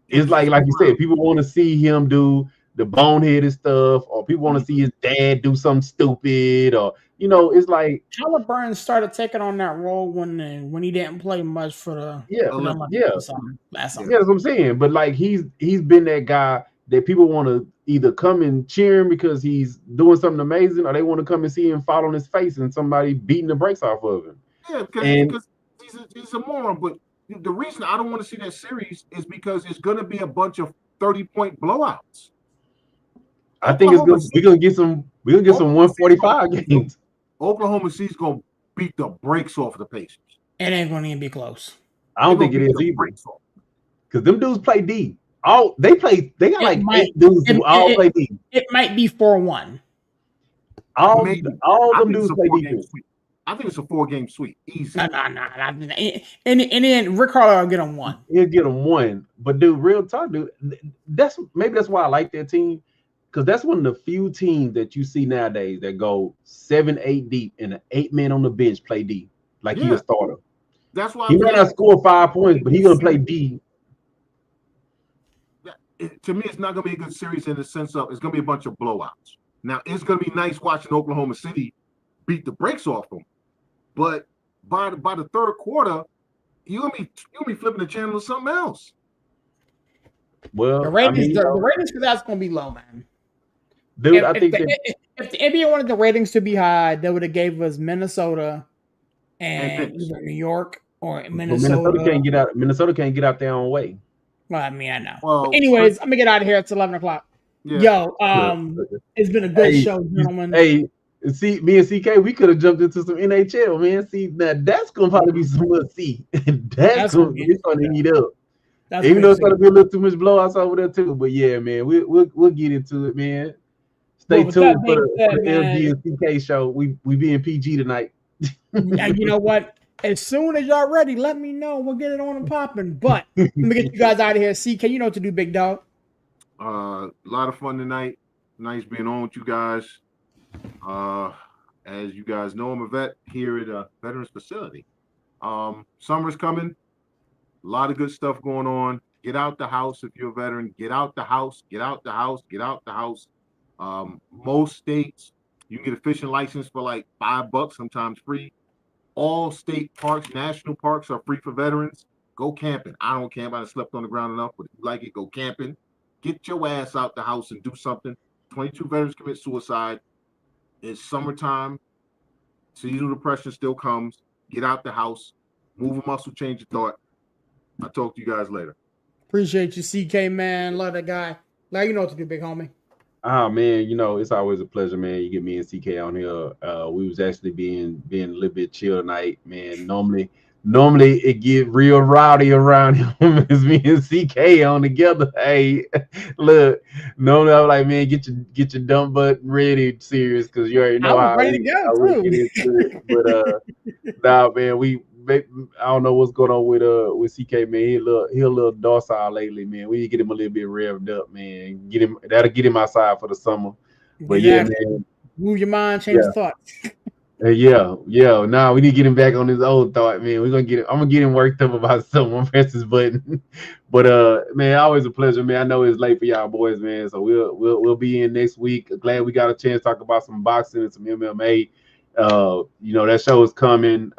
It's like you said, people want to see him do the boneheaded stuff, or people want to see his dad do something stupid, or it's like Halliburton started taking on that role when he didn't play much for the last summer. That's what I'm saying. But like he's been that guy that people want to either come and cheer him because he's doing something amazing, or they want to come and see him fall on his face and somebody beating the brakes off of him. Yeah, because he's a moron. But the reason I don't want to see that series is because it's going to be a bunch of 30-point blowouts. I think we're gonna get some 145 games. Oklahoma City's gonna beat the brakes off of the Pacers. It ain't gonna even be close. I don't think it is either. Because them dudes play D. They got like 8 dudes who all play D. It might be 4-1. All them dudes play defense. I think it's a 4-game sweep. Easy. No. And then Rick Carlisle will get them 1. He'll get them 1. But dude, real talk, dude. That's why I like that team. Because that's one of the few teams that you see nowadays that go 7-8 deep and an 8 man on the bench play D. Like he a starter. That's why he may not score 5 points, but he's gonna play D. To me, it's not gonna be a good series in the sense of it's gonna be a bunch of blowouts. Now it's gonna be nice watching Oklahoma City beat the brakes off them, but by the third quarter, you're gonna be flipping the channel to something else. Well, the ratings for that's gonna be low, man. Dude, if the NBA wanted the ratings to be high, they would have gave us Minnesota and either New York or Minnesota. Minnesota can't get out their own way. Well, I mean, I know. Well, but anyways, I'm gonna get out of here. It's 11 o'clock. Yeah. Yo, it's been a good show, gentlemen. Hey, See, me and CK, we could have jumped into some NHL, man. See, now that's gonna probably be some little C. That's gonna be It's gonna heat up. that's gonna Even be though it's interesting. gonna be a little too much blowouts over there too. But yeah, man, we'll get into it, man. Well, Stay with that tuned for being said, the man, LG and CK show. We being PG tonight. and you know what? As soon as y'all ready, let me know. We'll get it on and popping. But let me get you guys out of here. CK, you know what to do, big dog. A lot of fun tonight. Nice being on with you guys. As you guys know, I'm a vet here at a veterans facility. Summer's coming. A lot of good stuff going on. Get out the house if you're a veteran. Get out the house. Get out the house. Get out the house. Most states, you can get a fishing license for like $5, sometimes free. All state parks, national parks are free for veterans. Go camping. I don't camp. I slept on the ground enough, but if you like it, go camping. Get your ass out the house and do something. 22 veterans commit suicide. It's summertime. Seasonal depression still comes. Get out the house. Move a muscle, change your thought. I'll talk to you guys later. Appreciate you, CK, man. Love that guy. Now you know what to do, big homie. Ah man, it's always a pleasure, man. You get me and CK on here. We was actually being a little bit chill tonight, man. Normally it get real rowdy around him as me and CK on together. Hey, look, normally I'm like, man, get your dump button ready, serious, because you already I know was how ready to go we too. get into it. But nah, man, I don't know what's going on with CK, man. He a little docile lately, man. We need to get him a little bit revved up, man. That'll get him outside for the summer. But yeah, Exactly. man. Move your mind, change Yeah. your thoughts. Yeah. Nah, we need to get him back on his old thought, man. I'm gonna get him worked up about someone press his button. But man, always a pleasure, man. I know it's late for y'all boys, man. So we'll be in next week. Glad we got a chance to talk about some boxing and some MMA. That show is coming.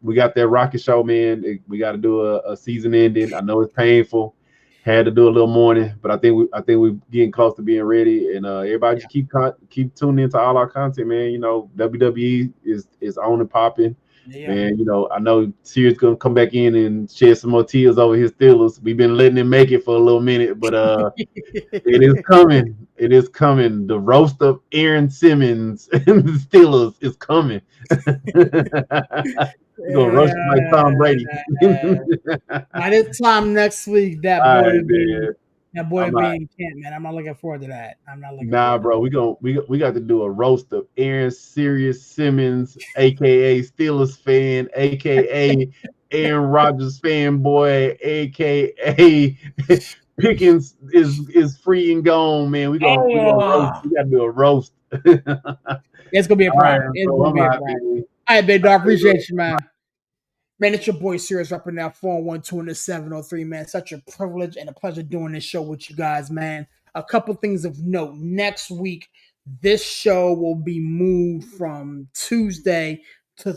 We got that Rocket show, man. We got to do a season ending. I know it's painful. Had to do a little morning, but I think we're getting close to being ready. And everybody Yeah. just keep tuning into all our content, man. WWE is on and popping, Yeah. man. I know Sirius gonna come back in and shed some more tears over his Steelers. We've been letting him make it for a little minute, but it is coming. It is coming. The roast of Aaron Simmons and the Steelers is coming. We're gonna roast him like Tom Brady. By this time next week, that All boy right, will be man. I'm in camp, man. I'm not looking forward to that. I'm not looking Nah, forward to bro. We got to do a roast of Aaron Sirius Simmons, aka Steelers fan, aka Aaron Rodgers fanboy, aka Pickens is free and gone, man. that. We gonna roast. Oh, We gotta do a roast. it's gonna be a All right, problem. It's bro. gonna I'm be a out, problem. man. All right, big dog. Hey, look, Appreciate you, man. Man, it's your boy Sirius repping now 412 and the 703, man. Such a privilege and a pleasure doing this show with you guys, man. A couple things of note. Next week, this show will be moved from Tuesday to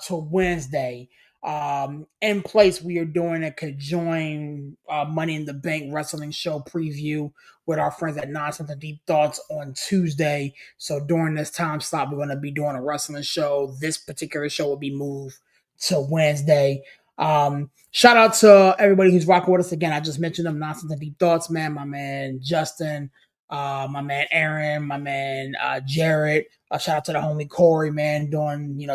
Wednesday. In place, we are doing a conjoined Money in the Bank wrestling show preview with our friends at Nonsense and Deep Thoughts on Tuesday. So during this time slot, we're going to be doing a wrestling show. This particular show will be moved to Wednesday. Shout out to everybody who's rocking with us again. I just mentioned them, Nonsense and Deep Thoughts, man. My man Justin, my man Aaron, my man Jared. Shout out to the homie Corey, man,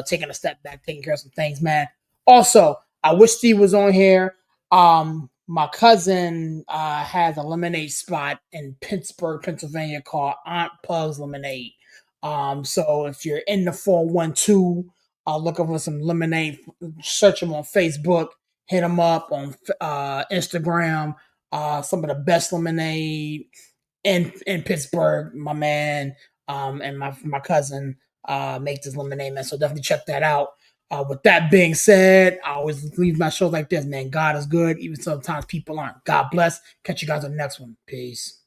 taking a step back, taking care of some things, man. Also, I wish Steve was on here. My cousin has a lemonade spot in Pittsburgh, Pennsylvania called Aunt Pug's Lemonade. So if you're in the 412, looking for some lemonade, search them on Facebook, hit them up on Instagram. Some of the best lemonade in Pittsburgh. My man and my cousin make this lemonade, man. So definitely check that out. With that being said, I always leave my shows like this, man. God is good, even sometimes people aren't. God bless. Catch you guys on the next one. Peace.